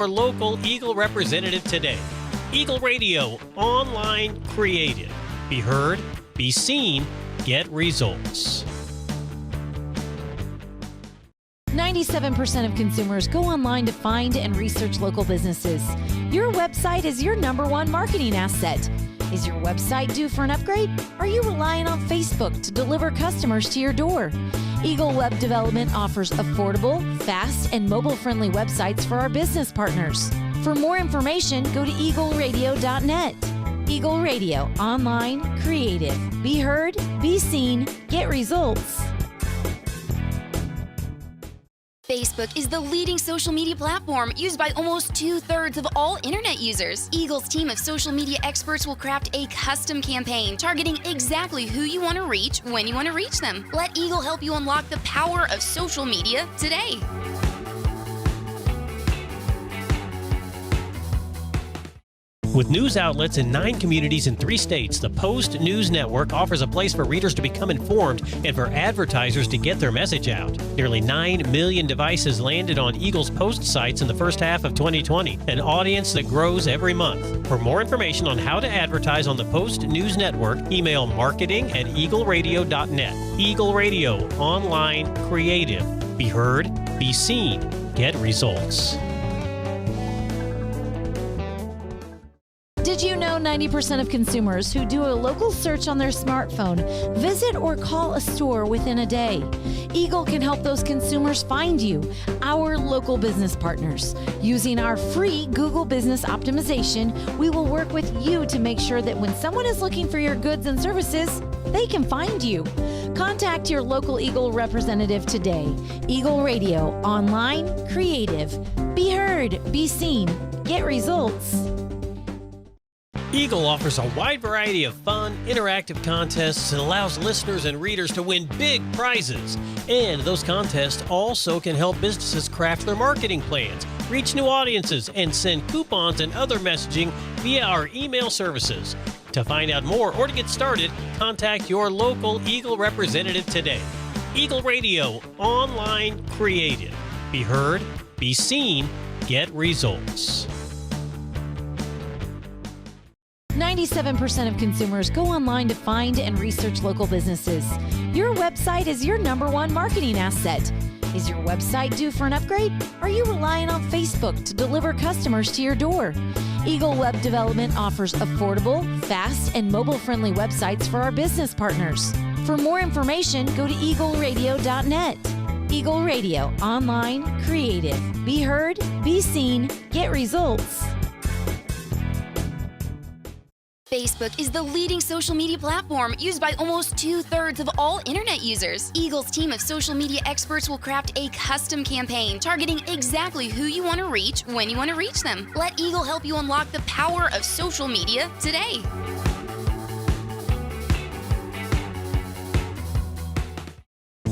Our local Eagle representative today. Eagle Radio, online, creative. Be heard, be seen, get results. 97% of consumers go online to find and research local businesses. Your website is your #1 marketing asset. Is your website due for an upgrade? Are you relying on Facebook to deliver customers to your door? Eagle Web Development offers affordable, fast, and mobile-friendly websites for our business partners. For more information, go to eagleradio.net. Eagle Radio, online, creative. Be heard, be seen, get results. Facebook is the leading social media platform used by almost 2/3 of all internet users. Eagle's team of social media experts will craft a custom campaign targeting exactly who you want to reach when you want to reach them. Let Eagle help you unlock the power of social media today. With news outlets in 9 communities in 3 states, the Post News Network offers a place for readers to become informed and for advertisers to get their message out. Nearly 9 million devices landed on Eagle's Post sites in the first half of 2020, an audience that grows every month. For more information on how to advertise on the Post News Network, email marketing@eagleradio.net. Eagle Radio, online, creative. Be heard, be seen, get results. Did you know 90% of consumers who do a local search on their smartphone visit or call a store within a day? Eagle can help those consumers find you, our local business partners. Using our free Google Business Optimization, we will work with you to make sure that when someone is looking for your goods and services, they can find you. Contact your local Eagle representative today. Eagle Radio, online, creative. Be heard, be seen, get results. Eagle offers a wide variety of fun, interactive contests and allows listeners and readers to win big prizes. And those contests also can help businesses craft their marketing plans, reach new audiences, and send coupons and other messaging via our email services. To find out more or to get started, contact your local Eagle representative today. Eagle Radio, online, creative. Be heard, be seen, get results. 97% of consumers go online to find and research local businesses. Your website is your #1 marketing asset. Is your website due for an upgrade? Are you relying on Facebook to deliver customers to your door? Eagle Web Development offers affordable, fast, and mobile-friendly websites for our business partners. For more information, go to eagleradio.net. Eagle Radio, online, creative. Be heard, be seen, get results. Facebook is the leading social media platform used by almost 2/3 of all internet users. Eagle's team of social media experts will craft a custom campaign targeting exactly who you want to reach when you want to reach them. Let Eagle help you unlock the power of social media today.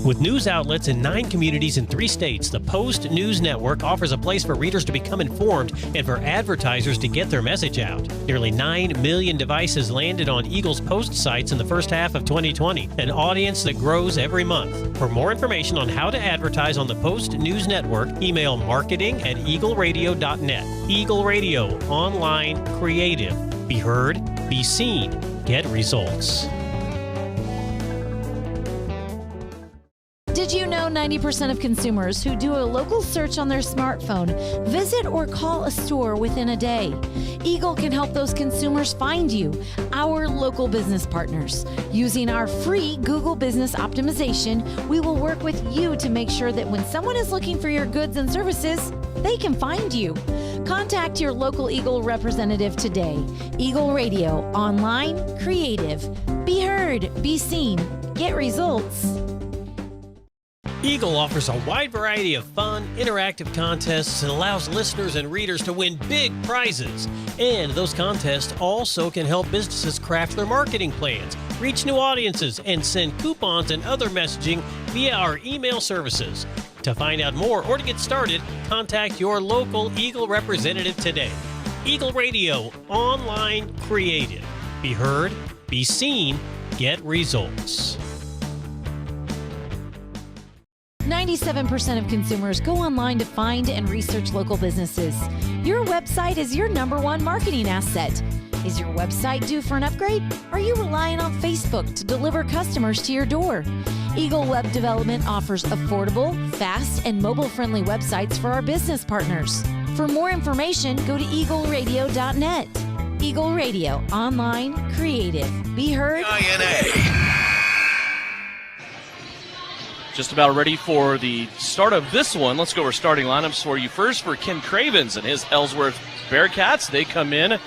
With news outlets in 9 communities in 3 states, the Post News Network offers a place for readers to become informed and for advertisers to get their message out. Nearly 9 million devices landed on Eagle's Post sites in the first half of 2020, an audience that grows every month. For more information on how to advertise on the Post News Network, email marketing@eagleradio.net. Eagle Radio, online, creative. Be heard, be seen, get results. Did you know 90% of consumers who do a local search on their smartphone visit or call a store within a day? Eagle can help those consumers find you, our local business partners. Using our free Google Business Optimization, we will work with you to make sure that when someone is looking for your goods and services, they can find you. Contact your local Eagle representative today. Eagle Radio, online, creative. Be heard, be seen, get results. Eagle offers a wide variety of fun, interactive contests and allows listeners and readers to win big prizes. And those contests also can help businesses craft their marketing plans, reach new audiences, and send coupons and other messaging via our email services. To find out more or to get started, contact your local Eagle representative today. Eagle Radio, online, creative. Be heard, be seen, get results. 97% of consumers go online to find and research local businesses. Your website is your #1 marketing asset. Is your website due for an upgrade? Are you relying on Facebook to deliver customers to your door? Eagle Web Development offers affordable, fast, and mobile-friendly websites for our business partners. For more information, go to eagleradio.net. Eagle Radio, online, creative. Be heard. Just about ready for the start of this one. Let's go over starting lineups for you. First for Ken Cravens and his Ellsworth Bearcats. They come in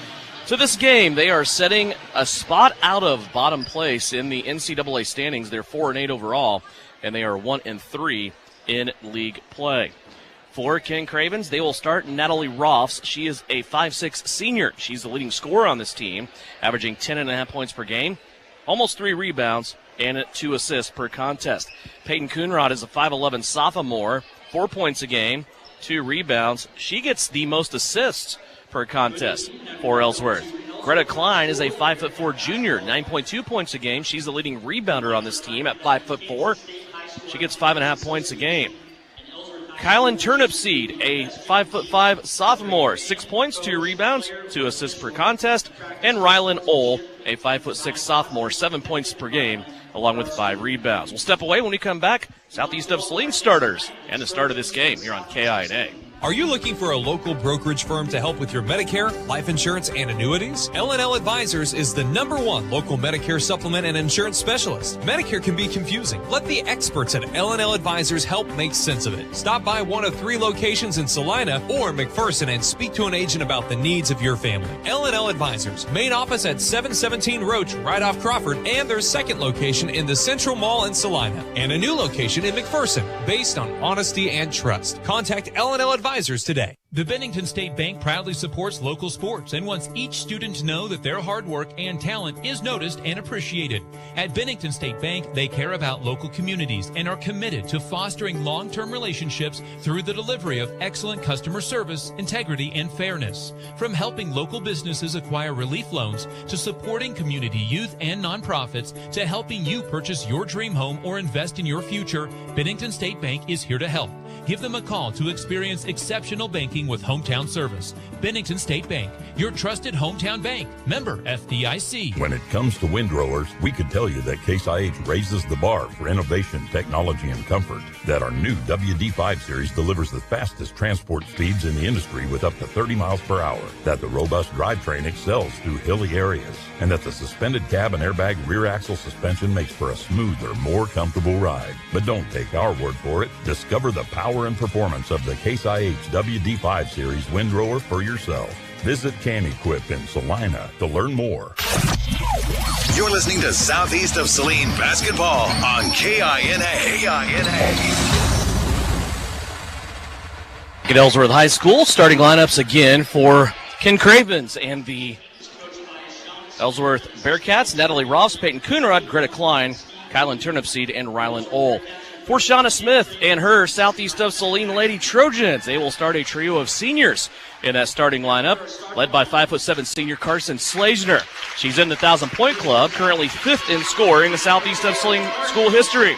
to this game. They are setting a spot out of bottom place in the NCAA standings. They're 4-8 overall, and they are 1-3 in league play. For Ken Cravens, they will start Natalie Roffs. She is a 5'6" senior. She's the leading scorer on this team, averaging 10.5 points per game, almost 3 rebounds, and 2 assists per contest. Peyton Coonrod is a 5'11" sophomore, 4 points a game, 2 rebounds. She gets the most assists per contest for Ellsworth. Greta Klein is a 5'4" junior, 9.2 points a game. She's the leading rebounder on this team at 5'4". She gets 5.5 points a game. Kylan Turnipseed, a 5'5" sophomore, 6 points, 2 rebounds, 2 assists per contest. And Rylan Ohl, a 5'6" sophomore, 7 points per game, along with 5 rebounds. We'll step away when we come back. Southeast of Saline starters and the start of this game here on KINA. Are you looking for a local brokerage firm to help with your Medicare, life insurance, and annuities? L&L Advisors is the #1 local Medicare supplement and insurance specialist. Medicare can be confusing. Let the experts at L&L Advisors help make sense of it. Stop by one of 3 locations in Salina or McPherson and speak to an agent about the needs of your family. L&L Advisors, main office at 717 Roach, right off Crawford, and their second location in the Central Mall in Salina, and a new location in McPherson, based on honesty and trust. Contact L&L Advisors today. The Bennington State Bank proudly supports local sports and wants each student to know that their hard work and talent is noticed and appreciated. At Bennington State Bank, they care about local communities and are committed to fostering long-term relationships through the delivery of excellent customer service, integrity, and fairness. From helping local businesses acquire relief loans to supporting community youth and nonprofits to helping you purchase your dream home or invest in your future, Bennington State Bank is here to help. Give them a call to experience exceptional banking with hometown service. Bennington State Bank, your trusted hometown bank. Member FDIC. When it comes to windrowers, we could tell you that Case IH raises the bar for innovation, technology, and comfort. That our new WD5 series delivers the fastest transport speeds in the industry with up to 30 miles per hour. That the robust drivetrain excels through hilly areas. And that the suspended cab and airbag rear axle suspension makes for a smoother, more comfortable ride. But don't take our word for it. Discover the power and performance of the Case IH WD5 series windrower for yourself. Visit Can Equip in Salina to learn more. You're listening to Southeast of Saline basketball on KINA. At Ellsworth High School, starting lineups again for Ken Cravens and the Ellsworth Bearcats. Natalie Ross, Peyton Coonrod, Greta Klein, Kylan Turnipseed, and Rylan Ohl. For Shauna Smith and her Southeast of Saline Lady Trojans, they will start a trio of seniors in that starting lineup, led by 5'7" senior Carson Slazner. She's in the 1,000-point club, currently 5th in scoring in the Southeast of Saline school history.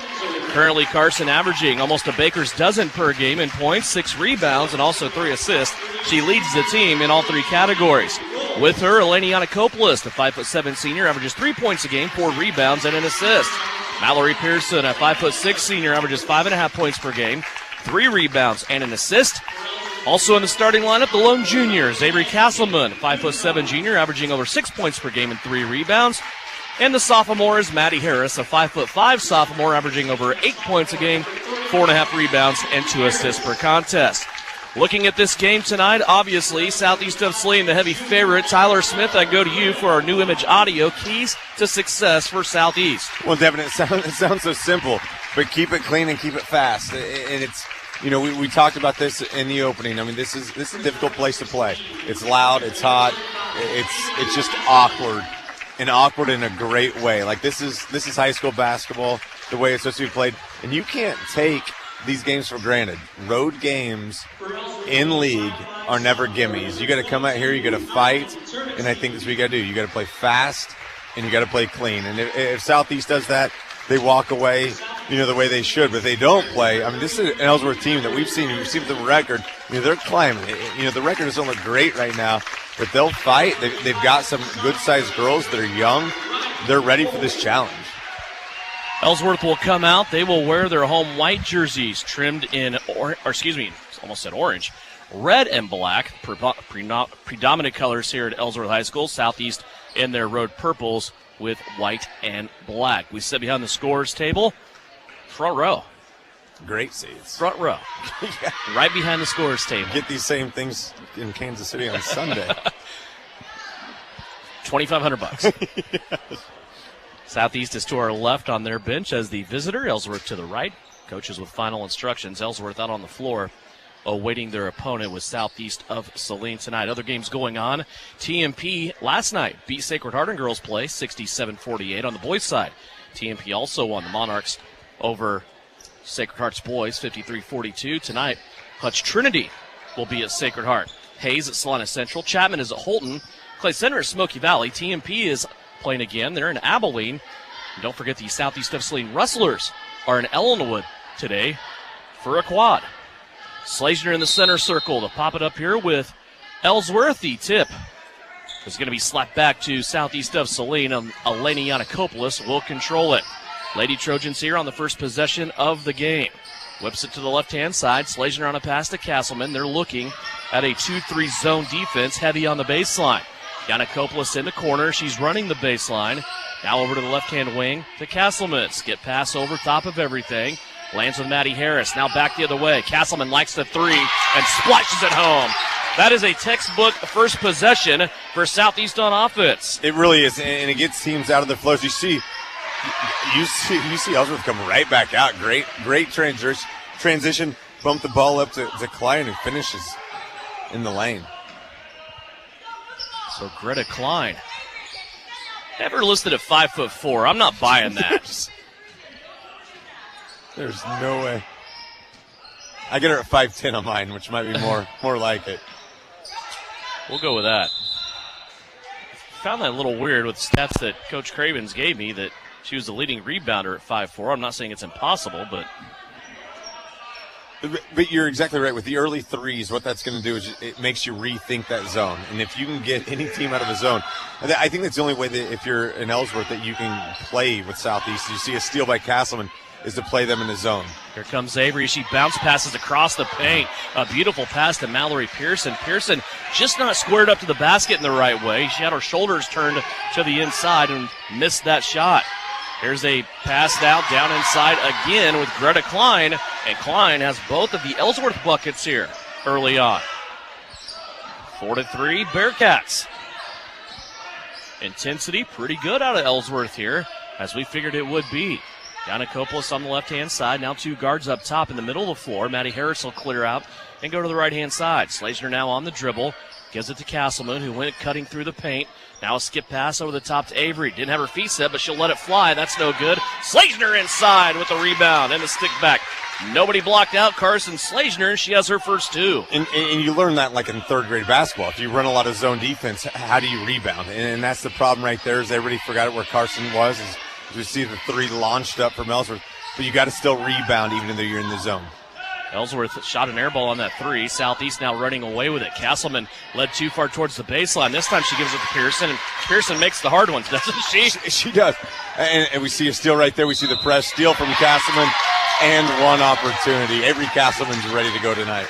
Currently, Carson averaging almost a baker's dozen per game in points, 6 rebounds, and also 3 assists. She leads the team in all 3 categories. With her, Eleni Yanakopoulos, the 5'7" senior, averages 3 points a game, 4 rebounds, and an assist. Mallory Pearson, a 5'6" senior, averages 5.5 points per game, 3 rebounds, and an assist. Also in the starting lineup, the lone juniors, Avery Castleman, 5'7" junior, averaging over 6 points per game and 3 rebounds. And the sophomore is Maddie Harris, a 5'5" sophomore, averaging over 8 points a game, 4.5 rebounds, and 2 assists per contest. Looking at this game tonight, obviously, Southeast of Saline, the heavy favorite. Tyler Smith, I go to you for our new image audio, keys to success for Southeast. Well, Devin, it sounds so simple, but keep it clean and keep it fast. And it's, you know, we talked about this in the opening. I mean, this is a difficult place to play. It's loud, it's hot, it's just awkward, and awkward in a great way. Like this is high school basketball, the way it's supposed to be played, and you can't take these games for granted. Road games in league are never gimmies. You got to come out here, you got to fight, and I think that's what you got to do. You got to play fast, and you got to play clean. And if Southeast does that, they walk away the way they should, but they don't play. I mean, this is an Ellsworth team that we've seen the record. They're climbing. The record doesn't look great right now, but they'll fight. They've got some good-sized girls that are young. They're ready for this challenge. Ellsworth will come out. They will wear their home white jerseys trimmed in, almost said orange, red and black, predominant colors here at Ellsworth High School. Southeast in their road purples with white and black. We sit behind the scores table. Front row. Great seats. Front row. Yeah. Right behind the scores table. Get these same things in Kansas City on Sunday. $2,500. Yes. Southeast is to our left on their bench as the visitor. Ellsworth to the right. Coaches with final instructions. Ellsworth out on the floor awaiting their opponent with Southeast of Saline tonight. Other games going on. TMP last night beat Sacred Heart in girls play 67-48 on the boys side. TMP also won the Monarchs over Sacred Heart's boys 53-42. Tonight, Hutch Trinity will be at Sacred Heart. Hayes at Salina Central. Chapman is at Holton. Clay Center is Smoky Valley. TMP is playing again. They're in Abilene. And don't forget the Southeast of Saline Rustlers are in Ellenwood today for a quad. Slazner in the center circle to pop it up here with Ellsworth. The tip is going to be slapped back to Southeast of Saline. Eleni Yanakopoulos will control it. Lady Trojans here on the first possession of the game. Whips it to the left-hand side. Slazner on a pass to Castleman. They're looking at a 2-3 zone defense, heavy on the baseline. Yanakopoulos in the corner. She's running the baseline. Now over to the left-hand wing to Castleman. Skip pass over top of everything. Lands with Maddie Harris. Now back the other way. Castleman likes the three and splashes it home. That is a textbook first possession for Southeast on offense. It really is, and it gets teams out of their flows. You see Ellsworth come right back out. Great transition. Bump the ball up to Klein, who finishes in the lane. So Greta Klein, never listed at 5'4". I'm not buying that. There's no way. I get her at 5'10" on mine, which might be more like it. We'll go with that. Found that a little weird with the stats that Coach Cravens gave me that she was the leading rebounder at 5'4". I'm not saying it's impossible, but you're exactly right. With the early threes, what that's going to do is it makes you rethink that zone. And if you can get any team out of a zone, I think that's the only way that if you're in Ellsworth that you can play with Southeast. You see a steal by Castleman is to play them in the zone. Here comes Avery. She bounce passes across the paint. A beautiful pass to Mallory Pearson. Pearson just not squared up to the basket in the right way. She had her shoulders turned to the inside and missed that shot. Here's a pass down inside again with Greta Klein, and Klein has both of the Ellsworth buckets here early on. 4-3 Bearcats. Intensity pretty good out of Ellsworth here, as we figured it would be. Yanakopoulos on the left-hand side. Now two guards up top in the middle of the floor. Maddie Harris will clear out and go to the right-hand side. Slazner now on the dribble. Gives it to Castleman, who went cutting through the paint. Now a skip pass over the top to Avery. Didn't have her feet set, but she'll let it fly. That's no good. Slazner inside with the rebound and the stick back. Nobody blocked out Carson Slazner, and she has her first two. And you learn that like in third grade basketball. If you run a lot of zone defense, how do you rebound? And that's the problem right there is everybody forgot where Carson was. As we see the three launched up from Ellsworth. But you got to still rebound even though you're in the zone. Ellsworth shot an air ball on that three. Southeast now running away with it. Castleman led too far towards the baseline. This time she gives it to Pearson, and Pearson makes the hard ones, doesn't she? She does. And we see a steal right there. We see the press steal from Castleman and one opportunity. Avery Castleman's ready to go tonight.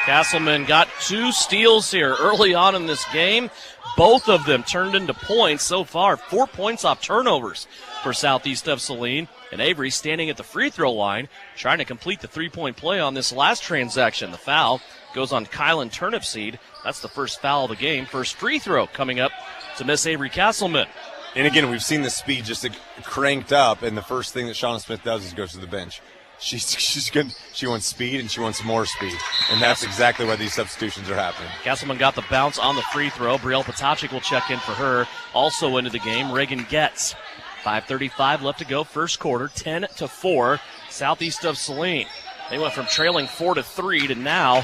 Castleman got two steals here early on in this game. Both of them turned into points so far. 4 points off turnovers for Southeast of Saline. And Avery standing at the free throw line, trying to complete the three-point play on this last transaction. The foul goes on Kylan Turnipseed. That's the first foul of the game. First free throw coming up to Miss Avery Castleman. And again, we've seen the speed just cranked up, and the first thing that Shauna Smith does is goes to the bench. She's good. She wants speed, and she wants more speed. And that's exactly why these substitutions are happening. Castleman got the bounce on the free throw. Brielle Potachik will check in for her. Also into the game, Reagan Getz. 5:35 left to go, first quarter, 10-4, Southeast of Saline. They went from trailing 4-3 to now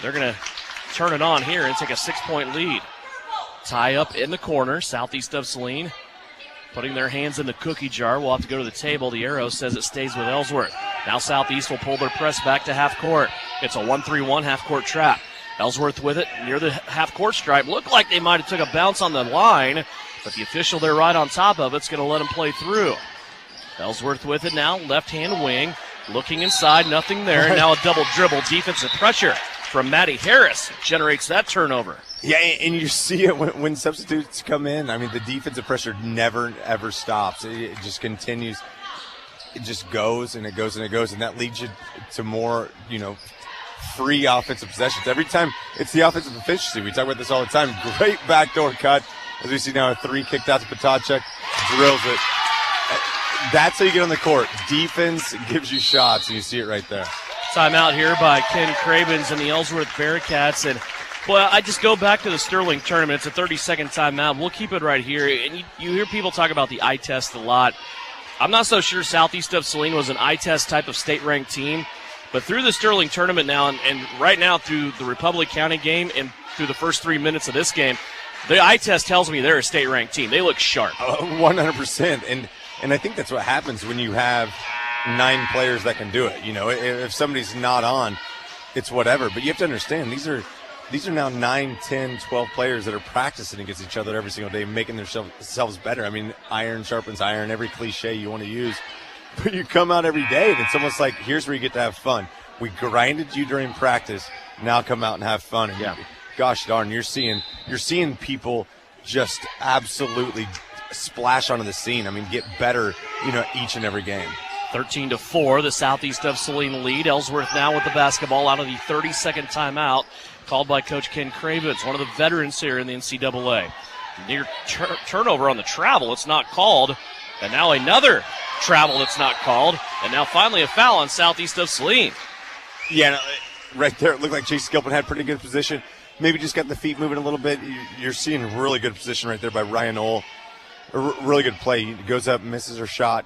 they're going to turn it on here and take a 6-point lead. Tie up in the corner, Southeast of Saline putting their hands in the cookie jar. We'll have to go to the table. The arrow says it stays with Ellsworth. Now Southeast will pull their press back to half court. It's a 1-3-1 half court trap. Ellsworth with it near the half court stripe. Looked like they might have took a bounce on the line, but the official there right on top of it's going to let him play through. Ellsworth with it now, left-hand wing, looking inside, nothing there. And now a double dribble, defensive pressure from Maddie Harris generates that turnover. Yeah, and you see it when substitutes come in. I mean, the defensive pressure never, ever stops. It just continues. It just goes and it goes and it goes, and that leads you to more, free offensive possessions. Every time it's the offensive efficiency. We talk about this all the time. Great backdoor cut. As we see now, a three kicked out to Potacek, drills it. That's how you get on the court. Defense gives you shots, and you see it right there. Timeout here by Ken Cravens and the Ellsworth Bearcats. And, well, I just go back to the Sterling tournament. It's a 30-second timeout. We'll keep it right here. And you hear people talk about the eye test a lot. I'm not so sure Southeast of Saline was an eye test type of state-ranked team. But through the Sterling tournament now, and right now through the Republic County game and through the first 3 minutes of this game, the eye test tells me they're a state-ranked team. They look sharp. 100%. And I think that's what happens when you have 9 players that can do it. If somebody's not on, it's whatever. But you have to understand, these are now 9, 10, 12 players that are practicing against each other every single day, making themselves better. I mean, iron sharpens iron, every cliche you want to use. But you come out every day, and it's almost like, here's where you get to have fun. We grinded you during practice. Now come out and have fun. And gosh darn, you're seeing people just absolutely splash onto the scene. I mean, get better, each and every game. 13-4, the Southeast of Saline lead. Ellsworth now with the basketball out of the 30-second timeout called by Coach Ken Cravens, one of the veterans here in the NCAA. Near turnover on the travel, it's not called. And now another travel that's not called. And now finally a foul on Southeast of Saline. Yeah, right there, it looked like Chase Gilpin had pretty good position. Maybe just got the feet moving a little bit. You're seeing really good position right there by Ryan Ohl. A really good play. He goes up, misses her shot,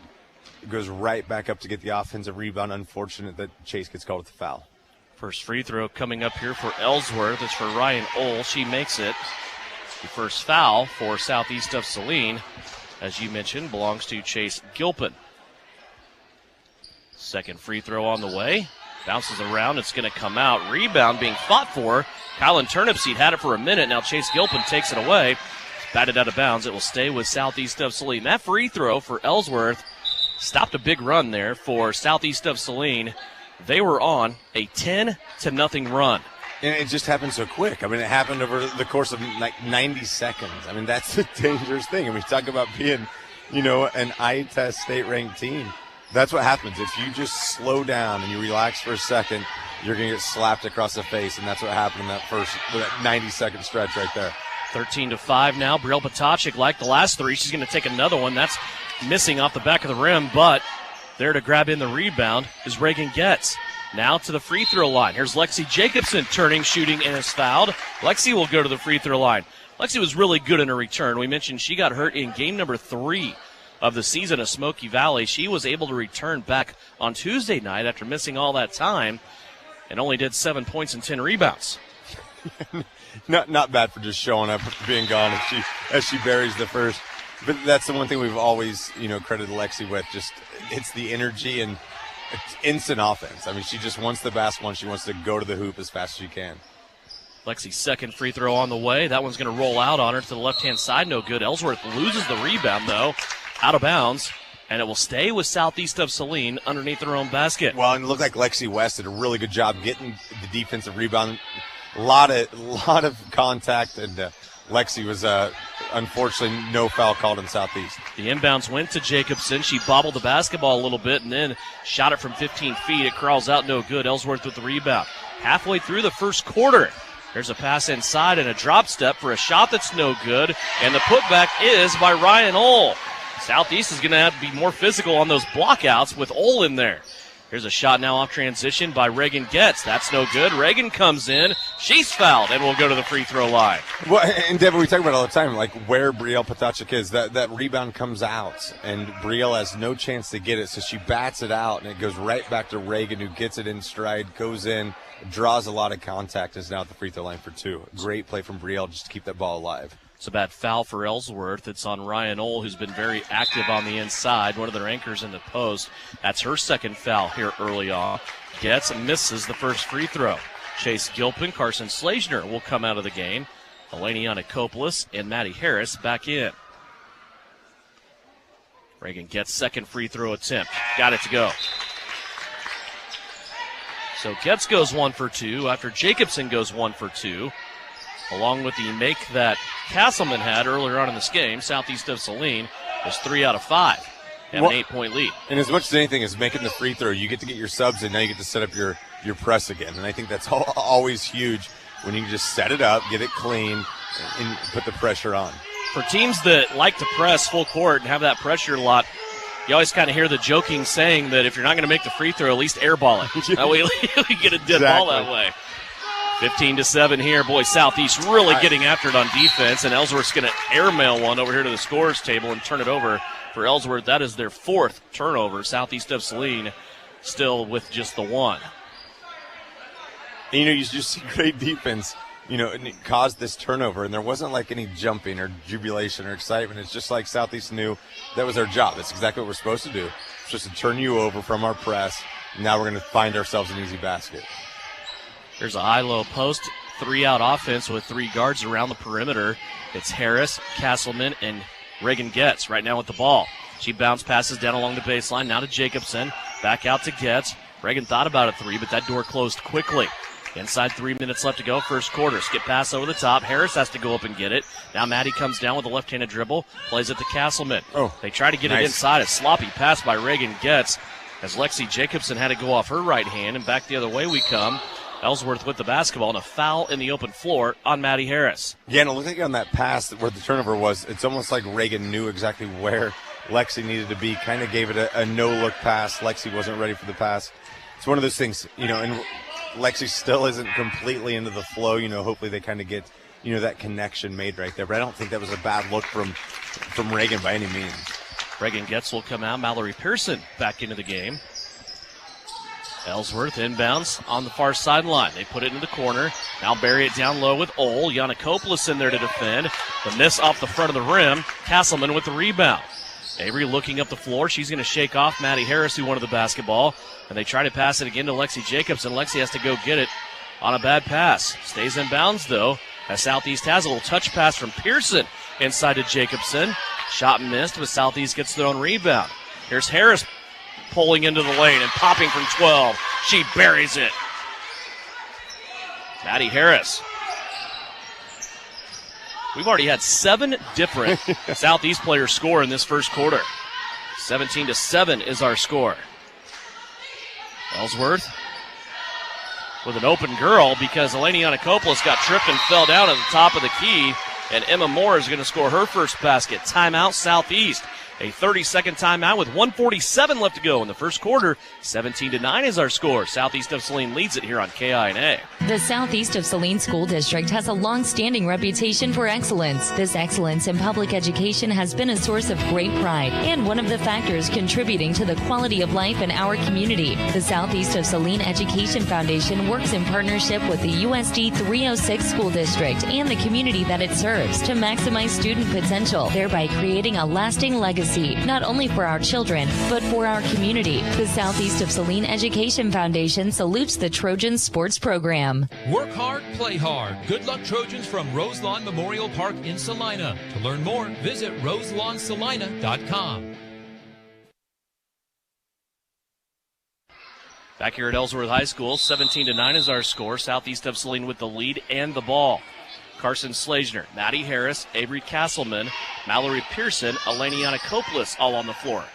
goes right back up to get the offensive rebound. Unfortunate that Chase gets called with the foul. First free throw coming up here for Ellsworth. It's for Ryan Ohl. She makes it. The first foul for Southeast of Saline, as you mentioned, belongs to Chase Gilpin. Second free throw on the way. Bounces around. It's going to come out. Rebound being fought for. Kylan Turnipseed had it for a minute. Now Chase Gilpin takes it away. Batted out of bounds. It will stay with Southeast of Saline. That free throw for Ellsworth stopped a big run there for Southeast of Saline. They were on a 10-0 run. And it just happened so quick. I mean, it happened over the course of like 90 seconds. I mean, that's a dangerous thing. And we talk about being, an eye test state-ranked team. That's what happens. If you just slow down and you relax for a second, you're going to get slapped across the face. And that's what happened in that 90-second stretch right there. 13-5 now. Brielle Potacek, like the last three, she's going to take another one. That's missing off the back of the rim, but there to grab in the rebound is Reagan Getz. Now to the free throw line. Here's Lexi Jacobson turning, shooting, and is fouled. Lexi will go to the free throw line. Lexi was really good in her return. We mentioned she got hurt in game number 3 of the season of Smoky Valley. She was able to return back on Tuesday night after missing all that time and only did 7 points and 10 rebounds. Not bad for just showing up, being gone as she buries the first. But that's the one thing we've always, credited Lexi with. Just it's the energy and it's instant offense. I mean, she just wants the basketball and she wants to go to the hoop as fast as she can. Lexi's second free throw on the way. That one's going to roll out on her to the left-hand side. No good. Ellsworth loses the rebound, though, out of bounds. And it will stay with Southeast of Saline underneath their own basket. Well, and it looked like Lexi West did a really good job getting the defensive rebound. A lot of contact, and Lexi was unfortunately no foul called in Southeast. The inbounds went to Jacobson. She bobbled the basketball a little bit and then shot it from 15 feet. It crawls out, no good. Ellsworth with the rebound. Halfway through the first quarter, there's a pass inside and a drop step for a shot that's no good. And the putback is by Ryan Ohl. Southeast is going to have to be more physical on those blockouts with Ohl in there. Here's a shot now off transition by Reagan Getz. That's no good. Reagan comes in. She's fouled and will go to the free throw line. Well, and Devin, we talk about it all the time, like where Brielle Potacek is. That rebound comes out, and Brielle has no chance to get it, so she bats it out, and it goes right back to Reagan, who gets it in stride, goes in, draws a lot of contact, is now at the free throw line for 2. Great play from Brielle just to keep that ball alive. It's a bad foul for Ellsworth. It's on Ryan Ohl, who's been very active on the inside, one of their anchors in the post. That's her second foul here early on. Gets and misses the first free throw. Chase Gilpin, Carson Slazner will come out of the game. Eleni Yanakopoulos and Maddie Harris back in. Reagan gets second free throw attempt. Got it to go. So Getz goes 1 for 2 after Jacobson goes 1 for 2. Along with the make that Castleman had earlier on in this game, southeast of Saline is 3 out of 5. Have an 8-point lead. And as much as anything is making the free throw, you get to get your subs in. Now you get to set up your press again. And I think that's always huge when you can just set it up, get it clean, and put the pressure on. For teams that like to press full court and have that pressure a lot, you always kind of hear the joking saying that if you're not going to make the free throw, at least airball it. That way you get a dead ball that way. 15-7 here. Boy, Southeast really getting after it on defense, and Ellsworth's going to airmail one over here to the scorer's table and turn it over for Ellsworth. That is their 4th turnover. Southeast of Saline still with just the 1. And, you just see great defense, and it caused this turnover, and there wasn't like any jumping or jubilation or excitement. It's just like Southeast knew that was our job. That's exactly what we're supposed to do. It's just to turn you over from our press. Now we're going to find ourselves an easy basket. Here's a high-low post, 3-out offense with 3 guards around the perimeter. It's Harris, Castleman, and Reagan Getz right now with the ball. She bounce passes down along the baseline, now to Jacobson, back out to Getz. Reagan thought about a 3, but that door closed quickly. Inside 3 minutes left to go, first quarter. Skip pass over the top. Harris has to go up and get it. Now Maddie comes down with a left-handed dribble, plays it to Castleman. They try to get it inside. A sloppy pass by Reagan Getz as Lexi Jacobson had to go off her right hand, and back the other way we come. Ellsworth with the basketball and a foul in the open floor on Maddie Harris. Yeah, and it looked like on that pass where the turnover was, it's almost like Reagan knew exactly where Lexi needed to be, kind of gave it a no-look pass. Lexi wasn't ready for the pass. It's one of those things, and Lexi still isn't completely into the flow. Hopefully they kind of get, that connection made right there. But I don't think that was a bad look from Reagan by any means. Reagan Getz will come out. Mallory Pearson back into the game. Ellsworth inbounds on the far sideline. They put it in the corner. Now bury it down low with Ohl. Yanakopoulos in there to defend. The miss off the front of the rim. Castleman with the rebound. Avery looking up the floor. She's going to shake off Maddie Harris, who wanted the basketball. And they try to pass it again to Lexi Jacobson. Lexi has to go get it on a bad pass. Stays in bounds, though, as Southeast has a little touch pass from Pearson inside to Jacobson. Shot missed, but Southeast gets their own rebound. Here's Harris pulling into the lane and popping from 12. She buries it. Maddie Harris. We've already had 7 different Southeast players score in this first quarter. 17-7 is our score. Ellsworth with an open girl because Eleni Yanakopoulos got tripped and fell down at the top of the key, and Emma Moore is going to score her first basket. Timeout Southeast. A 30-second timeout with 1:47 left to go in the first quarter. 17-9 is our score. Southeast of Saline leads it here on KINA. The Southeast of Saline School District has a long-standing reputation for excellence. This excellence in public education has been a source of great pride and one of the factors contributing to the quality of life in our community. The Southeast of Saline Education Foundation works in partnership with the USD 306 School District and the community that it serves to maximize student potential, thereby creating a lasting legacy. Not only for our children, but for our community. The Southeast of Saline Education Foundation salutes the Trojans sports program. Work hard, play hard. Good luck, Trojans, from Roselawn Memorial Park in Salina. To learn more, visit roselawnsalina.com. Back here at Ellsworth High School, 17-9 is our score. Southeast of Saline with the lead and the ball. Carson Slazner, Maddie Harris, Avery Castleman, Mallory Pearson, Eleni Yanakopoulos all on the floor.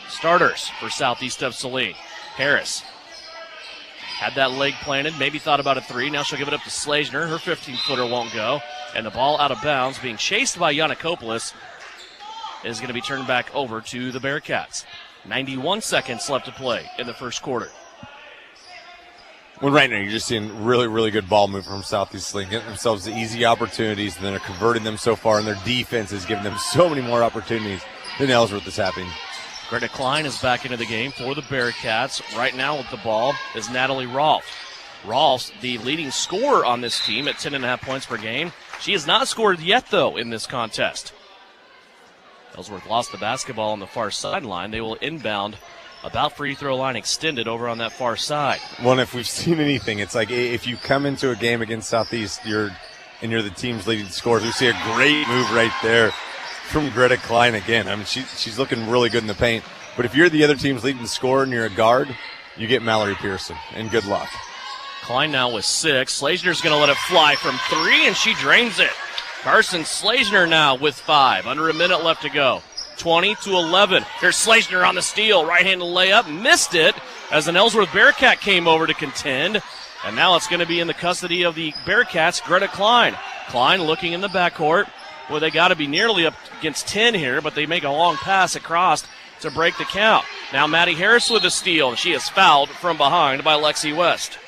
Starters for Southeast of Saline. Harris had that leg planted, maybe thought about a 3. Now she'll give it up to Slazner. Her 15-footer won't go. And the ball out of bounds, being chased by Yanakopoulos, is going to be turned back over to the Bearcats. 91 seconds left to play in the first quarter. Well, right now you're just seeing really, really good ball movement from Southeast Saline, getting themselves the easy opportunities, and then they're converting them so far, and their defense is giving them so many more opportunities than Ellsworth is having. Greta Klein is back into the game for the Bearcats. Right now with the ball is Natalie Rolfe. Rolfe, the leading scorer on this team at 10.5 points per game. She has not scored yet, though, in this contest. Ellsworth lost the basketball on the far sideline. They will inbound about free throw line extended over on that far side. Well, if we've seen anything, it's like if you come into a game against Southeast, you're the team's leading scorers. We see a great move right there from Greta Klein again. I mean, she's looking really good in the paint. But if you're the other team's leading scorer and you're a guard, you get Mallory Pearson, and good luck. Klein now with 6. Slazner's going to let it fly from 3, and she drains it. Carson Slazner now with 5. Under a minute left to go. 20-11. Here's Slazner on the steal. Right-handed layup. Missed it as an Ellsworth Bearcat came over to contend. And now it's going to be in the custody of the Bearcats, Greta Klein. Klein looking in the backcourt. Well, they got to be nearly up against 10 here, but they make a long pass across to break the count. Now Maddie Harris with a steal, and she is fouled from behind by Lexi West.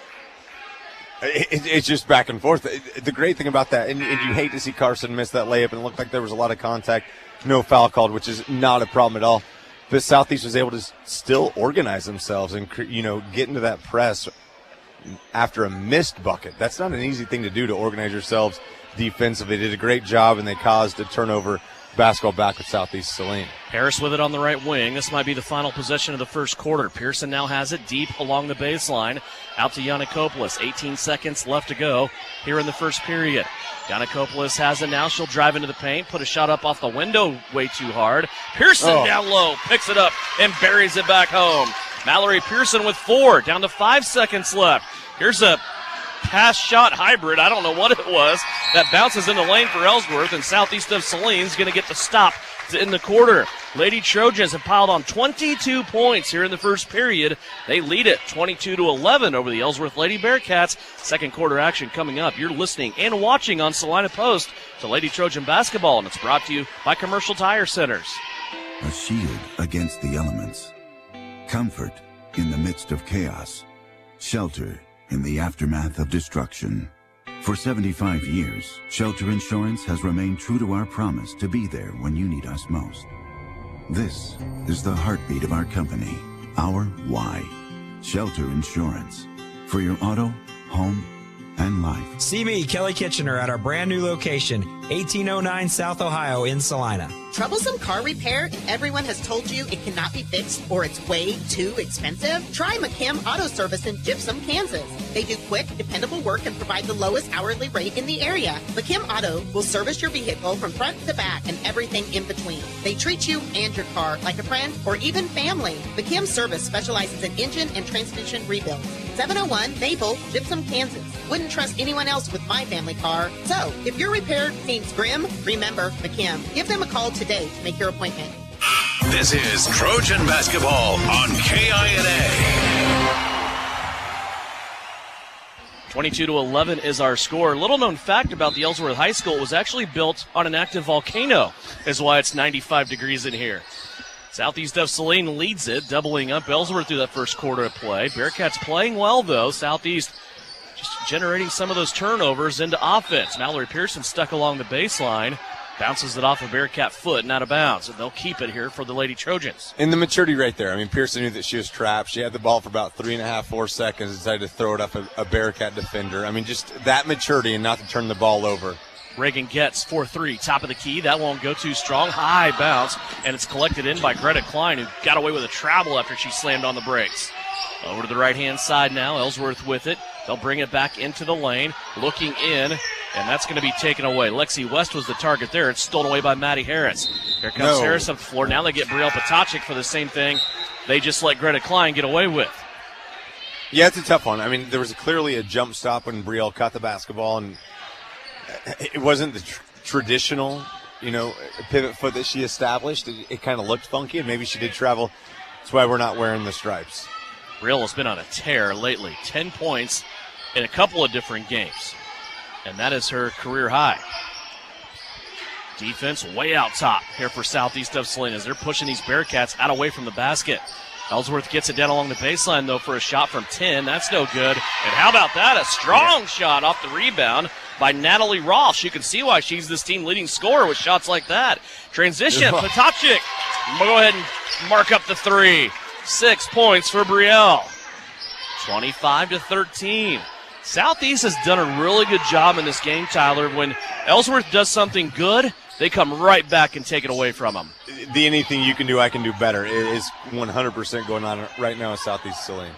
It's just back and forth. The great thing about that, and you hate to see Carson miss that layup, and it looked like there was a lot of contact, no foul called, which is not a problem at all. But Southeast was able to still organize themselves and, get into that press after a missed bucket. That's not an easy thing to do, to organize yourselves defensively. They did a great job, and they caused a turnover basketball back with Southeast Saline. Harris with it on the right wing. This might be the final possession of the first quarter. Pearson now has it deep along the baseline. Out to Yannikopoulos. 18 seconds left to go here in the first period. Yannikopoulos has it now. She'll drive into the paint, put a shot up off the window way too hard. Pearson down low, picks it up, and buries it back home. Mallory Pearson with 4, down to 5 seconds left. Here's a pass shot hybrid. I don't know what it was. That bounces in the lane for Ellsworth, and Southeast of Saline's going to get the stop in the quarter. Lady Trojans have piled on 22 points here in the first period. They lead it 22-11 over the Ellsworth Lady Bearcats. Second quarter action coming up. You're listening and watching on Salina Post to Lady Trojan Basketball, and it's brought to you by Commercial Tire Centers. A shield against the elements. Comfort in the midst of chaos. Shelter in the aftermath of destruction. For 75 years, Shelter Insurance has remained true to our promise to be there when you need us most. This is the heartbeat of our company, our why. Shelter Insurance. For your auto, home, and life. See me, Kelly Kitchener, at our brand new location, 1809 South Ohio in Salina. Troublesome car repair and everyone has told you it cannot be fixed or it's way too expensive? Try McKim Auto Service in Gypsum, Kansas. They do quick, dependable work and provide the lowest hourly rate in the area. McKim Auto will service your vehicle from front to back and everything in between. They treat you and your car like a friend or even family. McKim Service specializes in engine and transmission rebuilds. 701 Maple, Gypsum, Kansas. Wouldn't trust anyone else with my family car. So, if your repair seems grim, remember McKim. Give them a call today to make your appointment. This is Trojan Basketball on KINA. 22-11 is our score. Little known fact about the Ellsworth High School, it was actually built on an active volcano, is why it's 95 degrees in here. Southeast of Saline leads it, doubling up Ellsworth through that first quarter of play. Bearcats playing well, though. Southeast just generating some of those turnovers into offense. Mallory Pearson stuck along the baseline. Bounces it off a Bearcat foot and out of bounds. And they'll keep it here for the Lady Trojans. And the maturity right there. I mean, Pearson knew that she was trapped. She had the ball for about 3.5, 4 seconds, decided to throw it up a Bearcat defender. I mean, just that maturity and not to turn the ball over. Reagan gets 4-3, top of the key. That won't go too strong. High bounce, and it's collected in by Greta Klein, who got away with a travel after she slammed on the brakes. Over to the right-hand side now. Ellsworth with it. They'll bring it back into the lane, looking in, and that's going to be taken away. Lexi West was the target there. It's stolen away by Maddie Harris. Here comes Harris up the floor. Now they get Brielle Potacek for the same thing they just let Greta Klein get away with. Yeah, it's a tough one. I mean, there was clearly a jump stop when Brielle caught the basketball, and it wasn't the traditional, pivot foot that she established. It kind of looked funky, and maybe she did travel. That's why we're not wearing the stripes. Brielle has been on a tear lately. 10 points in a couple of different games, and that is her career high. Defense way out top here for Southeast of Saline as they're pushing these Bearcats out away from the basket. Ellsworth gets it down along the baseline, though, for a shot from 10. That's no good. And how about that? A strong shot off the rebound by Natalie Ross. You can see why she's this team leading scorer with shots like that. Transition, Potacek. We'll go ahead and mark up the three. 6 points for Brielle. 25-13. Southeast has done a really good job in this game, Tyler. When Ellsworth does something good, they come right back and take it away from them. The anything you can do, I can do better. It is 100% going on right now in Southeast Saline.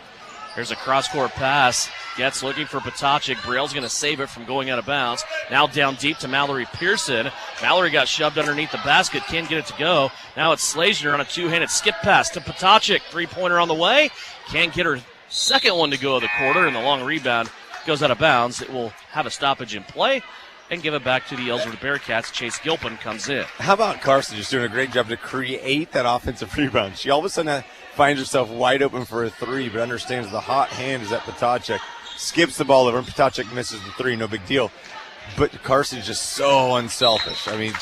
Here's a cross-court pass. Getz looking for Patochik. Brielle's going to save it from going out of bounds. Now down deep to Mallory Pearson. Mallory got shoved underneath the basket. Can't get it to go. Now it's Slazner on a two-handed skip pass to Patochik. Three-pointer on the way. Can't get her second one to go of the quarter, and the long rebound goes out of bounds. It will have a stoppage in play and give it back to the Ellsworth Bearcats. Chase Gilpin comes in. How about Carson just doing a great job to create that offensive rebound? She all of a sudden finds herself wide open for a three, but understands the hot hand is at Patochik. Skips the ball over, and Patochik misses the three. No big deal. But Carson's just so unselfish. I mean,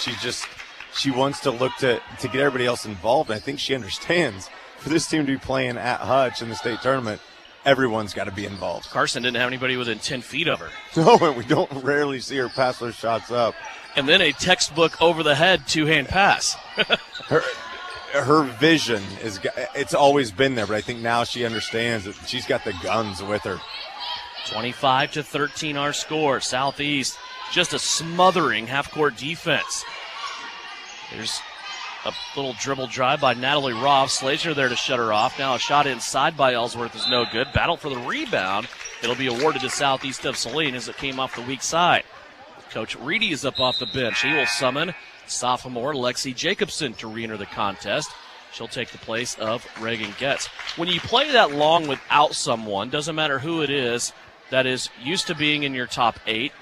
she wants to look to get everybody else involved. And I think she understands for this team to be playing at Hutch in the state tournament, everyone's got to be involved. Carson didn't have anybody within 10 feet of her. No, and we don't rarely see her pass those shots up. And then a textbook over-the-head two-hand pass. Her vision it's always been there, but I think now she understands that she's got the guns with her. 25-13 our score. Southeast just a smothering half-court defense. There's a little dribble drive by Natalie Roth. Slazner there to shut her off. Now a shot inside by Ellsworth is no good. Battle for the rebound. It'll be awarded to Southeast of Saline as it came off the weak side. Coach Reedy is up off the bench. He will summon sophomore Lexi Jacobson to re-enter the contest. She'll take the place of Reagan Getz. When you play that long without someone, doesn't matter who it is, that is used to being in your top 8,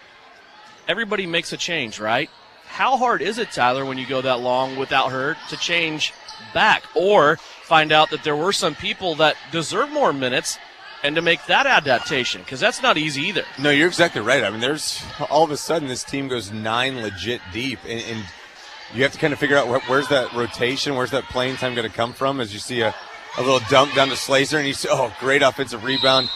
everybody makes a change, right? How hard is it, Tyler, when you go that long without her to change back or find out that there were some people that deserve more minutes and to make that adaptation? Because that's not easy either. No, you're exactly right. I mean, there's all of a sudden this team goes 9 legit deep, and you have to kind of figure out where's that rotation, where's that playing time going to come from as you see a little dump down to Slazner, and you see, great offensive rebound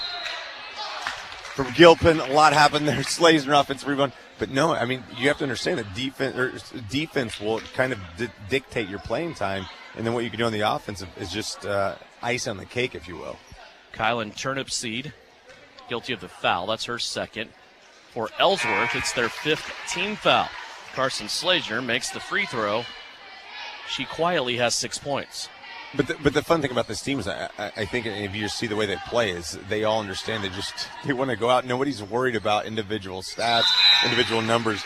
from Gilpin. A lot happened there. Slazner offensive rebound. But no, I mean, you have to understand that defense will kind of dictate your playing time, and then what you can do on the offensive is just ice on the cake, if you will. Kylan Turnipseed, guilty of the foul. That's her second. For Ellsworth, it's their 5th team foul. Carson Slazner makes the free throw. She quietly has 6 points. But the fun thing about this team is I think if you see the way they play is they all understand they want to go out. Nobody's worried about individual stats, individual numbers.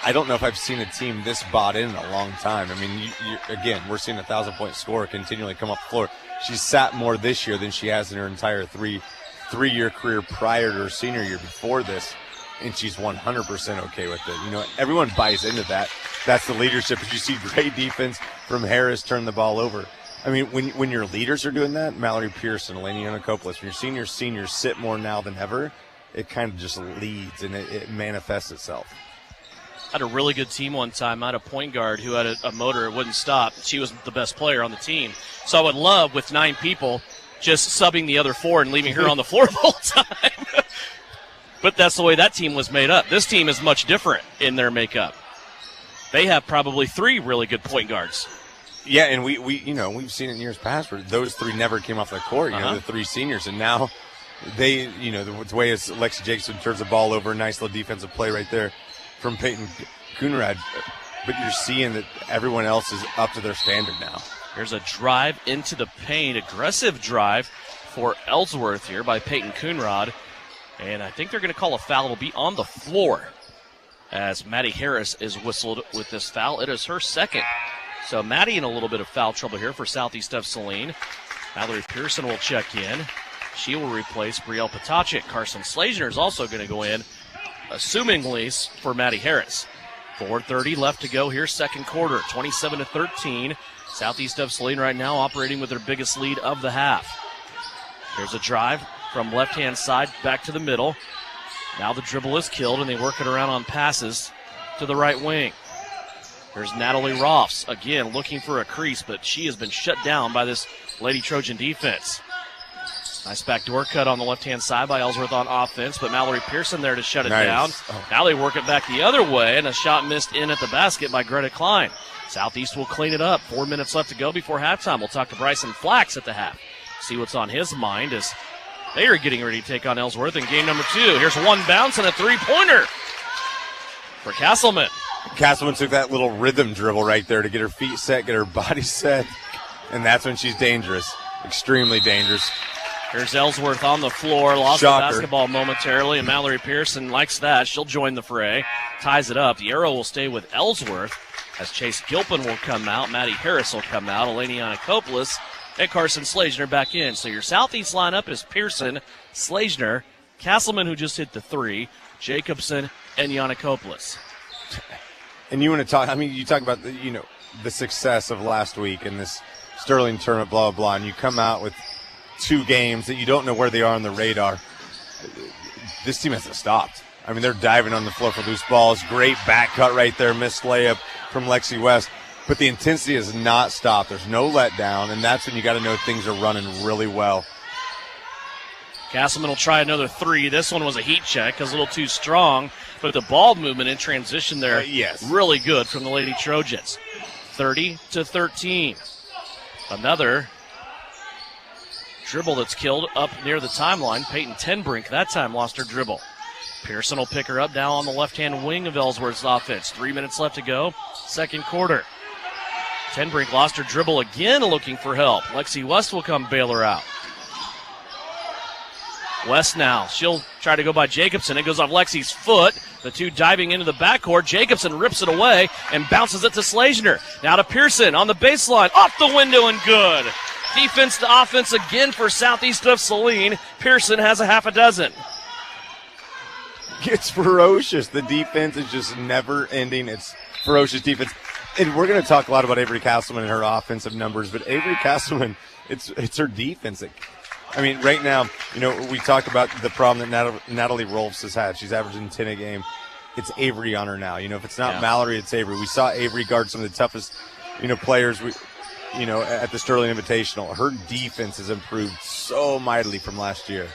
I don't know if I've seen a team this bought in a long time. I mean, again, we're seeing a 1,000-point scorer continually come off the floor. She's sat more this year than she has in her entire three-year career prior to her senior year before this, and she's 100% okay with it. You know, everyone buys into that. That's the leadership. As you see great defense from Harris turn the ball over. I mean, when your leaders are doing that, Mallory Pearson, Eleni Yanakopoulos, when your seniors sit more now than ever, it kind of just leads and it manifests itself. I had a really good team one time. I had a point guard who had a motor. It wouldn't stop. She was the best player on the team. So I would love, with 9 people, just subbing the other 4 and leaving her on the floor the whole time. But that's the way that team was made up. This team is much different in their makeup. They have probably 3 really good point guards. Yeah, and we've seen it in years past where those 3 never came off the court, the 3 seniors, and now they, the way is Lexi Jacobson turns the ball over, nice little defensive play right there from Peyton Coonrad, but you're seeing that everyone else is up to their standard now. Here's a drive into the paint, aggressive drive for Ellsworth here by Peyton Coonrod, and I think they're going to call a foul. It'll be on the floor as Maddie Harris is whistled with this foul. It is her second. So Maddie in a little bit of foul trouble here for Southeast of Saline. Mallory Pearson will check in. She will replace Brielle Patochik. Carson Slazner is also going to go in, assumingly for Maddie Harris. 4:30 left to go here, second quarter, 27-13. Southeast of Saline right now operating with their biggest lead of the half. Here's a drive from left-hand side back to the middle. Now the dribble is killed, and they work it around on passes to the right wing. There's Natalie Roths, again, looking for a crease, but she has been shut down by this Lady Trojan defense. Nice backdoor cut on the left-hand side by Ellsworth on offense, but Mallory Pearson there to shut it down. Now they work it back the other way, and a shot missed in at the basket by Greta Klein. Southeast will clean it up. 4 minutes left to go before halftime. We'll talk to Bryson Flax at the half. See what's on his mind as They are getting ready to take on Ellsworth in game number 2. Here's one bounce and a three-pointer for Castleman. Castleman took that little rhythm dribble right there to get her feet set, get her body set, and that's when she's dangerous, extremely dangerous. Here's Ellsworth on the floor, lost Shocker. the basketball momentarily, and Mallory Pearson likes that. She'll join the fray, ties it up. The arrow will stay with Ellsworth as Chase Gilpin will come out, Maddie Harris will come out, Eleni Yanakopoulos, and Carson Slazner back in. So your Southeast lineup is Pearson, Slazner, Castleman, who just hit the 3, Jacobson, and Yanakopoulos. And you want to talk, I mean, you talk about the success of last week in this Sterling tournament, blah, blah, blah, and you come out with 2 games that you don't know where they are on the radar. This team hasn't stopped. I mean, they're diving on the floor for loose balls. Great back cut right there, missed layup from Lexi West. But the intensity has not stopped. There's no letdown, and that's when you got to know things are running really well. Castleman will try another 3. This one was a heat check because a little too strong, but the ball movement in transition there, yes, really good from the Lady Trojans. 30-13. Another dribble that's killed up near the timeline. Peyton Tenbrink that time lost her dribble. Pearson will pick her up now on the left-hand wing of Ellsworth's offense. 3 minutes left to go, second quarter. Tenbrink lost her dribble again, looking for help. Lexi West will come bail her out. West now. She'll try to go by Jacobson. It goes off Lexi's foot. The two diving into the backcourt. Jacobson rips it away and bounces it to Slazner. Now to Pearson on the baseline. Off the window and good. Defense to offense again for Southeast of Saline. Pearson has a half a dozen. It's ferocious. The defense is just never ending. It's ferocious defense. And we're going to talk a lot about Avery Castleman and her offensive numbers, but Avery Castleman, it's her defense. I mean, right now, we talk about the problem that Natalie Rolfs has had. She's averaging 10 a game. It's Avery on her now. If it's not Mallory, it's Avery. We saw Avery guard some of the toughest, players at the Sterling Invitational. Her defense has improved so mightily from last year.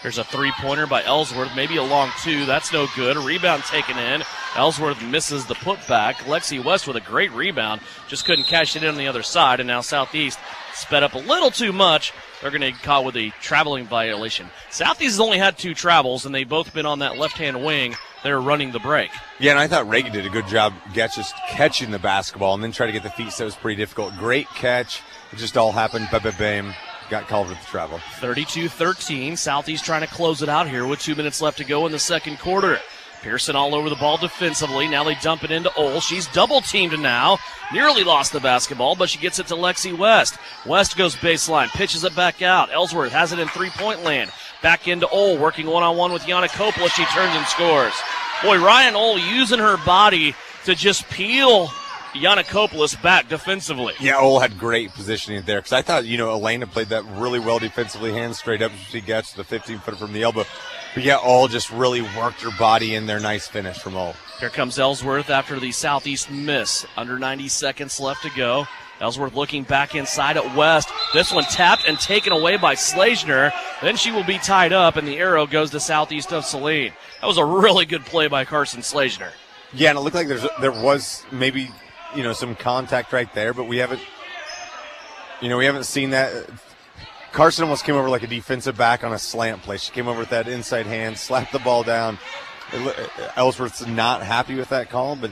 There's a three-pointer by Ellsworth, maybe a long 2. That's no good. A rebound taken in. Ellsworth misses the putback. Lexi West with a great rebound. Just couldn't cash it in on the other side, and now Southeast sped up a little too much. They're going to get caught with a traveling violation. Southeast has only had 2 travels, and they've both been on that left-hand wing. They're running the break. Yeah, and I thought Reagan did a good job just catching the basketball and then try to get the feet set was pretty difficult. Great catch. It just all happened. Bam. Got called with the travel. 32-13. Southeast trying to close it out here with 2 minutes left to go in the second quarter. Pearson all over the ball defensively. Now they dump it into Ole. She's double-teamed now. Nearly lost the basketball, but she gets it to Lexi West. West goes baseline, pitches it back out. Ellsworth has it in three-point land. Back into Ole, working one-on-one with Yanakopoulos. She turns and scores. Boy, Ryan Ole using her body to just peel Yanakopoulos back defensively. Yeah, Ole had great positioning there because I thought, Elena played that really well defensively, hands straight up. She gets the 15-footer from the elbow. But yeah, Ole just really worked her body in there. Nice finish from Ole. Here comes Ellsworth after the Southeast miss. Under 90 seconds left to go. Ellsworth looking back inside at West. This one tapped and taken away by Slazner. Then she will be tied up, and the arrow goes to Southeast of Saline. That was a really good play by Carson Slazner. Yeah, and it looked like there was maybe some contact right there, but we haven't seen that. Carson almost came over like a defensive back on a slant play. She came over with that inside hand, slapped the ball down. Ellsworth's not happy with that call, but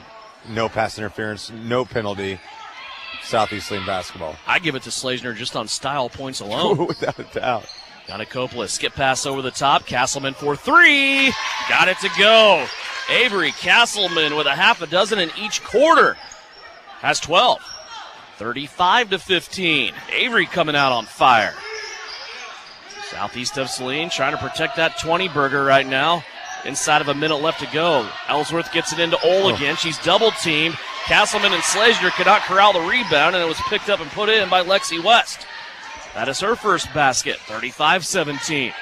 no pass interference, no penalty. Southeast Lane basketball. I give it to Slazner just on style points alone. Without a doubt. Yanakopoulos, skip pass over the top. Castleman for 3. Got it to go. Avery Castleman with a half a dozen in each quarter. Has 12. 35-15. Avery coming out on fire. Southeast of Saline trying to protect that 20-burger right now. Inside of a minute left to go. Ellsworth gets it into Ole again. She's double-teamed. Castleman and Slazner could not corral the rebound, and it was picked up and put in by Lexi West. That is her first basket, 35-17.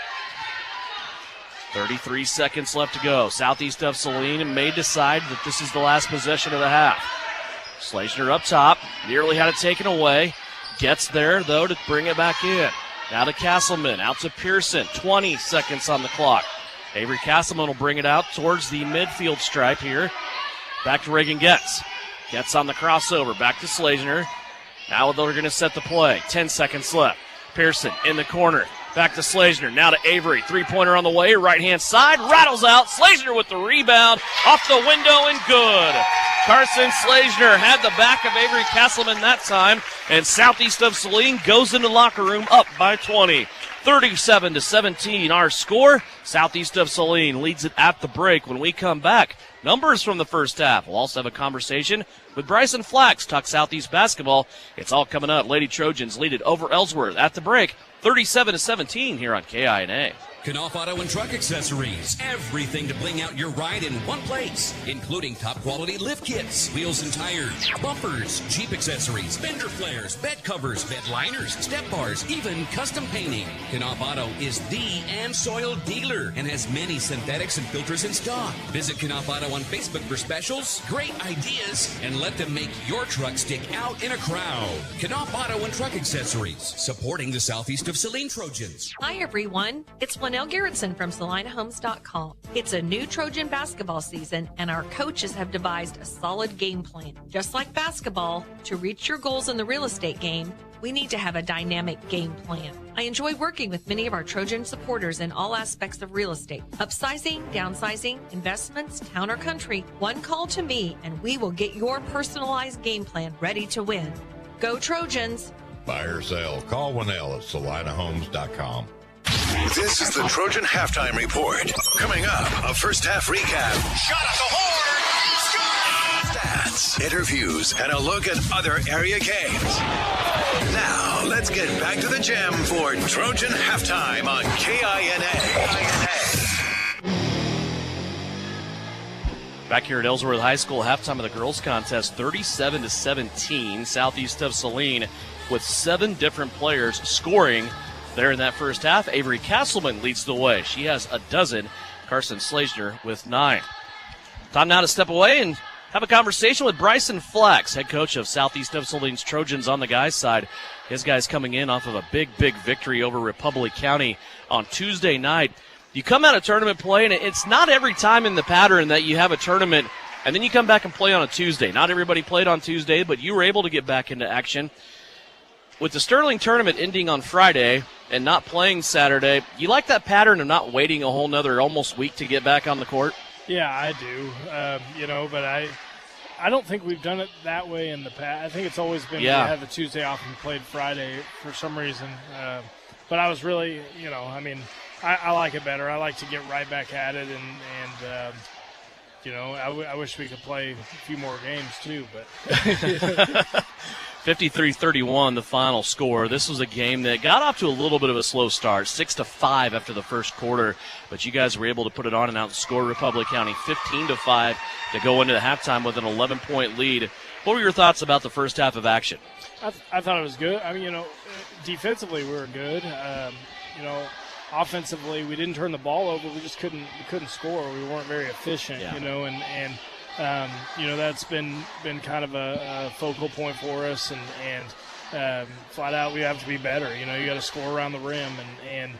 33 seconds left to go. Southeast of Saline may decide that this is the last possession of the half. Slazner up top, nearly had it taken away. Gets there, though, to bring it back in. Now to Castleman, out to Pearson. 20 seconds on the clock. Avery Castleman will bring it out towards the midfield stripe here. Back to Reagan Getz. Getz on the crossover. Back to Slazner. Now they're going to set the play. 10 seconds left. Pearson in the corner. Back to Slazner. Now to Avery. Three-pointer on the way. Right-hand side. Rattles out. Slazner with the rebound. Off the window and good. Carson Slazner had the back of Avery Castleman that time. And Southeast of Saline goes into the locker room up by 20. 37-17 our score. Southeast of Saline leads it at the break. When we come back, numbers from the first half. We'll also have a conversation with Bryson Flax, talk Southeast basketball. It's all coming up. Lady Trojans lead it over Ellsworth at the break. 37-17 here on KINA. Knauf Auto and Truck Accessories. Everything to bling out your ride in one place, including top quality lift kits, wheels and tires, bumpers, Jeep accessories, fender flares, bed covers, bed liners, step bars, even custom painting. Knauf Auto is the and soil dealer and has many synthetics and filters in stock. Visit Knauf Auto on Facebook for specials, great ideas, and let them make your truck stick out in a crowd. Knauf Auto and Truck Accessories, supporting the Southeast of Saline Trojans. Hi everyone, it's Flanell Garrettson from SalinaHomes.com. It's a new Trojan basketball season, and our coaches have devised a solid game plan. Just like basketball, to reach your goals in the real estate game, we need to have a dynamic game plan. I enjoy working with many of our Trojan supporters in all aspects of real estate. Upsizing, downsizing, investments, town or country. One call to me, and we will get your personalized game plan ready to win. Go Trojans! Buy or sell, call Winnell at SalinaHomes.com. This is the Trojan Halftime Report. Coming up, a first half recap. Shot at the horn! Stats, interviews, and a look at other area games. Now, let's get back to the gym for Trojan Halftime on KINA. Back here at Ellsworth High School, halftime of the girls contest, 37-17. Southeast of Saline with 7 different players scoring there in that first half. Avery Castleman leads the way. She has a dozen. Carson Slazner with 9. Time now to step away and have a conversation with Bryson Flax, head coach of Southeast of Saline's Trojans on the guys' side. His guys coming in off of a big victory over Republic County on Tuesday night. You come out of tournament play, and it's not every time in the pattern that you have a tournament and then you come back and play on a Tuesday. Not everybody played on Tuesday, but you were able to get back into action. With the Sterling tournament ending on Friday and not playing Saturday, you like that pattern of not waiting a whole nother almost week to get back on the court? Yeah, I do. But I don't think we've done it that way in the past. I think it's always been we have a Tuesday off and played Friday for some reason. But I was really, I like it better. I like to get right back at it, and I wish we could play a few more games too. But 53-31, the final score. This was a game that got off to a little bit of a slow start, 6-5 after the first quarter, but you guys were able to put it on and outscore Republic County 15-5 to go into the halftime with an 11-point lead. What were your thoughts about the first half of action? I thought it was good. Defensively we were good. Offensively we didn't turn the ball over. We just couldn't score. We weren't very efficient. That's been kind of a focal point for us, and flat out we have to be better. You got to score around the rim, and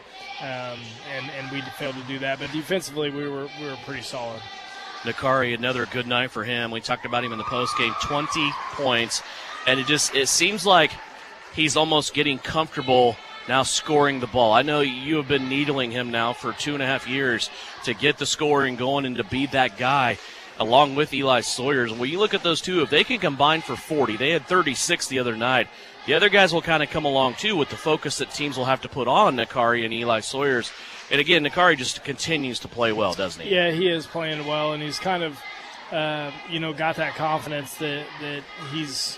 we failed to do that. But defensively we were pretty solid. Nakari, another good night for him. We talked about him in the postgame, 20 points, and it seems like he's almost getting comfortable now scoring the ball. I know you have been needling him now for 2.5 years to get the scoring going and to be that guy along with Eli Sawyers. When you look at those two, if they can combine for 40, they had 36 the other night. The other guys will kind of come along too with the focus that teams will have to put on Nakari and Eli Sawyers. And again, Nakari just continues to play well, doesn't he? Yeah, he is playing well, and he's kind of, got that confidence that he's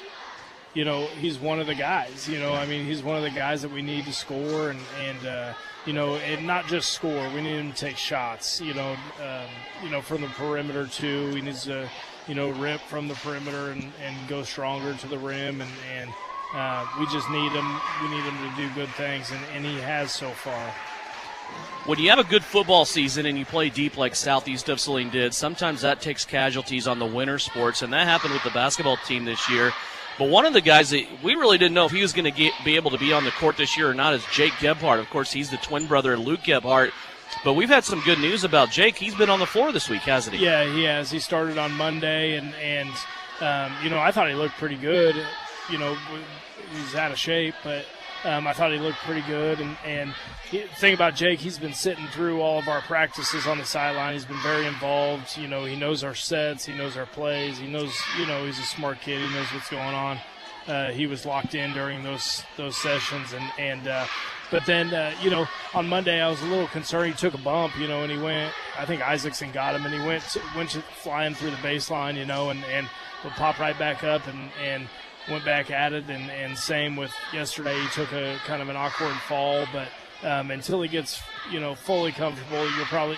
one of the guys. He's one of the guys that we need to score, and not just score. We need him to take shots. From the perimeter too. He needs to, rip from the perimeter and go stronger to the rim, and we just need him. We need him to do good things, and he has so far. When you have a good football season and you play deep like Southeast of Saline did, sometimes that takes casualties on the winter sports, and that happened with the basketball team this year. But one of the guys that we really didn't know if he was going to be able to be on the court this year or not is Jake Gebhardt. Of course, he's the twin brother of Luke Gebhardt. But we've had some good news about Jake. He's been on the floor this week, hasn't he? Yeah, he has. He started on Monday, and I thought he looked pretty good. He's out of shape, but I thought he looked pretty good. And the thing about Jake, he's been sitting through all of our practices on the sideline. He's been very involved. He knows our sets. He knows our plays. He knows, he's a smart kid. He knows what's going on. He was locked in during those sessions. But then, on Monday I was a little concerned. He took a bump, and he went, I think Isaacson got him, and he went flying through the baseline, and would pop right back up and went back at it. And same with yesterday. He took a kind of an awkward fall, but until he gets, fully comfortable,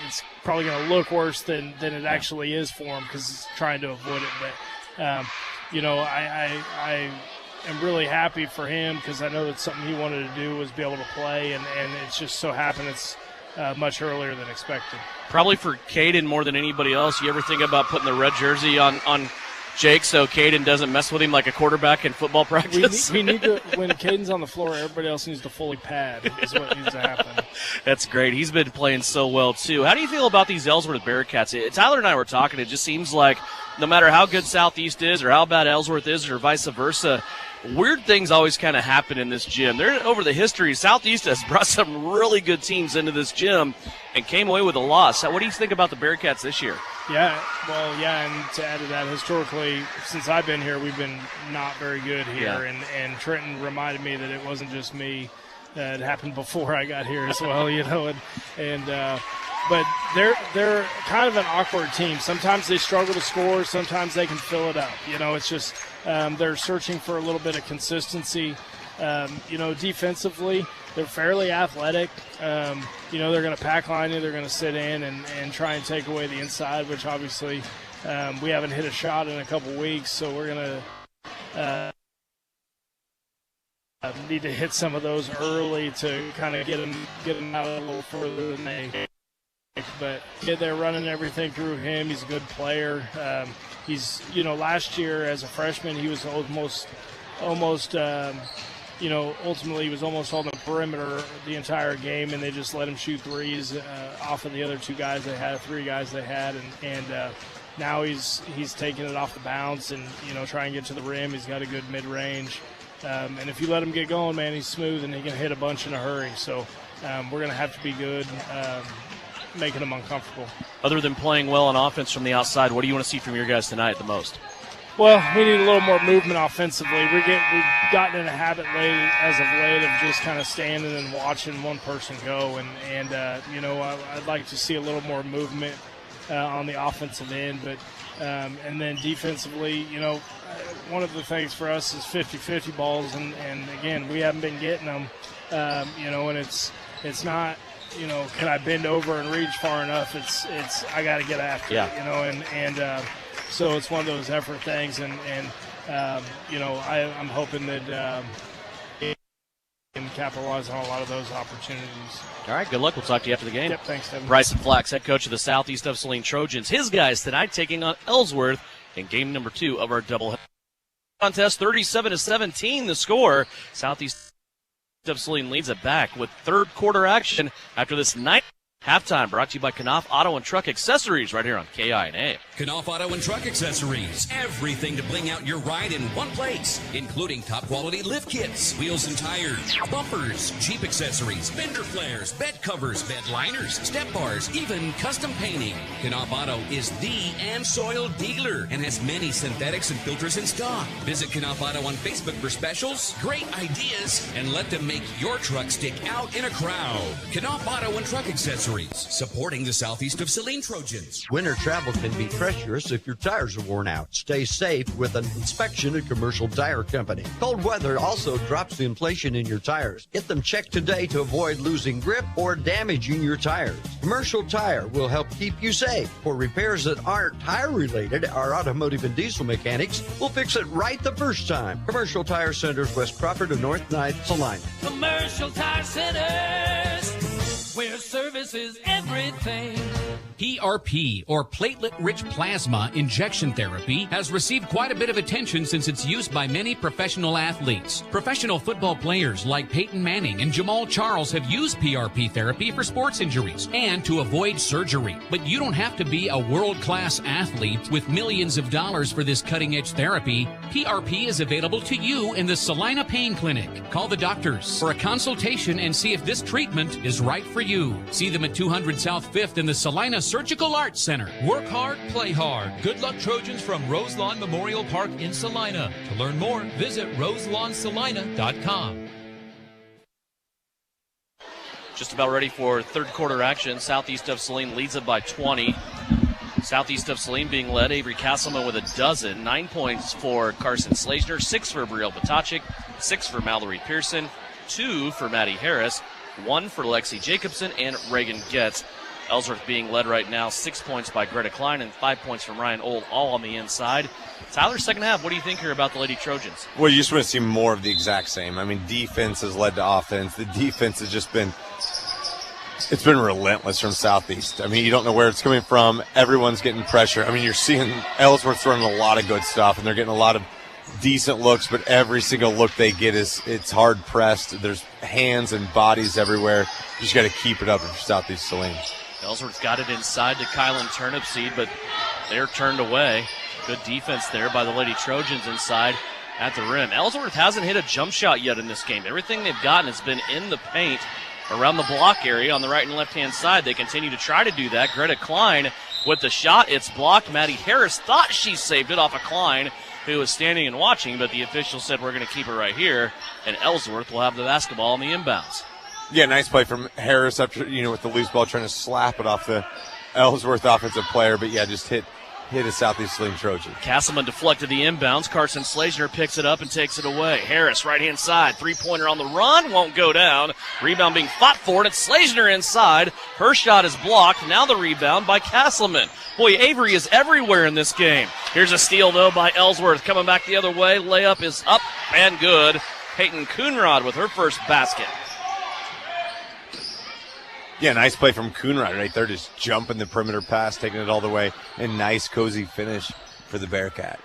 it's probably going to look worse than it actually is for him because he's trying to avoid it. But, I am really happy for him because I know that's something he wanted to do was be able to play, and it's just so happened it's much earlier than expected. Probably for Caden more than anybody else. You ever think about putting the red jersey on Jake so Caden doesn't mess with him like a quarterback in football practice? We need to, when Caden's on the floor, everybody else needs to fully pad is what needs to happen. That's great. He's been playing so well, too. How do you feel about these Ellsworth Bearcats? Tyler and I were talking. It just seems like no matter how good Southeast is or how bad Ellsworth is or vice versa, weird things always kind of happen in this gym. Over the history, Southeast has brought some really good teams into this gym and came away with a loss. What do you think about the Bearcats this year? Yeah, and to add to that, historically, since I've been here, we've been not very good here. Yeah. And Trenton reminded me that it wasn't just me. It happened before I got here as well, but they're kind of an awkward team. Sometimes they struggle to score. Sometimes they can fill it up. It's just they're searching for a little bit of consistency. Defensively, they're fairly athletic. They're going to pack line you. They're going to sit in and try and take away the inside, which obviously we haven't hit a shot in a couple weeks. So we're going to need to hit some of those early to kind of get them out a little further than they. But they're running everything through him. He's a good player. He's last year as a freshman he was almost ultimately he was almost on the perimeter the entire game, and they just let him shoot threes off of the other three guys they had, and now he's taking it off the bounce and trying to get to the rim. He's got a good mid-range. And if you let him get going, man, he's smooth and he can hit a bunch in a hurry. So we're going to have to be good, making them uncomfortable. Other than playing well on offense from the outside, what do you want to see from your guys tonight the most? Well, we need a little more movement offensively. We've gotten in a habit as of late of just kind of standing and watching one person go. And I'd like to see a little more movement on the offensive end. But and then defensively, one of the things for us is 50-50 balls, and again, we haven't been getting them, and it's not, can I bend over and reach far enough? It's I got to get after it, and so it's one of those effort things, and I'm hoping that we can capitalize on a lot of those opportunities. All right, good luck. We'll talk to you after the game. Yep, thanks, Devin. Bryson Flax, head coach of the Southeast of Saline Trojans. His guys tonight taking on Ellsworth in game number 2 of our doubleheader contest. 37-17 the score. Southeast of Saline leads it back with third quarter action after this night. Halftime brought to you by Knopf Auto and Truck Accessories right here on KINA. Knopf Auto and Truck Accessories. Everything to bling out your ride in one place, including top quality lift kits, wheels and tires, bumpers, Jeep accessories, fender flares, bed covers, bed liners, step bars, even custom painting. Knopf Auto is the and soil dealer and has many synthetics and filters in stock. Visit Knopf Auto on Facebook for specials, great ideas, and let them make your truck stick out in a crowd. Knopf Auto and Truck Accessories. Supporting the Southeast of Saline Trojans. Winter travel can be treacherous if your tires are worn out. Stay safe with an inspection at Commercial Tire Company. Cold weather also drops the inflation in your tires. Get them checked today to avoid losing grip or damaging your tires. Commercial Tire will help keep you safe. For repairs that aren't tire related, our automotive and diesel mechanics will fix it right the first time. Commercial Tire Centers, West Crawford and North Ninth, Saline. Commercial Tire Centers, where service is everything. everything. PRP, or platelet-rich plasma injection therapy, has received quite a bit of attention since its use by many professional athletes. Professional football players like Peyton Manning and Jamal Charles have used PRP therapy for sports injuries and to avoid surgery. But you don't have to be a world-class athlete with millions of dollars for this cutting-edge therapy. PRP is available to you in the Saline Pain Clinic. Call the doctors for a consultation and see if this treatment is right for you. See them at 200 South 5th in the Salina Surgical Arts Center. Work hard, play hard. Good luck, Trojans, from Roselawn Memorial Park in Salina. To learn more, visit roselawsalina.com. Just about ready for third quarter action. Southeast of Saline leads it by 20. Southeast of Saline being led, Avery Castleman with a dozen. 9 points for Carson Slazner, 6 for Brielle Potacek, 6 for Mallory Pearson, 2 for Maddie Harris, 1 for Lexi Jacobson, and Reagan Getz. Ellsworth being led right now, 6 points by Greta Klein and 5 points from Ryan Old, all on the inside. Tyler, second half, what do you think here about the Lady Trojans? Well, you just want to see more of the exact same. I mean, defense has led to offense. The defense has just been, it's been relentless from Southeast. I mean, you don't know where it's coming from. Everyone's getting pressure. I mean, you're seeing Ellsworth running a lot of good stuff, and they're getting a lot of decent looks, but every single look they get it's hard pressed. There's hands and bodies everywhere. You just got to keep it up for Southeast Saline. Ellsworth got it inside to Kylan Turnipseed, but they're turned away. Good defense there by the Lady Trojans inside at the rim. Ellsworth hasn't hit a jump shot yet in this game. Everything they've gotten has been in the paint around the block area on the right and left-hand side. They continue to try to do that. Greta Klein with the shot. It's blocked. Maddie Harris thought she saved it off of Klein, who was standing and watching, but the official said we're going to keep it right here, and Ellsworth will have the basketball on the inbounds. Yeah, nice play from Harris after, with the loose ball, trying to slap it off the Ellsworth offensive player, but yeah, just hit a Southeast Saline Trojan. Castleman deflected the inbounds. Carson Slazner picks it up and takes it away. Harris, right-hand side, three-pointer on the run, won't go down. Rebound being fought for, and it's Slazner inside. Her shot is blocked. Now the rebound by Castleman. Boy, Avery is everywhere in this game. Here's a steal, though, by Ellsworth. Coming back the other way. Layup is up and good. Peyton Coonrod with her first basket. Yeah, nice play from Coonrod right there, just jumping the perimeter pass, taking it all the way, and nice, cozy finish for the Bearcat.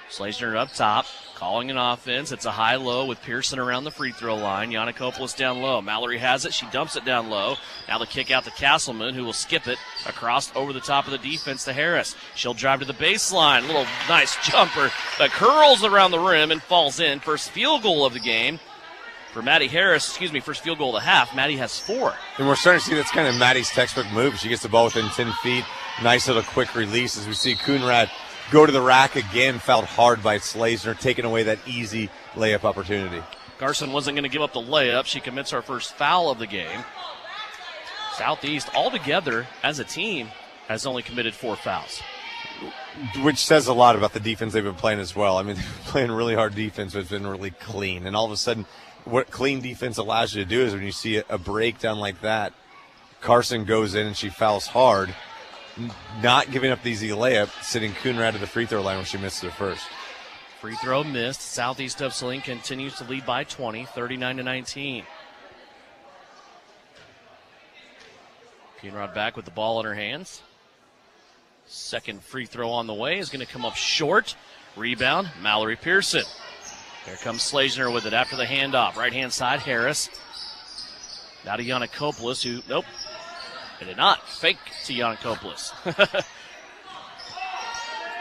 Slazner up top, calling an offense. It's a high-low with Pearson around the free throw line. Yannikopoulos down low. Mallory has it. She dumps it down low. Now the kick out to Castleman, who will skip it across over the top of the defense to Harris. She'll drive to the baseline. Little nice jumper that curls around the rim and falls in. First field goal of the game. For Maddie Harris, first field goal of the half. Maddie has 4. And we're starting to see that's kind of Maddie's textbook move. She gets the ball within 10 feet. Nice little quick release as we see Coonrad go to the rack again, fouled hard by Slazner, taking away that easy layup opportunity. Carson wasn't going to give up the layup. She commits our first foul of the game. Southeast, altogether, as a team, has only committed 4 fouls. Which says a lot about the defense they've been playing as well. I mean, they've been playing really hard defense, but it's been really clean. And all of a sudden, what clean defense allows you to do is when you see a breakdown like that, Carson goes in and she fouls hard, not giving up the easy layup, sitting Coonrad to the free throw line where she missed her first. Free throw missed. Southeast of Saline continues to lead by 20, 39-19. Coonrad back with the ball in her hands. Second free throw on the way is going to come up short. Rebound, Mallory Pearson. Here comes Slazner with it after the handoff. Right-hand side, Harris. Now to Yannikopoulos, who, nope, it did not. Fake to Yannikopoulos.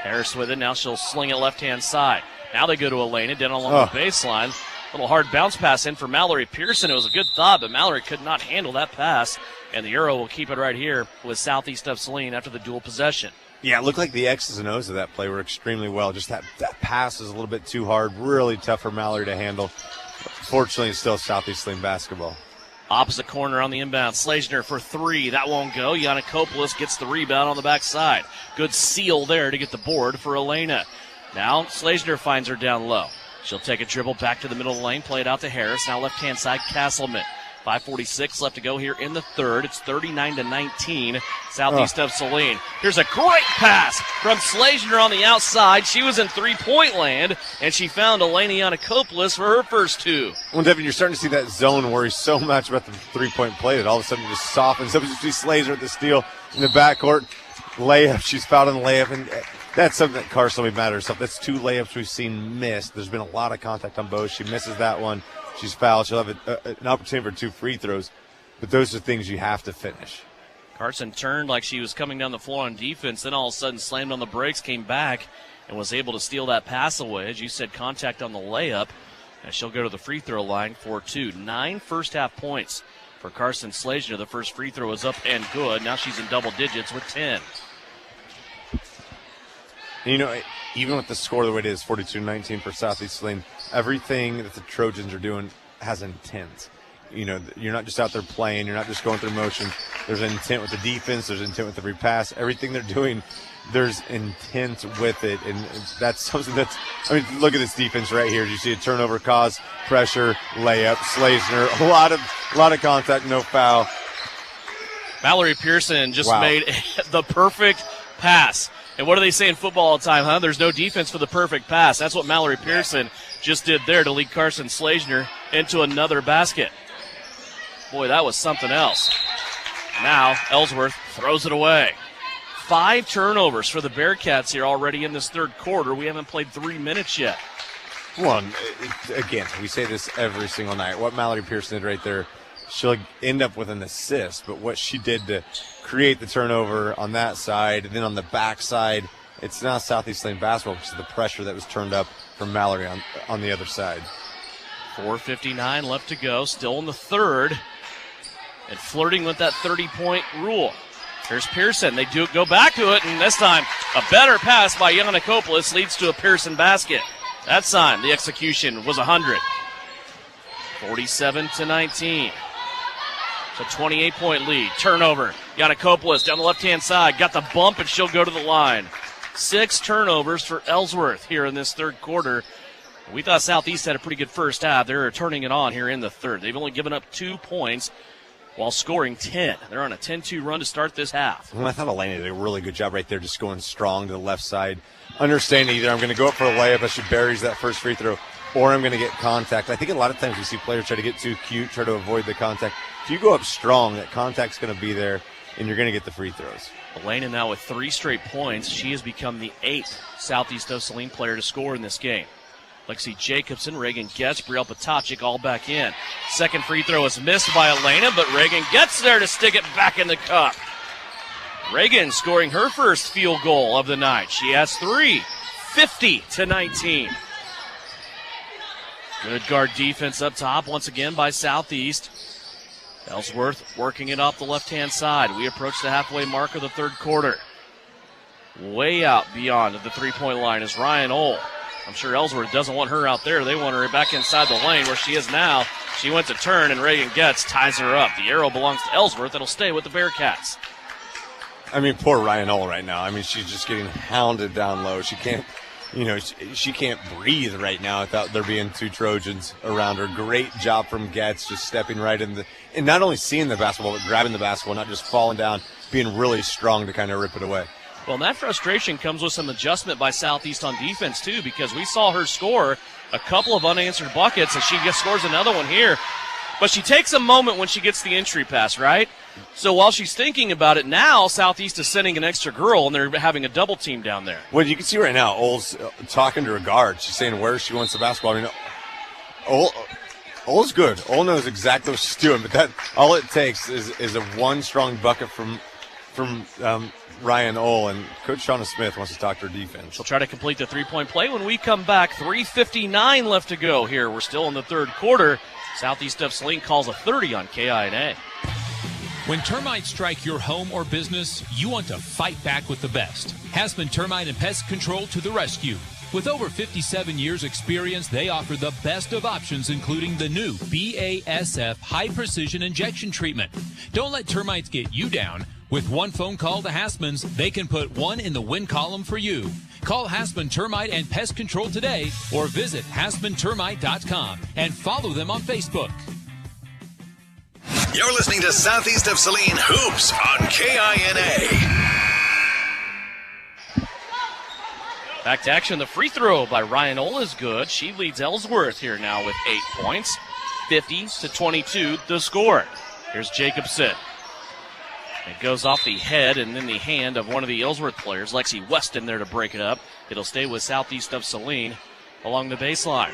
Harris with it. Now she'll sling it left-hand side. Now they go to Elena, down along the baseline. Little hard bounce pass in for Mallory Pearson. It was a good thought, but Mallory could not handle that pass. And the Euro will keep it right here with Southeast of Saline after the dual possession. Yeah, it looked like the X's and O's of that play were extremely well. Just that pass is a little bit too hard. Really tough for Mallory to handle. Fortunately, it's still Southeast Saline basketball. Opposite corner on the inbound. Slazner for 3. That won't go. Yannikopoulos gets the rebound on the backside. Good seal there to get the board for Elena. Now Slazner finds her down low. She'll take a dribble back to the middle of the lane, play it out to Harris. Now left-hand side, Castleman. 5:46 left to go here in the third. It's 39-19, southeast of Saline. Here's a great pass from Slazner on the outside. She was in three-point land, and she found Elena Yanakopoulos for her first two. Well, Devin, you're starting to see that zone worry so much about the three-point play that all of a sudden it just softens up. You see Slazner at the steal in the backcourt. Layup, she's fouled on the layup, and that's something that Carson will be mad at herself. That's two layups we've seen missed. There's been a lot of contact on both. She misses that one. She's fouled. She'll have an opportunity for two free throws, but those are things you have to finish. Carson turned like she was coming down the floor on defense, then all of a sudden slammed on the brakes, came back, and was able to steal that pass away. As you said, contact on the layup, and she'll go to the free throw line for two. 9 first-half points for Carson Slazner. The first free throw is up and good. Now she's in double digits with 10. You know, even with the score the way it is, 42-19 for Southeast Saline, everything that the Trojans are doing has intent. You know, you're not just out there playing. You're not just going through motion. There's an intent with the defense. There's intent with every pass. Everything they're doing, there's intent with it. And that's something that's, I mean, look at this defense right here. You see a turnover cause, pressure, layup, Slazner, a lot of contact, no foul. Mallory Pearson just made the perfect pass. And what do they say in football all the time, huh? There's no defense for the perfect pass. That's what Mallory Pearson just did there to lead Carson Slazner into another basket. Boy, that was something else. Now Ellsworth throws it away. 5 turnovers for the Bearcats here already in this third quarter. We haven't played 3 minutes yet. Well, again, we say this every single night. What Mallory Pearson did right there, she'll end up with an assist, but what she did to create the turnover on that side, and then on the back side, it's now Southeast Lane basketball because of the pressure that was turned up from Mallory on the other side. 4:59 left to go, still in the third, and flirting with that 30-point rule. Here's Pearson. They do go back to it, and this time a better pass by Yanakopoulos leads to a Pearson basket. That time the execution was 100. 47-19. It's a 28-point lead. Turnover. Yanakopoulos down the left-hand side. Got the bump, and she'll go to the line. 6 turnovers for Ellsworth here in this third quarter. We thought Southeast had a pretty good first half. They're turning it on here in the third. They've only given up 2 points while scoring 10. They're on a 10-2 run to start this half. Well, I thought Elena did a really good job right there, just going strong to the left side. Understanding either I'm going to go up for a layup as she buries that first free throw, or I'm going to get contact. I think a lot of times we see players try to get too cute, try to avoid the contact. If you go up strong, that contact's going to be there, and you're going to get the free throws. Elena now with 3 straight points. She has become the 8th Southeast of Saline player to score in this game. Lexi Jacobson, Reagan Getz, Brielle Potacik all back in. Second free throw is missed by Elena, but Reagan gets there to stick it back in the cup. Reagan scoring her first field goal of the night. She has 3, 50-19. Good guard defense up top once again by Southeast. Ellsworth working it off the left-hand side. We approach the halfway mark of the third quarter. Way out beyond the three-point line is Ryan Ohl. I'm sure Ellsworth doesn't want her out there. They want her back inside the lane where she is now. She went to turn, and Reagan Getz ties her up. The arrow belongs to Ellsworth. It'll stay with the Bearcats. I mean, poor Ryan Ohl right now. I mean, she's just getting hounded down low. She can't, she can't breathe right now without there being 2 Trojans around her. Great job from Getz, just stepping right in and not only seeing the basketball, but grabbing the basketball, not just falling down, being really strong to kind of rip it away. Well, and that frustration comes with some adjustment by Southeast on defense, too, because we saw her score a couple of unanswered buckets, and she just scores another one here. But she takes a moment when she gets the entry pass, right? So while she's thinking about it now, Southeast is sending an extra girl, and they're having a double team down there. Well, you can see right now, Ohl's talking to her guard. She's saying where she wants the basketball. I mean, Ohl's good. Ohl knows exactly what she's doing, but that all it takes is a one strong bucket from Ryan Ohl, and Coach Shauna Smith wants to talk to her defense. She'll try to complete the three-point play when we come back. 3:59 left to go here. We're still in the third quarter. Southeast of Saline calls a 30 on KINA. When termites strike your home or business, you want to fight back with the best. Hassman Termite and Pest Control to the rescue. With over 57 years experience, they offer the best of options, including the new BASF High Precision Injection Treatment. Don't let termites get you down. With one phone call to Hassman's, they can put one in the win column for you. Call Hassman Termite and Pest Control today or visit HassmanTermite.com and follow them on Facebook. You're listening to Southeast of Saline Hoops on KINA. Back to action. The free throw by Ryan Ohl is good. She leads Ellsworth here now with 8 points. 50-22 the score. Here's Jacobson. It goes off the head and then the hand of one of the Ellsworth players. Lexi West in there to break it up. It'll stay with Southeast of Saline along the baseline.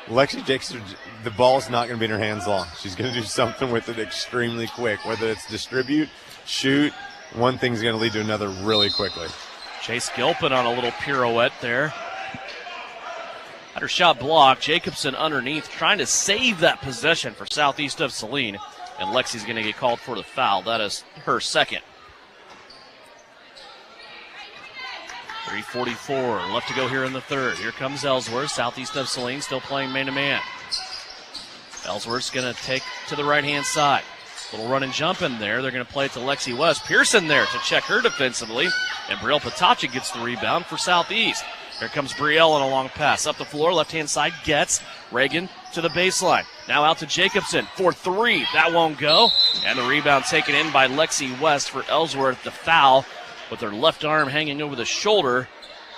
Lexi Jacobson, the ball's not going to be in her hands long. She's going to do something with it extremely quick, whether it's distribute, shoot. One thing's going to lead to another really quickly. Chase Gilpin on a little pirouette there. Had her shot blocked. Jacobson underneath trying to save that possession for Southeast of Saline. And Lexi's going to get called for the foul. That is her second. 3:44 left to go here in the third. Here comes Ellsworth. Southeast of Saline still playing man-to-man. Ellsworth's going to take to the right-hand side. Little run and jump in there. They're going to play it to Lexi West. Pearson there to check her defensively. And Brielle Patacha gets the rebound for Southeast. Here comes Brielle on a long pass. Up the floor, left-hand side, gets Reagan to the baseline. Now out to Jacobson for three. That won't go. And the rebound taken in by Lexi West for Ellsworth. The foul with her left arm hanging over the shoulder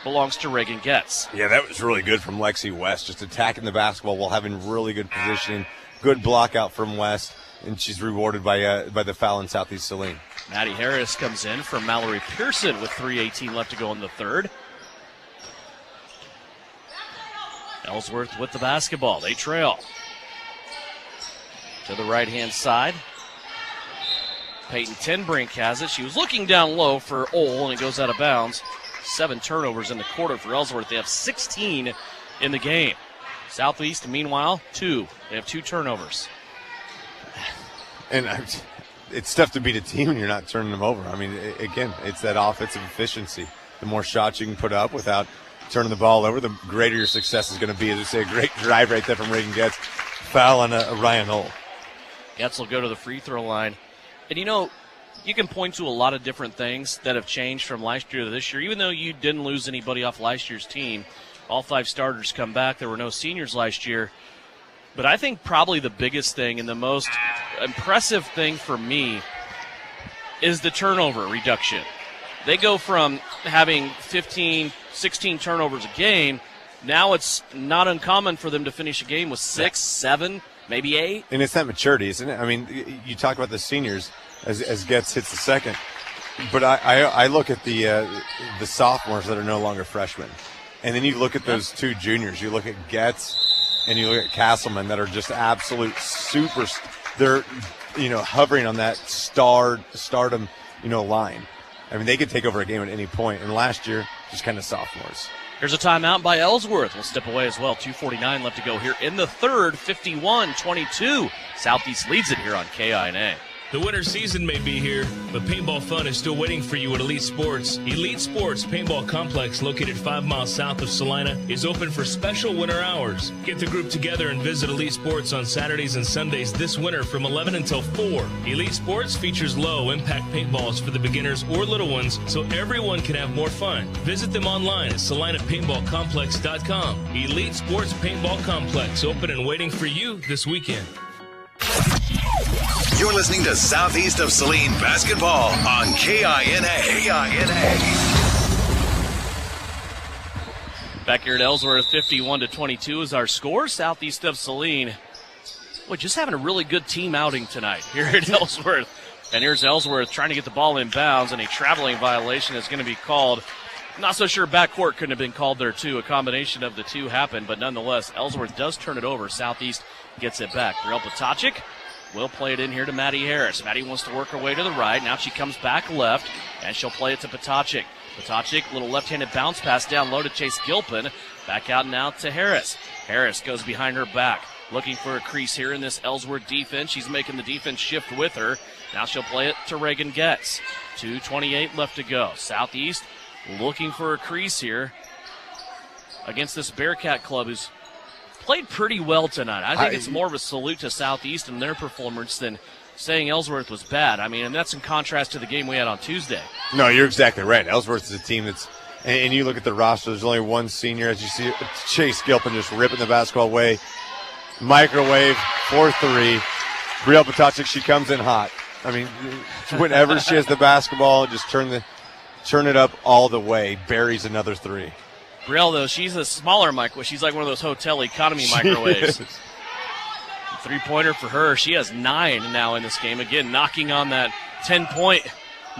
belongs to Reagan Getz. Yeah, that was really good from Lexi West, just attacking the basketball while having really good positioning. Good block out from West. And she's rewarded by the foul in Southeast Saline. Maddie Harris comes in for Mallory Pearson with 3:18 left to go in the third. Ellsworth with the basketball. They trail. To the right-hand side. Peyton Tenbrink has it. She was looking down low for Ohl, and it goes out of bounds. 7 turnovers in the quarter for Ellsworth. They have 16 in the game. Southeast, meanwhile, 2. They have 2 turnovers. And it's tough to beat a team when you're not turning them over. I mean, again, it's that offensive efficiency. The more shots you can put up without turning the ball over, the greater your success is going to be. As I say, a great drive right there from Reagan Getz. Foul on Ryan Ohl. Getz will go to the free throw line. And, you know, you can point to a lot of different things that have changed from last year to this year. Even though you didn't lose anybody off last year's team, all 5 starters come back. There were no seniors last year. But I think probably the biggest thing and the most impressive thing for me is the turnover reduction. They go from having 15, 16 turnovers a game. Now it's not uncommon for them to finish a game with 6, 7, maybe 8. And it's that maturity, isn't it? I mean, you talk about the seniors as Getz hits the second. But I look at the sophomores that are no longer freshmen. And then you look at those 2 juniors. You look at Getz and you look at Castleman that are just absolute super. They're, hovering on that stardom, line. I mean, they could take over a game at any point. And last year, just kind of sophomores. Here's a timeout by Ellsworth. We'll step away as well. 2:49 left to go here in the third. 51-22. Southeast leads it here on KINA. The winter season may be here, but paintball fun is still waiting for you at Elite Sports. Elite Sports Paintball Complex, located 5 miles south of Salina, is open for special winter hours. Get the group together and visit Elite Sports on Saturdays and Sundays this winter from 11 until 4. Elite Sports features low-impact paintballs for the beginners or little ones, so everyone can have more fun. Visit them online at salinapaintballcomplex.com. Elite Sports Paintball Complex, open and waiting for you this weekend. You're listening to Southeast of Saline basketball on KINA. Back here at Ellsworth, 51-22 is our score. Southeast of Saline, just having a really good team outing tonight here at Ellsworth. And here's Ellsworth trying to get the ball in bounds, and a traveling violation is going to be called. Not so sure backcourt couldn't have been called there, too. A combination of the two happened, but nonetheless, Ellsworth does turn it over. Southeast gets it back. Brielle Patacha will play it in here to Maddie Harris. Maddie wants to work her way to the right. Now she comes back left, and she'll play it to Patacha. Patacha, little left-handed bounce pass down low to Chase Gilpin. Back out now to Harris. Harris goes behind her back, looking for a crease here in this Ellsworth defense. She's making the defense shift with her. Now she'll play it to Reagan Getz. 2:28 left to go. Southeast looking for a crease here against this Bearcat club who's played pretty well tonight. I think it's more of a salute to Southeast and their performance than saying Ellsworth was bad. I mean, and that's in contrast to the game we had on Tuesday. No, you're exactly right. Ellsworth is a team that's, and you look at the roster, there's only one senior. As you see, Chase Gilpin just ripping the basketball away. Microwave, 4-3. Brielle Potocnik, she comes in hot. I mean, whenever she has the basketball, just turn it up all the way. Buries another three. Brielle, though, she's a smaller microwave. She's like one of those hotel economy microwaves. Three-pointer for her. She has 9 now in this game. Again, knocking on that 10-point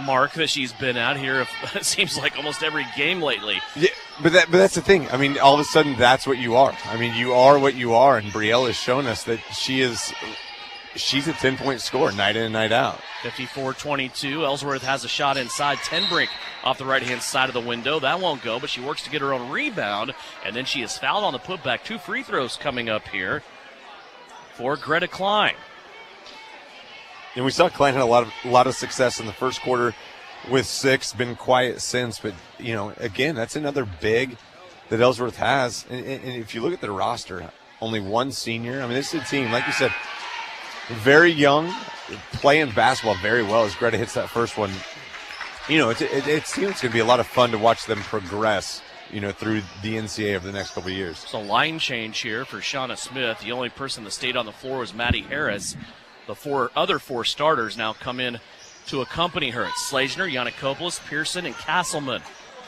mark that she's been at here. It seems like almost every game lately. Yeah, but that's the thing. I mean, all of a sudden, that's what you are. I mean, you are what you are, and Brielle has shown us that she's a 10-point scorer night in and night out. 54-22. Ellsworth has a shot inside. Tenbrink off the right-hand side of the window. That won't go, but she works to get her own rebound, and then she is fouled on the putback. 2 free throws coming up here for Greta Klein. And we saw Klein had a lot of success in the first quarter with 6, been quiet since. But, again, that's another big that Ellsworth has. And if you look at their roster, only 1 senior. I mean, this is a team, like you said, very young, playing basketball very well as Greta hits that first one. It seems it's going to be a lot of fun to watch them progress, through the NCAA over the next couple of years. It's a line change here for Shauna Smith. The only person that stayed on the floor was Maddie Harris. The other four starters now come in to accompany her. It's Slazner, Yannikopoulos, Pearson, and Castleman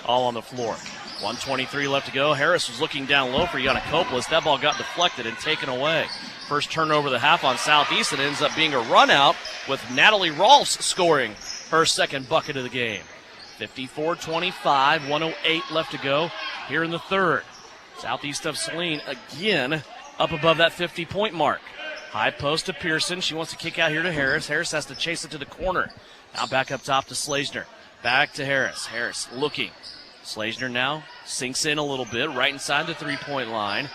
all on the floor. 1:23 left to go. Harris was looking down low for Yannikopoulos. That ball got deflected and taken away. First turnover of the half on Southeast. It ends up being a run out with Natalie Rolfs scoring her second bucket of the game. 54-25, 108 left to go here in the third. Southeast of Saline again up above that 50-point mark. High post to Pearson. She wants to kick out here to Harris. Harris has to chase it to the corner. Now back up top to Slazner. Back to Harris. Harris looking. Slazner now sinks in a little bit right inside the three-point line.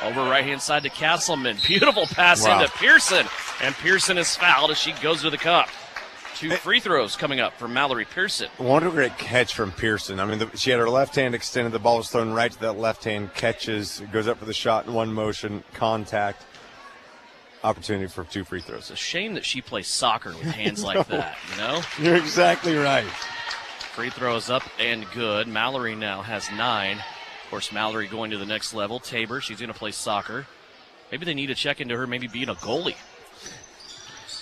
Over right-hand side to Castleman. Beautiful pass into Pearson. And Pearson is fouled as she goes to the cup. 2 free throws coming up for Mallory Pearson. What a great catch from Pearson. I mean, she had her left hand extended. The ball was thrown right to that left hand. Catches, goes up for the shot in one motion, contact. Opportunity for 2 free throws. It's a shame that she plays soccer with hands like that, You're exactly right. Free throws up and good. Mallory now has 9. Of course, Mallory going to the next level. Tabor, she's going to play soccer. Maybe they need to check into her maybe being a goalie.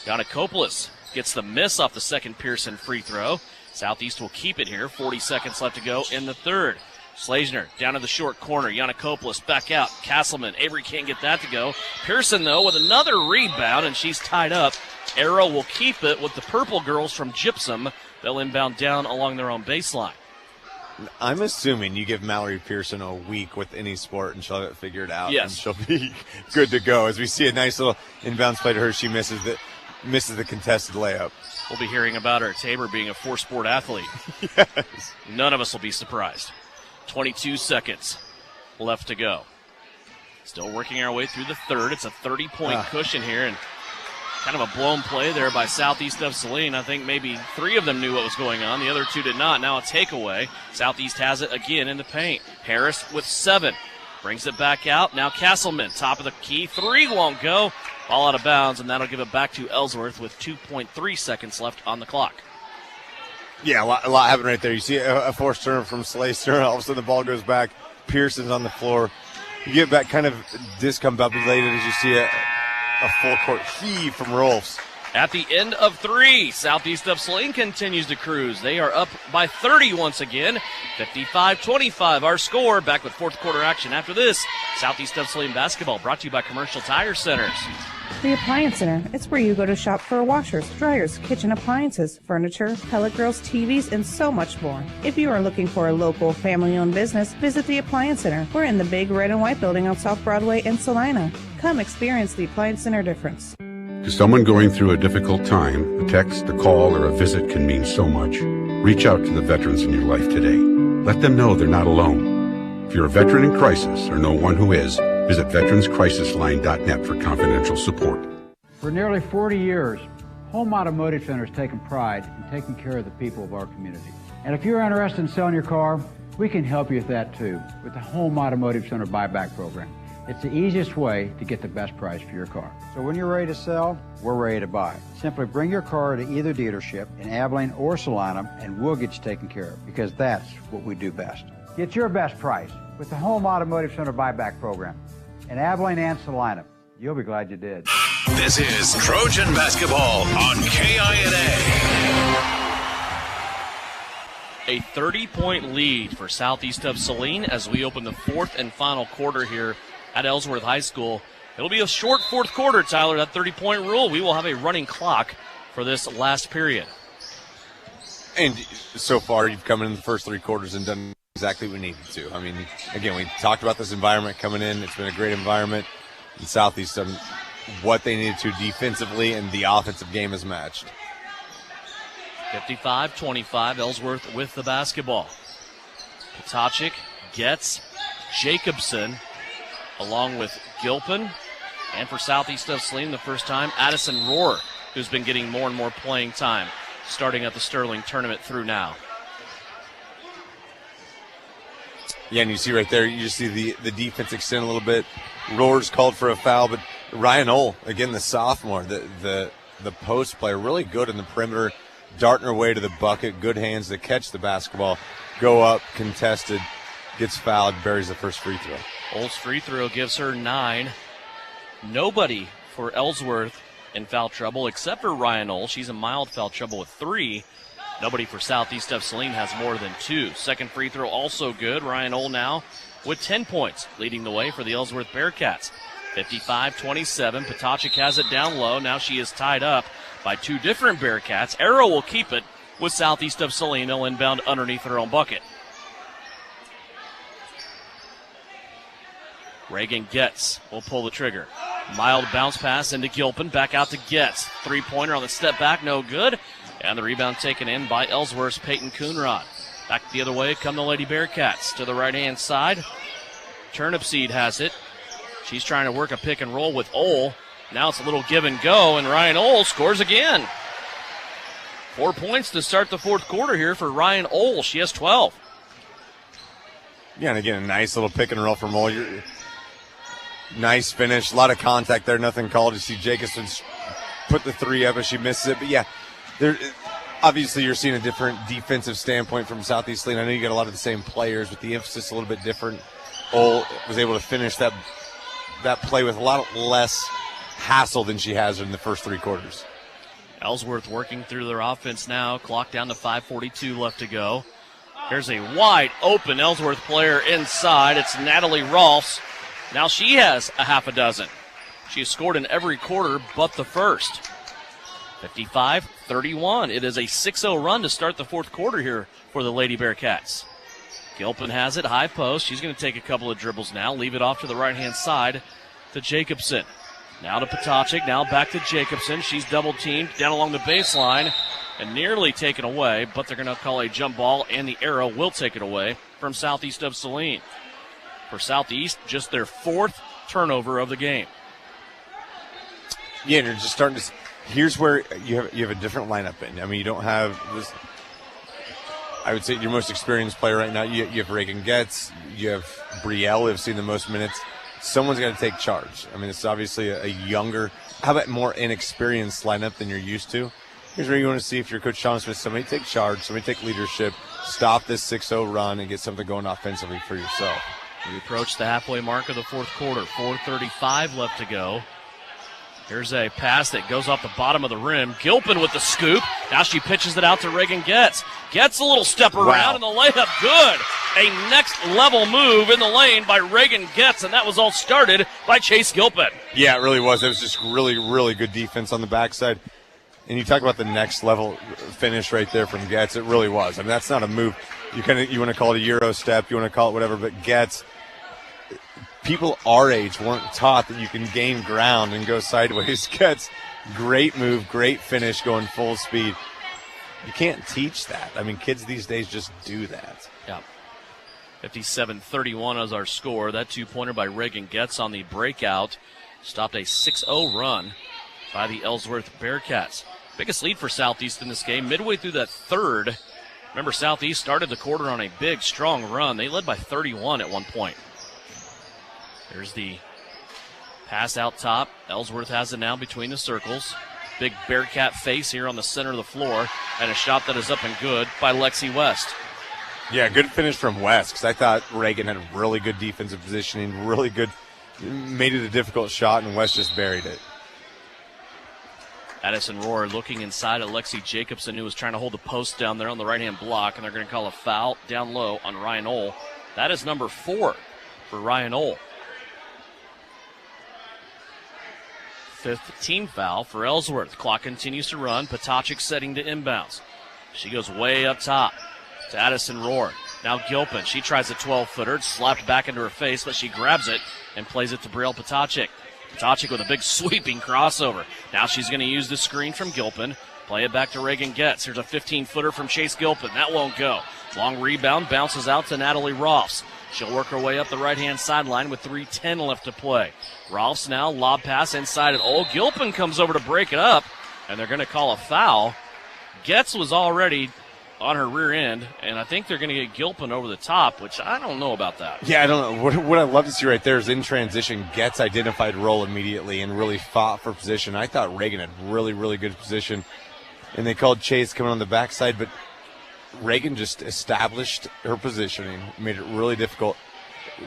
Yannikopoulos gets the miss off the second Pearson free throw. Southeast will keep it here. 40 seconds left to go in the third. Slazner down to the short corner. Yannikopoulos back out. Castleman. Avery can't get that to go. Pearson, though, with another rebound, and she's tied up. Arrow will keep it with the purple girls from Gypsum. They'll inbound down along their own baseline. I'm assuming you give Mallory Pearson a week with any sport and she'll have it figured out. Yes. And she'll be good to go. As we see a nice little inbounds play to her, she misses the contested layup. We'll be hearing about her. Tabor being a 4-sport athlete. Yes. None of us will be surprised. 22 seconds left to go. Still working our way through the third. It's a 30-point cushion here, and kind of a blown play there by Southeast of Saline. I think maybe 3 of them knew what was going on. The other 2 did not. Now a takeaway. Southeast has it again in the paint. Harris with 7. Brings it back out. Now Castleman, top of the key. 3 won't go. Ball out of bounds, and that'll give it back to Ellsworth with 2.3 seconds left on the clock. Yeah, a lot happened right there. You see a forced turn from Slazner. All of a sudden the ball goes back. Pearson's on the floor. You get back kind of discombobulated as you see a full court heave from Rolfs. At the end of 3, Southeast of Saline continues to cruise. They are up by 30 once again. 55-25 our score. Back with fourth quarter action after this. Southeast of Saline basketball brought to you by Commercial Tire Centers. The Appliance Center. It's where you go to shop for washers, dryers, kitchen appliances, furniture, pellet grills, TVs, and so much more. If you are looking for a local family-owned business, visit the Appliance Center. We're in the big red and white building on South Broadway in Salina. Come experience the Appliance Center difference. To someone going through a difficult time, a text, a call, or a visit can mean so much. Reach out to the veterans in your life today. Let them know they're not alone. If you're a veteran in crisis or know one who is, visit veteranscrisisline.net for confidential support. For nearly 40 years, Home Automotive Center has taken pride in taking care of the people of our community. And if you're interested in selling your car, we can help you with that too, with the Home Automotive Center buyback program. It's the easiest way to get the best price for your car. So when you're ready to sell, we're ready to buy. Simply bring your car to either dealership in Abilene or Salina, and we'll get you taken care of, because that's what we do best. Get your best price with the Home Automotive Center buyback program in Abilene and Salina. You'll be glad you did. This is Trojan Basketball on KINA. A 30-point lead for Southeast of Saline as we open the fourth and final quarter here at Ellsworth High School. It'll be a short fourth quarter, Tyler, that 30-point rule. We will have a running clock for this last period. And so far, you've come in the first three quarters and done exactly what we needed to. I mean, again, we talked about this environment coming in. It's been a great environment. And Southeast done what they needed to defensively, and the offensive game is matched. 55-25, Ellsworth with the basketball. Potachik gets Jacobson along with Gilpin. And for Southeast of Saline, the first time, Addison Rohr, who's been getting more and more playing time starting at the Sterling tournament through now. Yeah, and you see right there, you just see the defense extend a little bit. Rohr's called for a foul, but Ryan Ohl, again, the sophomore, the post player, really good in the perimeter, darting her way to the bucket, good hands to catch the basketball, go up, contested, gets fouled, buries the first free throw. Ohl's free throw gives her 9. Nobody for Ellsworth in foul trouble except for Ryan Ohl. She's in mild foul trouble with 3. Nobody for Southeast of Saline has more than 2. Second free throw also good. Ryan Ohl now with 10 points, leading the way for the Ellsworth Bearcats. 55-27. Potachik has it down low. Now she is tied up by 2 different Bearcats. Arrow will keep it with Southeast of Saline. They'll inbound underneath their own bucket. Reagan Getz will pull the trigger. Mild bounce pass into Gilpin. Back out to Getz. Three-pointer on the step back, no good. And the rebound taken in by Ellsworth's Peyton Coonrod. Back the other way come the Lady Bearcats to the right-hand side. Turnipseed has it. She's trying to work a pick and roll with Ohl. Now it's a little give and go, and Ryan Ohl scores again. 4 points to start the fourth quarter here for Ryan Ohl. She has 12. Yeah, and again, a nice little pick and roll from Ohl. Nice finish, a lot of contact there, nothing called. You see Jacobson put the 3 up as she misses it. But yeah, obviously you're seeing a different defensive standpoint from Southeast Saline. I know you got a lot of the same players, but the emphasis a little bit different. Ohl was able to finish that play with a lot less hassle than she has in the first 3 quarters. Ellsworth working through their offense now. Clock down to 5:42 left to go. Here's a wide open Ellsworth player inside. It's Natalie Rolfs. Now she has a half a dozen. She has scored in every quarter but the first. 55-31. It is a 6-0 run to start the fourth quarter here for the Lady Bearcats. Gilpin has it, high post. She's going to take a couple of dribbles now, leave it off to the right-hand side to Jacobson. Now to Potachik, now back to Jacobson. She's double-teamed down along the baseline and nearly taken away, but they're going to call a jump ball, and the Arrow will take it away from Southeast of Saline. For Southeast, just their 4th turnover of the game. Yeah, and you're just starting to – here's where you have a different lineup in. I mean, you don't have this – I would say your most experienced player right now. You have Reagan Getz. You have Brielle, who have seen the most minutes. Someone's got to take charge. I mean, it's obviously a younger – how about more inexperienced lineup than you're used to? Here's where you want to see if you're Coach Sean Smith, somebody take charge, somebody take leadership, stop this 6-0 run and get something going offensively for yourself. We approach the halfway mark of the fourth quarter. 4:35 left to go. Here's a pass that goes off the bottom of the rim. Gilpin with the scoop. Now she pitches it out to Reagan Getz. Gets a little step around, and the layup good. A next-level move in the lane by Reagan Getz, and that was all started by Chase Gilpin. Yeah, it really was. It was just really, really good defense on the backside. And you talk about the next-level finish right there from Getz. It really was. I mean, that's not a move. You want to call it a Euro step, you want to call it whatever, but Getz, people our age weren't taught that you can gain ground and go sideways. Getz, great move, great finish, going full speed. You can't teach that. I mean, kids these days just do that. Yeah. 57-31 is our score. That 2-pointer by Reagan Getz on the breakout stopped a 6-0 run by the Ellsworth Bearcats. Biggest lead for Southeast in this game. Midway through that third, remember, Southeast started the quarter on a big, strong run. They led by 31 at one point. There's the pass out top. Ellsworth has it now between the circles. Big Bearcat face here on the center of the floor, and a shot that is up and good by Lexi West. Yeah, good finish from West, because I thought Reagan had really good defensive positioning, really good, made it a difficult shot, and West just buried it. Addison Rohr looking inside at Lexi Jacobson, who was trying to hold the post down there on the right-hand block, and they're going to call a foul down low on Ryan Ohl. That is number 4 for Ryan Ohl. 5th team foul for Ellsworth. Clock continues to run. Potacek setting to inbounds. She goes way up top to Addison Rohr. Now Gilpin. She tries a 12-footer. It's slapped back into her face, but she grabs it and plays it to Brielle Potacek. Potacek with a big sweeping crossover. Now she's going to use the screen from Gilpin. Play it back to Reagan Getz. Here's a 15-footer from Chase Gilpin. That won't go. Long rebound. Bounces out to Natalie Rolfs. She'll work her way up the right-hand sideline with 3:10 left to play. Rolfs now, lob pass inside at Ohl. Gilpin comes over to break it up, and they're going to call a foul. Getz was already on her rear end, and I think they're going to get Gilpin over the top, which I don't know about that. Yeah, I don't know. What I'd love to see right there is in transition, Getz identified role immediately and really fought for position. I thought Reagan had really, really good position, and they called Chase coming on the backside, but Reagan just established her positioning, made it really difficult.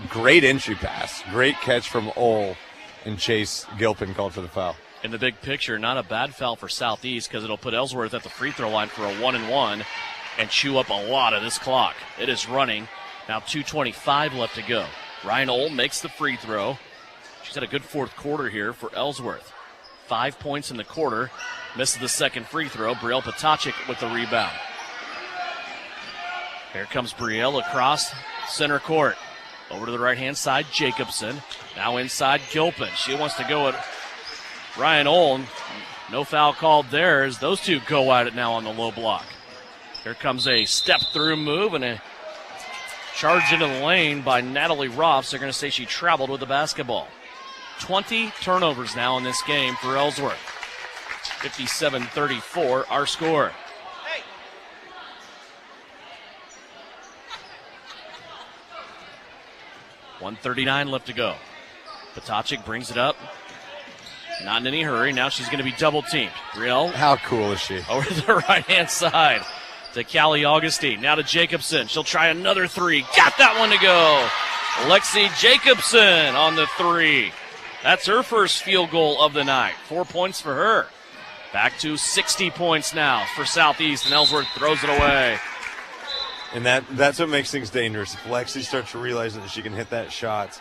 Great entry pass, great catch from Ohl, and Chase Gilpin called for the foul. In the big picture, not a bad foul for Southeast because it'll put Ellsworth at the free throw line for a 1-and-1 and chew up a lot of this clock. It is running. Now 2:25 left to go. Ryan Ohl makes the free throw. She's had a good fourth quarter here for Ellsworth. 5 points in the quarter. Misses the second free throw. Brielle Potacek with the rebound. Here comes Brielle across center court. Over to the right-hand side, Jacobson. Now inside, Gilpin. She wants to go at Ryan Ohl. No foul called there as those two go at it now on the low block. Here comes a step-through move and a charge into the lane by Natalie Rolfs. They're going to say she traveled with the basketball. 20 turnovers now in this game for Ellsworth. 57-34, our score. 1:39 left to go. Potacek brings it up. Not in any hurry. Now she's going to be double-teamed. Brielle. How cool is she? Over to the right-hand side to Callie Augustine. Now to Jacobson. She'll try another three. Got that one to go. Lexi Jacobson on the three. That's her first field goal of the night. 4 points for her. Back to 60 points now for Southeast, and Ellsworth throws it away. And that's what makes things dangerous. If Lexi starts to realize that she can hit that shot,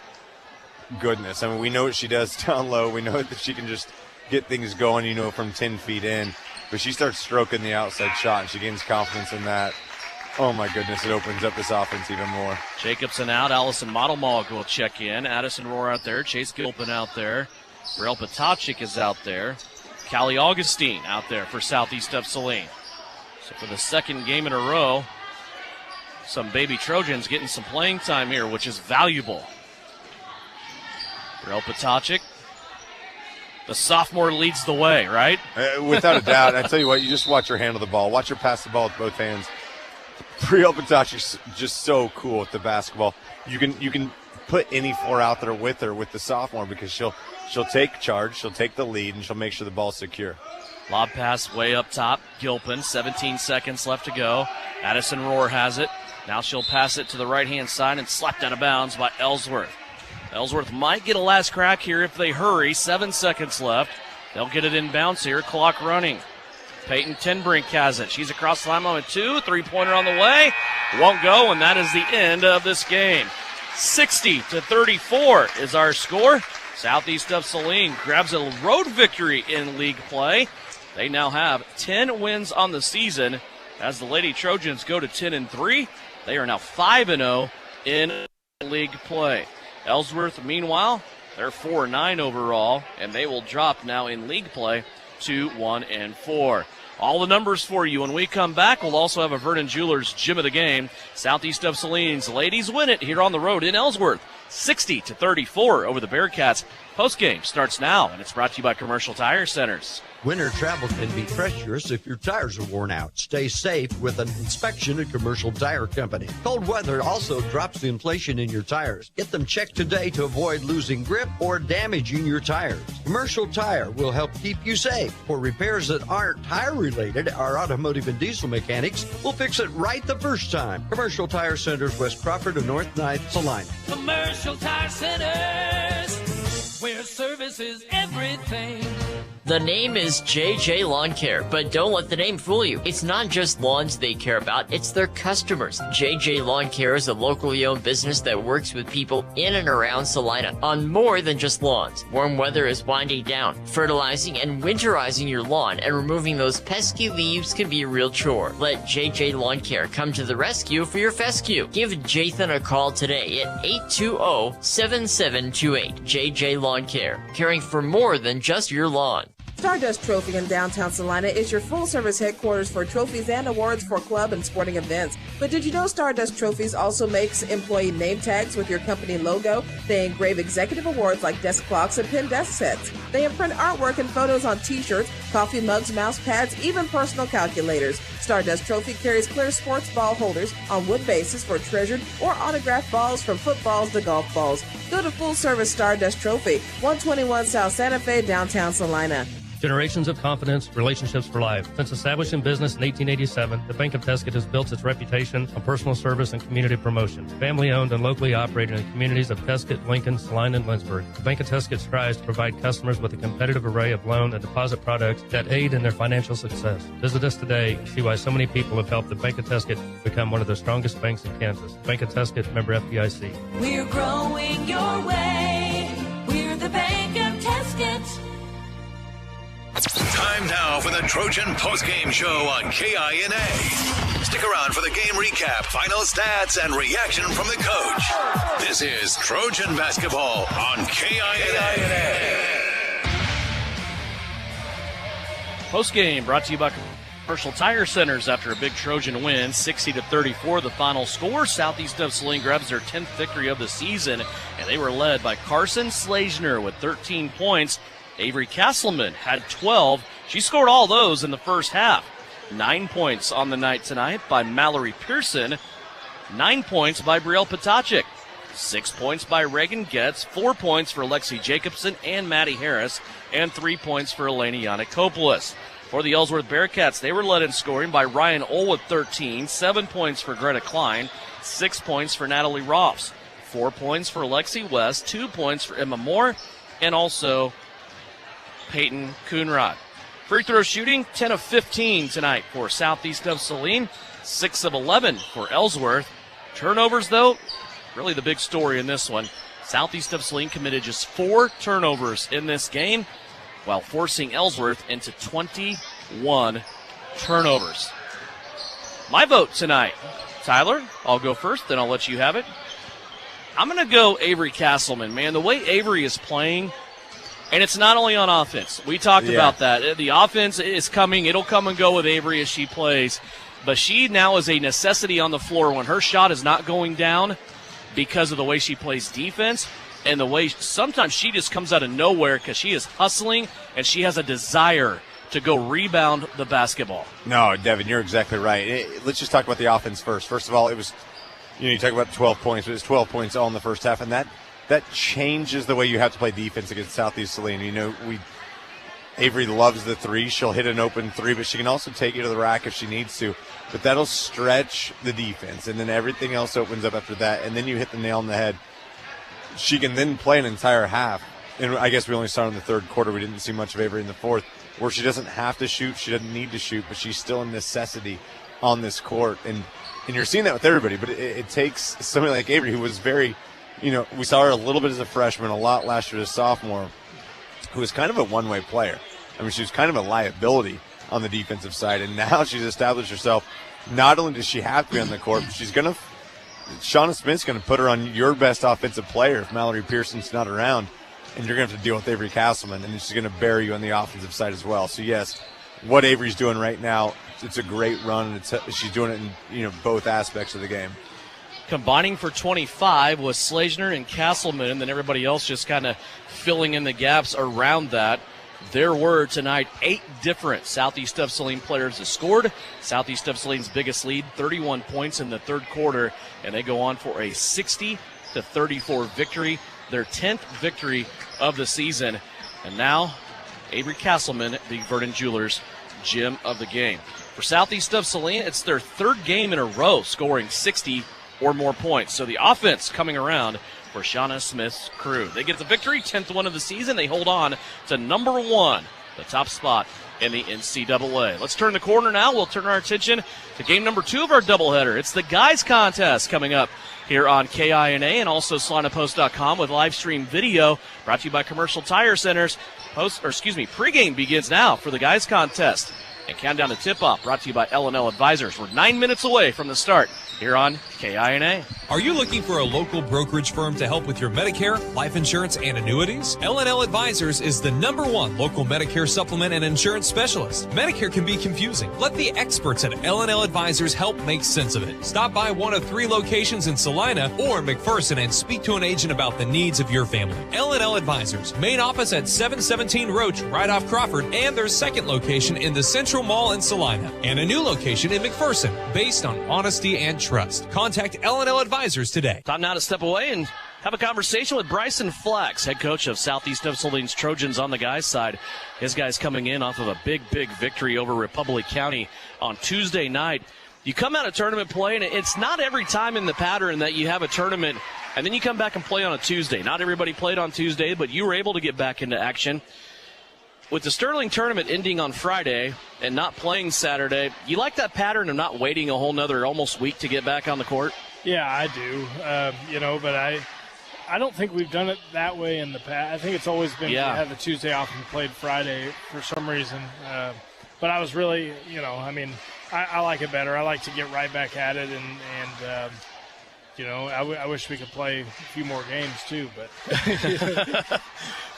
goodness. I mean, we know what she does down low. We know that she can just get things going, from 10 feet in. But she starts stroking the outside shot, and she gains confidence in that. Oh, my goodness, it opens up this offense even more. Jacobson out. Allison Modelmog will check in. Addison Rohr out there. Chase Gilpin out there. Brielle Potacek is out there. Callie Augustine out there for Southeast of Saline. So for the second game in a row, some baby Trojans getting some playing time here, which is valuable. Brielle Potacek, the sophomore, leads the way, right? Without a doubt. I tell you what, you just watch her handle the ball. Watch her pass the ball with both hands. Brielle Potacek's just so cool with the basketball. You can put any floor out there with her with the sophomore because she'll take charge, she'll take the lead, and she'll make sure the ball's secure. Lob pass way up top. Gilpin, 17 seconds left to go. Addison Rohr has it. Now she'll pass it to the right-hand side and slapped out of bounds by Ellsworth. Ellsworth might get a last crack here if they hurry. 7 seconds left. They'll get it in bounds here. Clock running. Peyton Tenbrink has it. She's across the line with 2. Three-pointer on the way. Won't go, and that is the end of this game. 60-34 is our score. Southeast of Saline grabs a road victory in league play. They now have 10 wins on the season as the Lady Trojans go to 10-3. They are now 5-0 in league play. Ellsworth, meanwhile, they're 4-9 overall, and they will drop now in league play to 1-4. All the numbers for you when we come back. We'll also have a Vernon Jewelers Gym of the Game. Southeast of Saline's ladies win it here on the road in Ellsworth. 60-34 over the Bearcats. Postgame starts now, and it's brought to you by Commercial Tire Centers. Winter travel can be treacherous if your tires are worn out. Stay safe with an inspection at Commercial Tire Company. Cold weather also drops the inflation in your tires. Get them checked today to avoid losing grip or damaging your tires. Commercial Tire will help keep you safe. For repairs that aren't tire-related, our automotive and diesel mechanics will fix it right the first time. Commercial Tire Centers, West Crawford and North 9th, Saline. Commercial Tire Centers, where service is everything. The name is JJ Lawn Care, but don't let the name fool you. It's not just lawns they care about, it's their customers. JJ Lawn Care is a locally owned business that works with people in and around Salina on more than just lawns. Warm weather is winding down. Fertilizing and winterizing your lawn and removing those pesky leaves can be a real chore. Let JJ Lawn Care come to the rescue for your fescue. Give Jathan a call today at 820-7728. JJ Lawn Care, caring for more than just your lawn. Stardust Trophy in downtown Salina is your full-service headquarters for trophies and awards for club and sporting events. But did you know Stardust Trophies also makes employee name tags with your company logo? They engrave executive awards like desk clocks and pen desk sets. They imprint artwork and photos on T-shirts, coffee mugs, mouse pads, even personal calculators. Stardust Trophy carries clear sports ball holders on wood bases for treasured or autographed balls from footballs to golf balls. Go to Full Service Stardust Trophy, 121 South Santa Fe, downtown Salina. Generations of confidence, relationships for life. Since established in business in 1887, the Bank of Tuscany has built its reputation on personal service and community promotion. Family owned and locally operated in the communities of Tuscany, Lincoln, Saline, and Lynchburg. The Bank of Tuscany strives to provide customers with a competitive array of loan and deposit products that aid in their financial success. Visit us today and see why so many people have helped the Bank of Tuscany become one of the strongest banks in Kansas. Bank of Tuscany, member FDIC. We're growing your way. We're the Bank of Tuscany. Time now for the Trojan postgame show on KINA. Stick around for the game recap, final stats, and reaction from the coach. This is Trojan basketball on KINA. Postgame brought to you by Commercial Tire Centers after a big Trojan win, 60-34, the final score. Southeast of Saline grabs their 10th victory of the season, and they were led by Carson Slazner with 13 points. Avery Castleman had 12. She scored all those in the first half. 9 points on the night tonight by Mallory Pearson. 9 points by Brielle Potachik. 6 points by Reagan Getz. 4 points for Lexi Jacobson and Maddie Harris. And 3 points for Eleni Yannikopoulos. For the Ellsworth Bearcats, they were led in scoring by Ryan Ohl with 13. 7 points for Greta Klein. 6 points for Natalie Ross. 4 points for Lexi West. 2 points for Emma Moore. And also Peyton Coonrod. Free throw shooting, 10 of 15 tonight for Southeast of Saline, 6 of 11 for Ellsworth. Turnovers, though, really the big story in this one. Southeast of Saline committed just 4 turnovers in this game, while forcing Ellsworth into 21 turnovers. My vote tonight, Tyler, I'll go first, then I'll let you have it. I'm going to go Avery Castleman, man. The way Avery is playing, and it's not only on offense. We talked about that. The offense is coming. It'll come and go with Avery as she plays. But she now is a necessity on the floor when her shot is not going down because of the way she plays defense and the way sometimes she just comes out of nowhere because she is hustling and she has a desire to go rebound the basketball. No, Devin, you're exactly right. Let's just talk about the offense first. First of all, it was, you talk about 12 points, but it was 12 points all in the first half, and that changes the way you have to play defense against Southeast Saline. Avery loves the three. She'll hit an open three, but she can also take you to the rack if she needs to. But that'll stretch the defense, and then everything else opens up after that, and then you hit the nail on the head. She can then play an entire half. And I guess we only saw in the third quarter. We didn't see much of Avery in the fourth, where she doesn't have to shoot. She doesn't need to shoot, but she's still a necessity on this court. And you're seeing that with everybody, but it takes somebody like Avery, who was very – we saw her a little bit as a freshman, a lot last year as a sophomore, who was kind of a one-way player. I mean, she was kind of a liability on the defensive side, and now she's established herself. Not only does she have to be on the court, but Shauna Smith's going to put her on your best offensive player if Mallory Pearson's not around, and you're going to have to deal with Avery Castleman, and she's going to bury you on the offensive side as well. So, yes, what Avery's doing right now, it's a great run, and she's doing it in both aspects of the game. Combining for 25 was Slazner and Castleman, and then everybody else just kind of filling in the gaps around that. There were tonight 8 different Southeast of Saline players that scored. Southeast of Saline's biggest lead, 31 points in the third quarter, and they go on for a 60-34 victory, their 10th victory of the season. And now, Avery Castleman, the Verdon Jewelers gem of the game. For Southeast of Saline, it's their third game in a row scoring 60 or more points. So the offense coming around for Shauna Smith's crew. They get the victory, 10th one of the season. They hold on to number 1 the top spot in the NCAA. Let's turn the corner now. We'll turn our attention to game number 2 of our doubleheader. It's the guys contest coming up here on KINA and also SalinaPost.com with live stream video brought to you by Commercial Tire Centers. Pregame begins now for the guys contest. And countdown to tip-off brought to you by L&L Advisors. We're 9 minutes away from the start here on KINA. Are you looking for a local brokerage firm to help with your Medicare, life insurance, and annuities? L&L Advisors is the #1 local Medicare supplement and insurance specialist. Medicare can be confusing. Let the experts at L&L Advisors help make sense of it. Stop by one of 3 locations in Salina or McPherson and speak to an agent about the needs of your family. L&L Advisors, main office at 717 Roach, right off Crawford, and their second location in the Central Mall in Salina, and a new location in McPherson, based on honesty and trust. Contact L&L Advisors today. Time now to step away and have a conversation with Bryson Flax, head coach of Southeast of Saline's Trojans on the guys' side. His guys coming in off of a big victory over Republic County on Tuesday night. You come out of tournament play, and it's not every time in the pattern that you have a tournament, and then you come back and play on a Tuesday. Not everybody played on Tuesday, but you were able to get back into action. With the Sterling tournament ending on Friday and not playing Saturday, you like that pattern of not waiting a whole nother almost week to get back on the court? Yeah, I do. But I don't think we've done it that way in the past. I think it's always been we had the Tuesday off and played Friday for some reason. But I was really, I like it better. I like to get right back at it, and I wish we could play a few more games too, but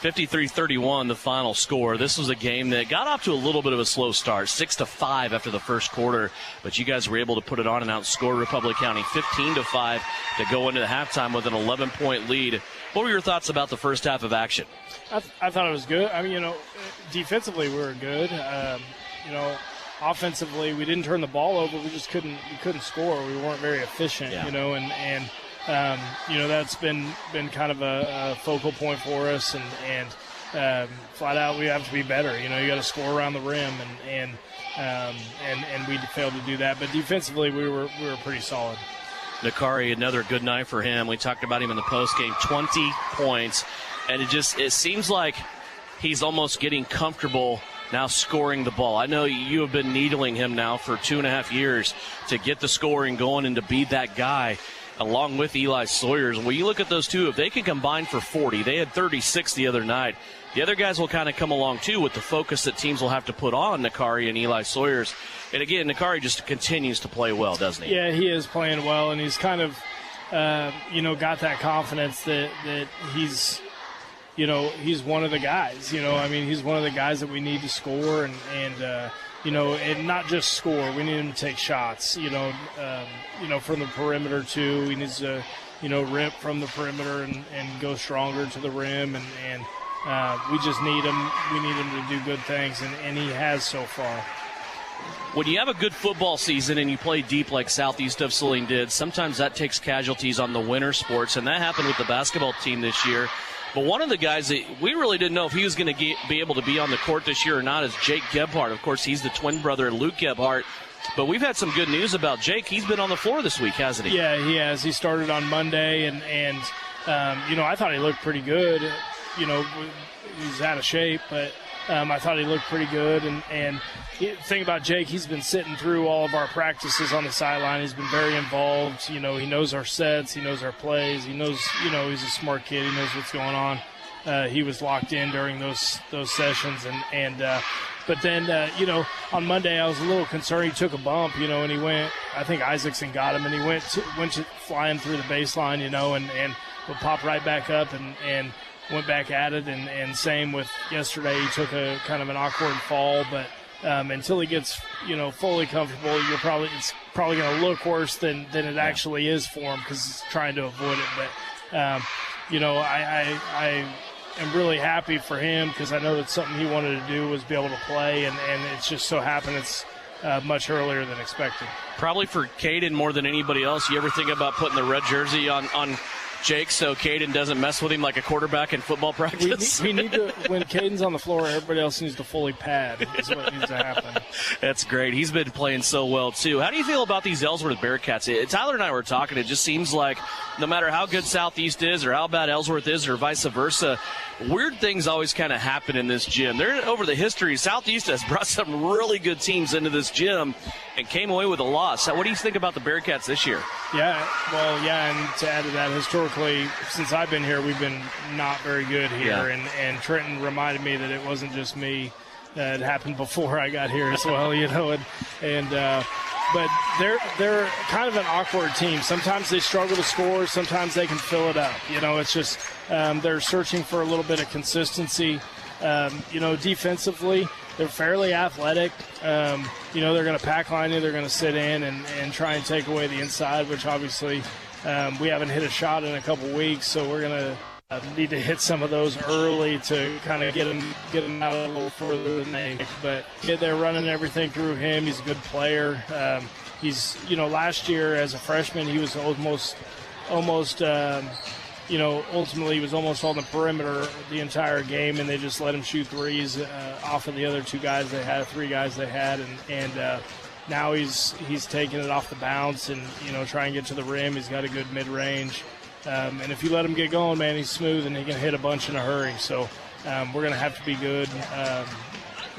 53-31 the final score. This was a game that got off to a little bit of a slow start, 6-5 after the first quarter, but you guys were able to put it on and outscore Republic County 15-5 to go into the halftime with an 11-point lead. What were your thoughts about the first half of action? I thought it was good. Defensively we were good. Offensively, we didn't turn the ball over. We just couldn't score. We weren't very efficient, and that's been kind of a focal point for us. And flat out, we have to be better. You got to score around the rim, and we failed to do that. But defensively, we were pretty solid. Nakari, another good night for him. We talked about him in the postgame, 20 points, and it seems like he's almost getting comfortable now scoring the ball. I know you have been needling him now for 2.5 years to get the scoring going and to be that guy along with Eli Sawyers. When you look at those two, if they can combine for 40, they had 36 the other night. The other guys will kind of come along too with the focus that teams will have to put on Nakari and Eli Sawyers. And again, Nakari just continues to play well, doesn't he? Yeah, he is playing well, and he's kind of, got that confidence that he's one of the guys. He's one of the guys that we need to score and not just score. We need him to take shots, from the perimeter too. He needs to, rip from the perimeter and go stronger to the rim. And we just need him. We need him to do good things, and he has so far. When you have a good football season and you play deep like Southeast of Saline did, sometimes that takes casualties on the winter sports, and that happened with the basketball team this year. But one of the guys that we really didn't know if he was going to be able to be on the court this year or not is Jake Gebhardt. Of course, he's the twin brother of Luke Gebhardt. But we've had some good news about Jake. He's been on the floor this week, hasn't he? Yeah, he has. He started on Monday, and I thought he looked pretty good. He's out of shape, but I thought he looked pretty good. And the thing about Jake, he's been sitting through all of our practices on the sideline. He's been very involved. He knows our sets. He knows our plays. He knows, he's a smart kid. He knows what's going on. He was locked in during those sessions. But then, on Monday I was a little concerned. He took a bump, and he went, I think Isaacson got him, and he went flying through the baseline, and would pop right back up and went back at it. And same with yesterday. He took a kind of an awkward fall, but until he gets, fully comfortable, it's probably going to look worse than it actually is for him because he's trying to avoid it. But, I am really happy for him because I know that's something he wanted to do was be able to play, and it's just so happened it's much earlier than expected. Probably for Caden more than anybody else. You ever think about putting the red jersey on Jake, so Caden doesn't mess with him like a quarterback in football practice. We need to, when Caden's on the floor, everybody else needs to fully pad. Is what needs to happen. That's great. He's been playing so well, too. How do you feel about these Ellsworth Bearcats? Tyler and I were talking. It just seems like no matter how good Southeast is or how bad Ellsworth is or vice versa, weird things always kind of happen in this gym. Over the history, Southeast has brought some really good teams into this gym and came away with a loss. What do you think about the Bearcats this year? Yeah, and to add to that, historically, since I've been here, we've been not very good here. Yeah. And Trenton reminded me that it wasn't just me. It happened before I got here as well, but they're kind of an awkward team. Sometimes they struggle to score. Sometimes they can fill it up. It's just they're searching for a little bit of consistency. Defensively, they're fairly athletic. They're going to pack line you. They're going to sit in and try and take away the inside, which obviously we haven't hit a shot in a couple weeks, so we're going to need to hit some of those early to kind of get them out a little further than they. But they're running everything through him. He's a good player. He's last year as a freshman he was almost ultimately he was almost on the perimeter the entire game, and they just let him shoot threes off of the other three guys they had, and now he's taking it off the bounce and try and get to the rim. He's got a good mid-range. And if you let him get going, man, he's smooth and he can hit a bunch in a hurry. So we're going to have to be good,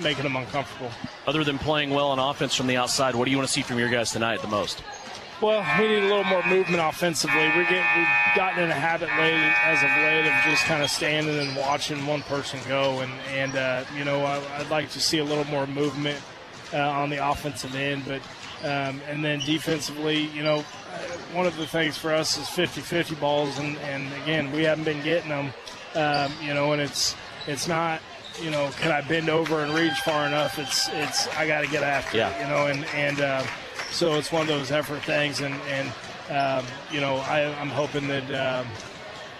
making them uncomfortable. Other than playing well on offense from the outside, what do you want to see from your guys tonight the most? Well, we need a little more movement offensively. We've gotten in a habit as of late of just kind of standing and watching one person go. And I'd like to see a little more movement on the offensive end. But and then defensively, one of the things for us is 50-50 balls, and again, we haven't been getting them, and it's not, can I bend over and reach far enough? It's I got to get after it, so it's one of those effort things, and I'm hoping that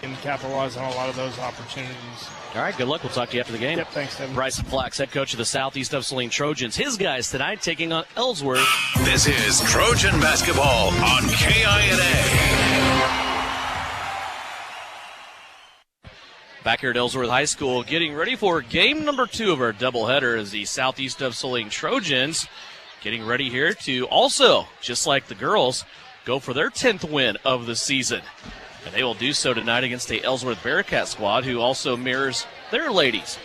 can capitalize on a lot of those opportunities. All right, good luck. We'll talk to you after the game. Yep, thanks, Devin. Bryson Flax, head coach of the Southeast of Saline Trojans. His guys tonight taking on Ellsworth. This is Trojan Basketball on KINA. Back here at Ellsworth High School, getting ready for game number 2 of our doubleheader as the Southeast of Saline Trojans getting ready here to also, just like the girls, go for their 10th win of the season. And they will do so tonight against the Ellsworth Bearcat squad, who also mirrors their ladies.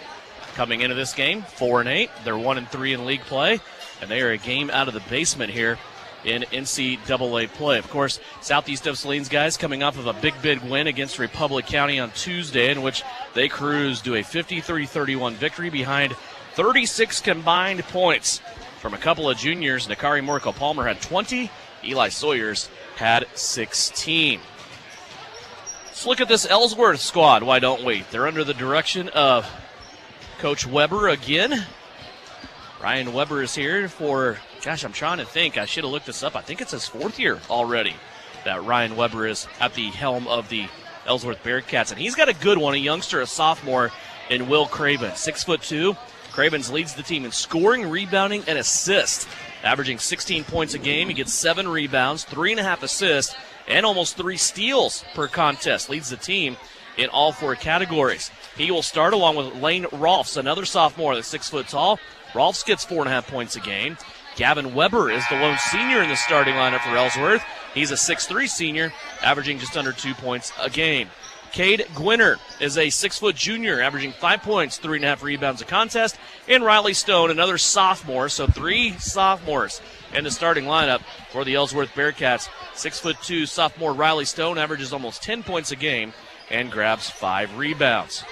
Coming into this game, 4-8. They're 1-3 in league play, and they are a game out of the basement here in NCAA play. Of course, Southeast of Saline's guys coming off of a big win against Republic County on Tuesday, in which they cruised to a 53-31 victory behind 36 combined points from a couple of juniors. Nakari Morrico-Palmer had 20. Eli Sawyers had 16. Let's look at this Ellsworth squad, why don't we? They're under the direction of Coach Weber again. Ryan Weber is here for, I'm trying to think. I should have looked this up. I think it's his 4th year already that Ryan Weber is at the helm of the Ellsworth Bearcats. And he's got a good one, a youngster, a sophomore in Will Craven, 6'2". Cravens leads the team in scoring, rebounding, and assists, averaging 16 points a game. He gets 7 rebounds, 3.5 assists, and almost 3 steals per contest. Leads the team in all 4 categories. He will start along with Lane Rolfs, another sophomore that's 6 foot tall. Rolfs gets 4.5 points a game. Gavin Weber is the lone senior in the starting lineup for Ellsworth. He's a 6'3 senior, averaging just under 2 points a game. Cade Gwinner is a 6-foot junior, averaging 5 points, 3.5 rebounds a contest. And Riley Stone, another sophomore, so 3 sophomores in the starting lineup for the Ellsworth Bearcats. 6'2" sophomore Riley Stone averages almost 10 points a game and grabs 5 rebounds.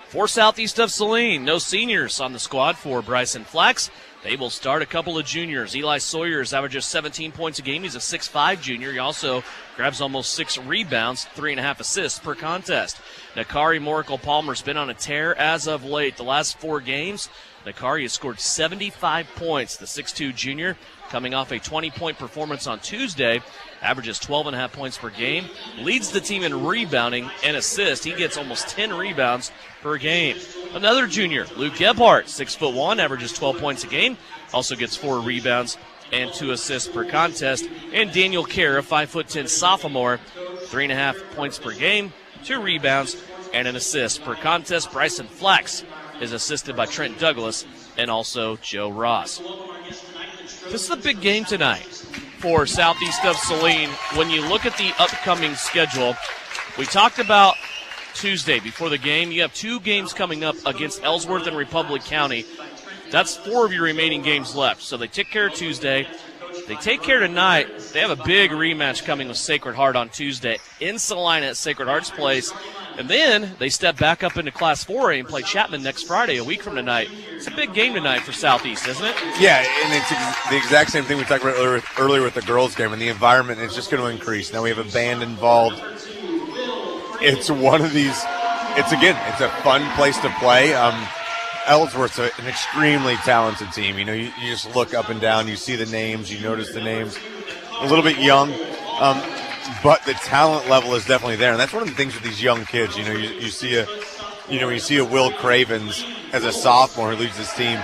For Southeast of Saline, no seniors on the squad for Bryson Flax. They will start a couple of juniors. Eli Sawyers averages 17 points a game. He's a 6'5 junior. He also grabs almost 6 rebounds, 3.5 assists per contest. Nakari Morrico-Palmer's been on a tear as of late. The last 4 games, Nakari has scored 75 points. The 6'2 junior, coming off a 20-point performance on Tuesday, averages 12.5 points per game, leads the team in rebounding and assists. He gets almost 10 rebounds per game. Another junior, Luke Gebhardt, 6'1", averages 12 points a game, also gets 4 rebounds and 2 assists per contest. And Daniel Kerr, a 5'10" sophomore, 3.5 points per game, 2 rebounds, and an assist. Per contest, Bryson Flax is assisted by Trent Douglas and also Joe Ross. This is a big game tonight for Southeast of Saline. When you look at the upcoming schedule, we talked about Tuesday before the game. You have 2 games coming up against Ellsworth and Republic County. That's 4 of your remaining games left. So they take care of Tuesday. They take care tonight. They have a big rematch coming with Sacred Heart on Tuesday in Salina at Sacred Heart's place. And then they step back up into Class 4A and play Chapman next Friday, a week from tonight. It's a big game tonight for Southeast, isn't it? Yeah, and it's the exact same thing we talked about earlier with the girls' game, and the environment is just going to increase. Now we have a band involved. It's one of these, it's a fun place to play. Ellsworth's an extremely talented team. You know, you just look up and down, you see the names, you notice the names. A little bit young, but the talent level is definitely there, and that's one of the things with these young kids. You know, you see a Will Cravens as a sophomore who leads this team.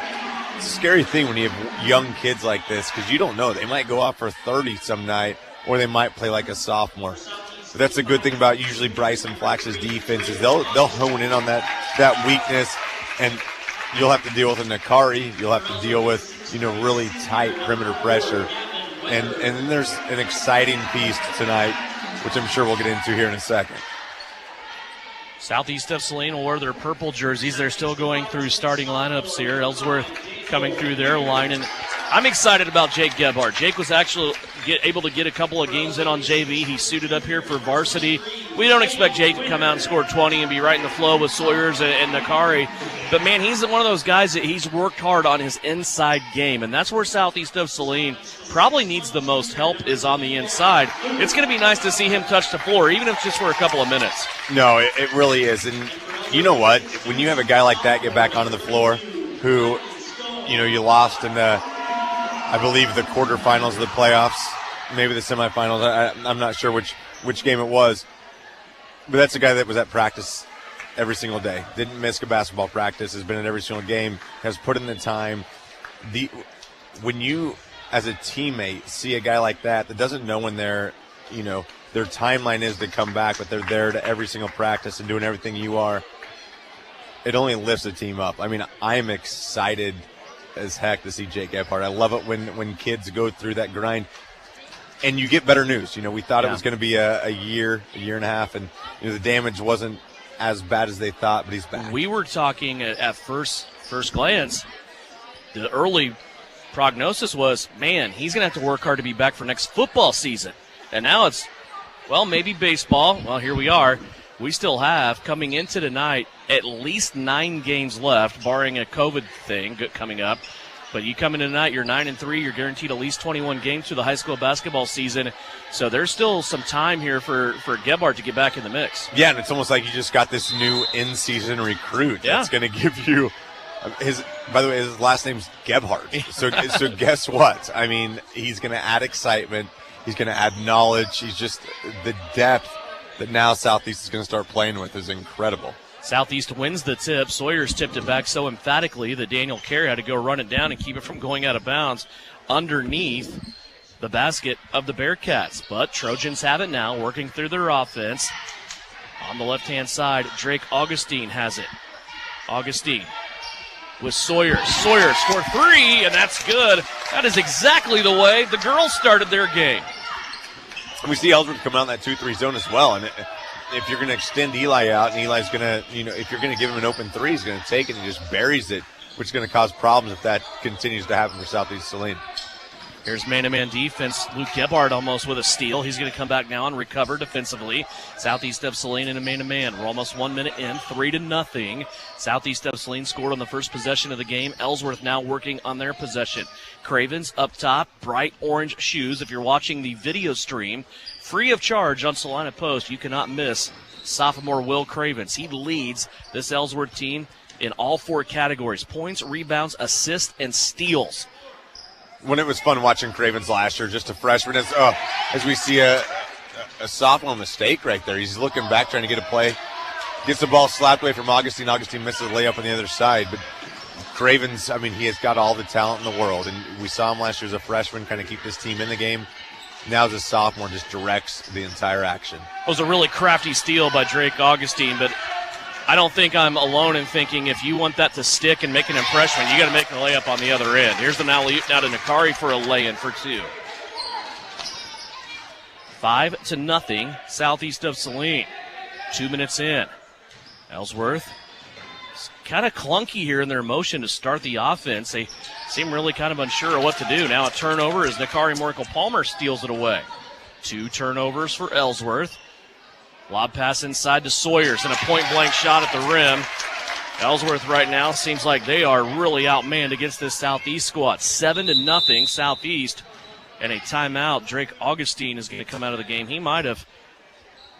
It's a scary thing when you have young kids like this because you don't know. They might go off for 30 some night, or they might play like a sophomore. But that's a good thing about usually Bryson Flax's defense is they'll hone in on that weakness, and you'll have to deal with a Nakari. You'll have to deal with, really tight perimeter pressure. And then there's an exciting piece tonight, which I'm sure we'll get into here in a second. Southeast of Saline will wear their purple jerseys. They're still going through starting lineups here. Ellsworth coming through their line. And I'm excited about Jake Gebhardt. Jake was actually able to get a couple of games in on JV. He suited up here for varsity. We don't expect Jake to come out and score 20 and be right in the flow with Sawyers and Nakari. But, man, he's one of those guys that he's worked hard on his inside game, and that's where Southeast of Saline probably needs the most help is on the inside. It's going to be nice to see him touch the floor, even if it's just for a couple of minutes. No, it really is. And you know what? When you have a guy like that get back onto the floor who, you lost in I believe the quarterfinals of the playoffs, maybe the semifinals. I'm not sure which game it was. But that's a guy that was at practice every single day. Didn't miss a basketball practice, has been at every single game, has put in the time. When you, as a teammate, see a guy like that doesn't know when their timeline is to come back, but they're there to every single practice and doing everything you are, it only lifts the team up. I mean, I'm excited as heck to see Jake Gebhardt. I love it when kids go through that grind. And you get better news. We thought it was going to be a year and a half, and the damage wasn't as bad as they thought, but he's back. We were talking at first glance, the early prognosis was, man, he's going to have to work hard to be back for next football season. And now it's, maybe baseball. Well, here we are. We still have, coming into tonight, at least 9 games left, barring a COVID thing coming up. But you come in tonight, you're 9-3. You're guaranteed at least 21 games through the high school basketball season. So there's still some time here for Gebhardt to get back in the mix. Yeah, and it's almost like you just got this new in-season recruit that's going to give you by the way, his last name's Gebhardt. So guess what? I mean, he's going to add excitement. He's going to add knowledge. He's just the depth that now Southeast is going to start playing with is incredible. Southeast wins the tip. Sawyers tipped it back so emphatically that Daniel Carey had to go run it down and keep it from going out of bounds underneath the basket of the Bearcats. But Trojans have it now, working through their offense. On the left-hand side, Drake Augustine has it. Augustine with Sawyers. Sawyers for 3, and that's good. That is exactly the way the girls started their game. And we see Ellsworth come out in that 2-3 zone as well. And if you're going to extend Eli out, and Eli's going to, if you're going to give him an open 3, he's going to take it and he just buries it, which is going to cause problems if that continues to happen for Southeast Saline. Here's man-to-man defense. Luke Gebhardt almost with a steal. He's going to come back now and recover defensively. Southeast of Saline in a man-to-man. We're almost 1 minute in, 3-0. Southeast of Saline scored on the first possession of the game. Ellsworth now working on their possession. Cravens up top, bright orange shoes. If you're watching the video stream, free of charge on Salina Post, you cannot miss sophomore Will Cravens. He leads this Ellsworth team in all 4 categories: points, rebounds, assists, and steals. When it was fun watching Cravens last year, just a freshman, as we see a sophomore mistake right there. He's looking back, trying to get a play. Gets the ball slapped away from Augustine. Augustine misses a layup on the other side. But Cravens, he has got all the talent in the world. And we saw him last year as a freshman kind of keep this team in the game. now as a sophomore just directs the entire action. It was a really crafty steal by Drake Augustine, but I don't think I'm alone in thinking if you want that to stick and make an impression, you got to make the layup on the other end. Here's the alley-oop now to Nakari for a lay-in for 2. 5-0, Southeast of Saline. 2 minutes in. Ellsworth kind of clunky here in their motion to start the offense. They seem really kind of unsure of what to do. Now a turnover as Nakari Morkel-Palmer steals it away. 2 turnovers for Ellsworth. Lob pass inside to Sawyers and a point-blank shot at the rim. Ellsworth right now seems like they are really outmanned against this Southeast squad. 7-0 Southeast. And a timeout. Drake Augustine is going to come out of the game. He might have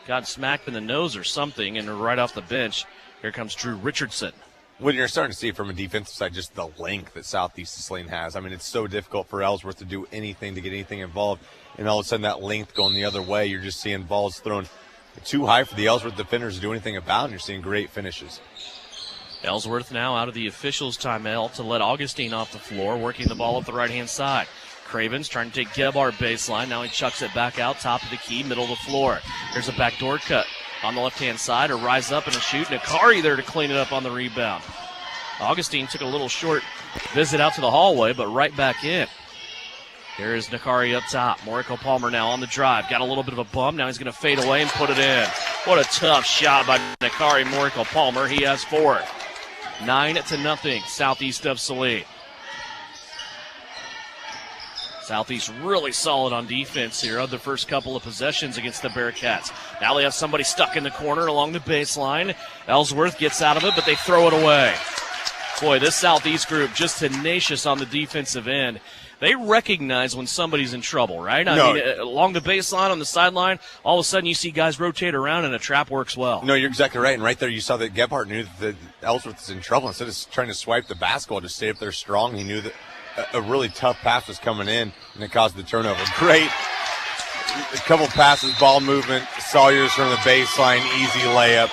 got smacked in the nose or something, and right off the bench, here comes Drew Richardson. When you're starting to see from a defensive side just the length that Southeast Saline has. I mean, it's so difficult for Ellsworth to do anything, to get anything involved. And all of a sudden that length going the other way, you're just seeing balls thrown too high for the Ellsworth defenders to do anything about, and you're seeing great finishes. Ellsworth now out of the officials' timeout to let Augustine off the floor, working the ball up the right-hand side. Cravens trying to take Gebhardt baseline. Now he chucks it back out, top of the key, middle of the floor. Here's a backdoor cut on the left-hand side. A rise up and a shoot. Nakari there to clean it up on the rebound. Augustine took a little short visit out to the hallway, but right back in. Here is Nakari up top. Morkel-Palmer now on the drive. Got a little bit of a bump. Now he's going to fade away and put it in. What a tough shot by Nakari Morkel-Palmer. He has 4. 9-0, Southeast of Saline. Southeast really solid on defense here of the first couple of possessions against the Bearcats. Now they have somebody stuck in the corner along the baseline. Ellsworth gets out of it, but they throw it away. Boy, this Southeast group just tenacious on the defensive end. They recognize when somebody's in trouble, right? I mean, along the baseline, on the sideline, all of a sudden you see guys rotate around and a trap works well. No, you're exactly right. And right there you saw that Gebhardt knew that Ellsworth was in trouble. Instead of trying to swipe the basketball to stay up there strong, he knew that a really tough pass was coming in, and it caused the turnover. Great. A couple passes, ball movement. Sawyers from the baseline, easy layup.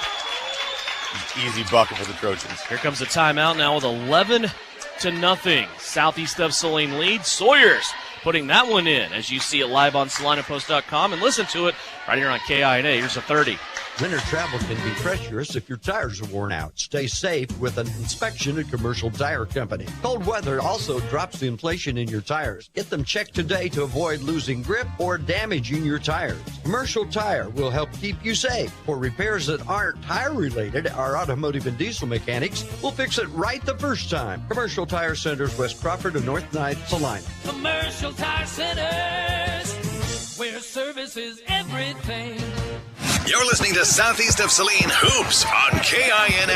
Easy bucket for the Trojans. Here comes a timeout now with 11-0. Southeast of Saline lead. Sawyers putting that one in as you see it live on SalinaPost.com and listen to it right here on KINA. Here's a 30. Winter travel can be treacherous if your tires are worn out. Stay safe with an inspection at Commercial Tire Company. Cold weather also drops the inflation in your tires. Get them checked today to avoid losing grip or damaging your tires. Commercial Tire will help keep you safe. For repairs that aren't tire-related, our automotive and diesel mechanics will fix it right the first time. Commercial Tire Centers, West Crawford and North Ninth, Saline. Commercial Tire Centers, where service is everything. You're listening to Southeast of Saline Hoops on KINA.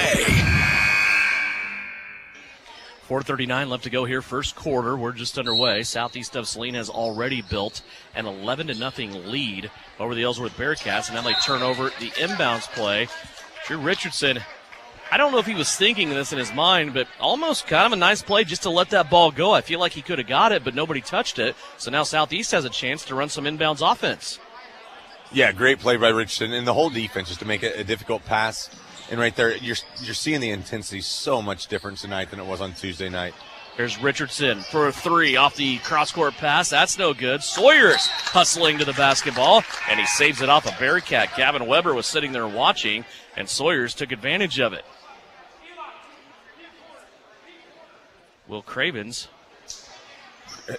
4:39 left to go here, first quarter. We're just underway. Southeast of Saline has already built an 11-0 lead over the Ellsworth Bearcats, and now they turn over the inbounds play. Drew Richardson, I don't know if he was thinking this in his mind, but almost kind of a nice play just to let that ball go. I feel like he could have got it, but nobody touched it. So now Southeast has a chance to run some inbounds offense. Yeah, great play by Richardson and the whole defense just to make a difficult pass. And right there, you're seeing the intensity so much different tonight than it was on Tuesday night. Here's Richardson for a 3 off the cross-court pass. That's no good. Sawyers hustling to the basketball, and he saves it off a Bearcat. Gavin Weber was sitting there watching, and Sawyers took advantage of it. Will Cravens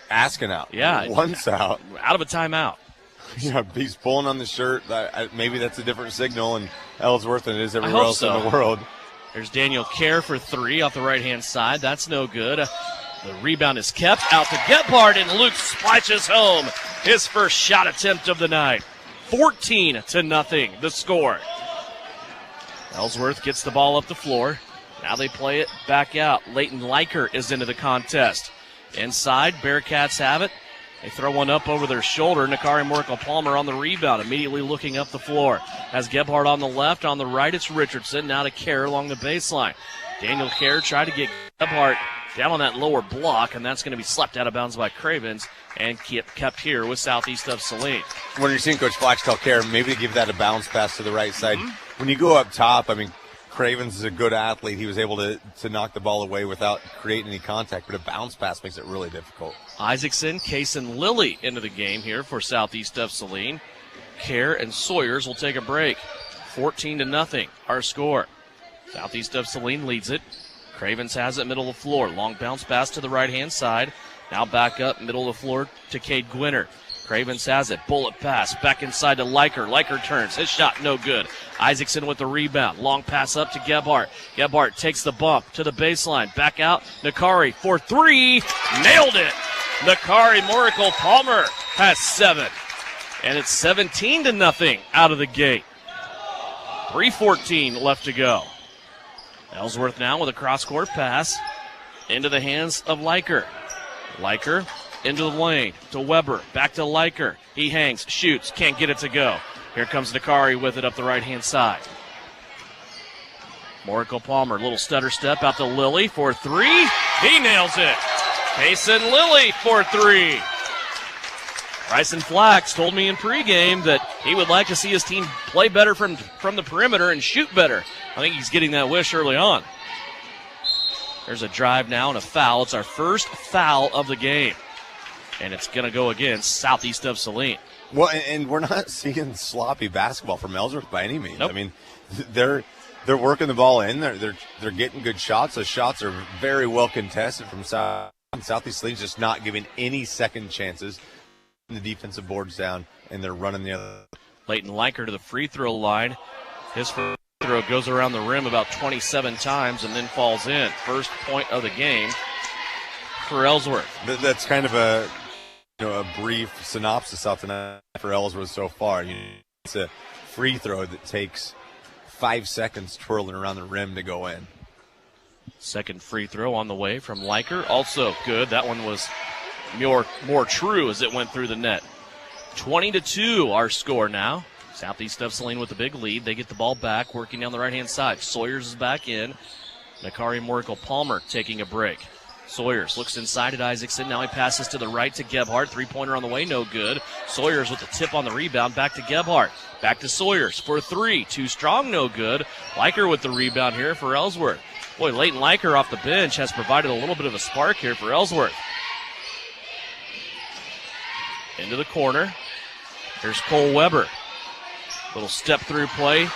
asking out. Yeah. Once out. Out of a timeout. Yeah, he's pulling on the shirt. Maybe that's a different signal in Ellsworth than it is everywhere else in the world. There's Daniel Kerr for 3 off the right-hand side. That's no good. The rebound is kept out to Gebhardt, and Luke splashes home his first shot attempt of the night. 14-0, the score. Ellsworth gets the ball up the floor. Now they play it back out. Leighton Leiker is into the contest. Inside, Bearcats have it. They throw one up over their shoulder. Nakari Morkel-Palmer on the rebound, immediately looking up the floor. Has Gebhardt on the left. On the right, it's Richardson. Now to Kerr along the baseline. Daniel Kerr tried to get Gebhardt down on that lower block, and that's going to be slapped out of bounds by Cravens and kept here with Southeast of Saline. When you're seeing Coach Flax tell Kerr maybe to give that a bounce pass to the right side. When you go up top, I mean, Cravens is a good athlete. He was able to knock the ball away without creating any contact, but a bounce pass makes it really difficult. Isaacson, Case, and Lilly into the game here for Southeast of Saline. Kerr and Sawyers will take a break. 14-0, our score. Southeast of Saline leads it. Cravens has it middle of the floor. Long bounce pass to the right-hand side. Now back up middle of the floor to Cade Gwinner. Cravens has it. Bullet pass back inside to Liker. Liker turns. His shot no good. Isaacson with the rebound. Long pass up to Gebhardt. Gebhardt takes the bump to the baseline. Back out. Nakari for three. Nailed it. Nakari Miracle Palmer has 7. And it's 17-0 out of the gate. 3:14 left to go. Ellsworth now with a cross-court pass into the hands of Liker. Liker into the lane to Weber. Back to Liker. He hangs, shoots, can't get it to go. Here comes Nakari with it up the right-hand side. Morico Palmer, little stutter step out to Lilly for three. He nails it. Mason Lilly for three. Bryson Flax told me in pregame that he would like to see his team play better from the perimeter and shoot better. I think he's getting that wish early on. There's a drive now and a foul. It's our first foul of the game. And it's going to go against Southeast of Saline. Well, and we're not seeing sloppy basketball from Ellsworth by any means. Nope. I mean, they're working the ball in. They're getting good shots. Those shots are very well contested from Southeast Saline's just not giving any second chances. The defensive board's down, and they're running the other. Leighton Liker to the free throw line. His free throw goes around the rim about 27 times and then falls in. First point of the game for Ellsworth. That's kind of a brief synopsis of tonight for Ellsworth so far. It's a free throw that takes 5 seconds twirling around the rim to go in. Second free throw on the way from Liker. Also good. That one was more true as it went through the net. 20-2 our score now. Southeast of Saline with the big lead. They get the ball back, working down the right-hand side. Sawyers is back in. Nakari Morico Palmer taking a break. Sawyers looks inside at Isaacson. Now he passes to the right to Gebhardt. Three-pointer on the way, no good. Sawyers with the tip on the rebound. Back to Gebhardt. Back to Sawyers for three. Too strong, no good. Liker with the rebound here for Ellsworth. Boy, Leighton Liker off the bench has provided a little bit of a spark here for Ellsworth. Into the corner. Here's Cole Weber. Little step-through play.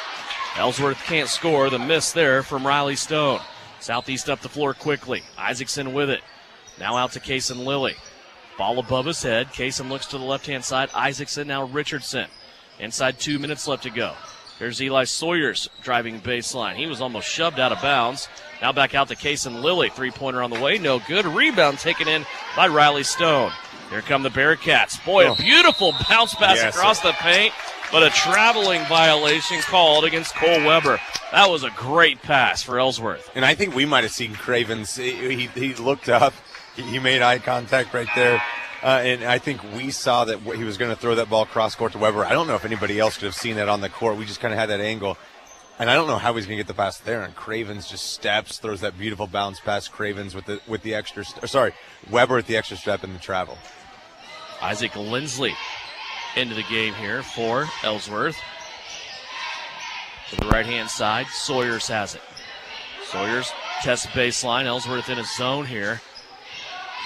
Ellsworth can't score. The miss there from Riley Stone. Southeast up the floor quickly. Isaacson with it. Now out to Kaysen Lilly. Ball above his head. Kaysen looks to the left-hand side. Isaacson, now Richardson. Inside 2 minutes left to go. Here's Eli Sawyers driving baseline. He was almost shoved out of bounds. Now back out to Kaysen Lilly. Three-pointer on the way. No good. Rebound taken in by Riley Stone. Here come the Bearcats. Boy, a beautiful bounce pass across the paint, but a traveling violation called against Cole Weber. That was a great pass for Ellsworth. And I think we might have seen Cravens. He looked up. He made eye contact right there. And I think we saw that he was going to throw that ball cross court to Weber. I don't know if anybody else could have seen that on the court. We just kind of had that angle. And I don't know how he's going to get the pass there. And Cravens just steps, throws that beautiful bounce pass. Cravens with the extra, Weber with the extra step in the travel. Isaac Lindsley into the game here for Ellsworth. To the right-hand side, Sawyers has it. Sawyers tests baseline. Ellsworth in his zone here.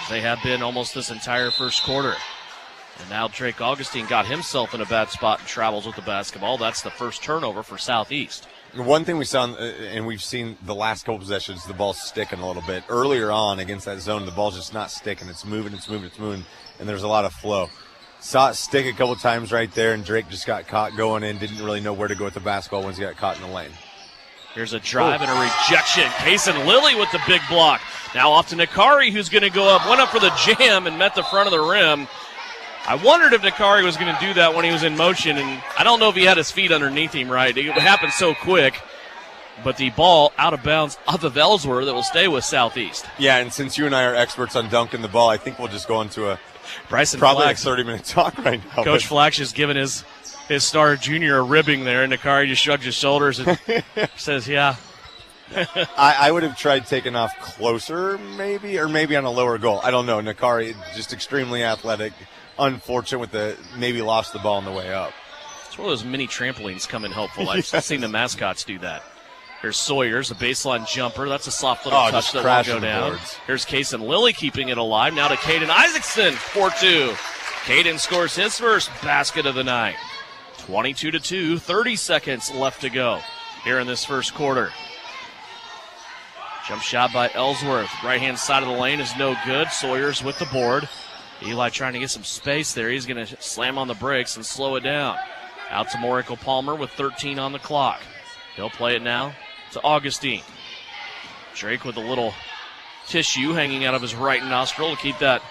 They have been almost this entire first quarter. And now Drake Augustine got himself in a bad spot and travels with the basketball. That's the first turnover for Southeast. One thing we saw, and we've seen the last couple possessions, the ball's sticking a little bit. Earlier on against that zone, the ball's just not sticking. It's moving, and there's a lot of flow. Saw it stick a couple times right there, and Drake just got caught going in, didn't really know where to go with the basketball once he got caught in the lane. Here's a drive and a rejection. Kaysen Lilly with the big block. Now off to Nakari, who's going to go up. Went up for the jam and met the front of the rim. I wondered if Nakari was going to do that when he was in motion, and I don't know if he had his feet underneath him right. It happened so quick. But the ball out of bounds off of Ellsworth that will stay with Southeast. Yeah, and since you and I are experts on dunking the ball, I think we'll just go into a Bryson probably Flax. a 30-minute talk right now. Coach Flax has given his star junior a ribbing there, and Nakari just shrugs his shoulders and says, yeah. I would have tried taking off closer maybe, or maybe on a lower goal. I don't know. Nakari just extremely athletic. Unfortunate with maybe lost the ball on the way up. It's one of those mini trampolines come in helpful. I've seen the mascots do that. Here's Sawyer's, a baseline jumper. That's a soft little touch that won't go down. Here's Case and Lilly keeping it alive. Now to Caden Isaacson, 4-2. Caden scores his first basket of the night. 22-2, 30 seconds left to go here in this first quarter. Jump shot by Ellsworth. Right-hand side of the lane is no good. Sawyer's with the board. Eli trying to get some space there. He's going to slam on the brakes and slow it down. Out to Morico Palmer with 13 on the clock. He'll play it now to Augustine. Drake with a little tissue hanging out of his right nostril to keep that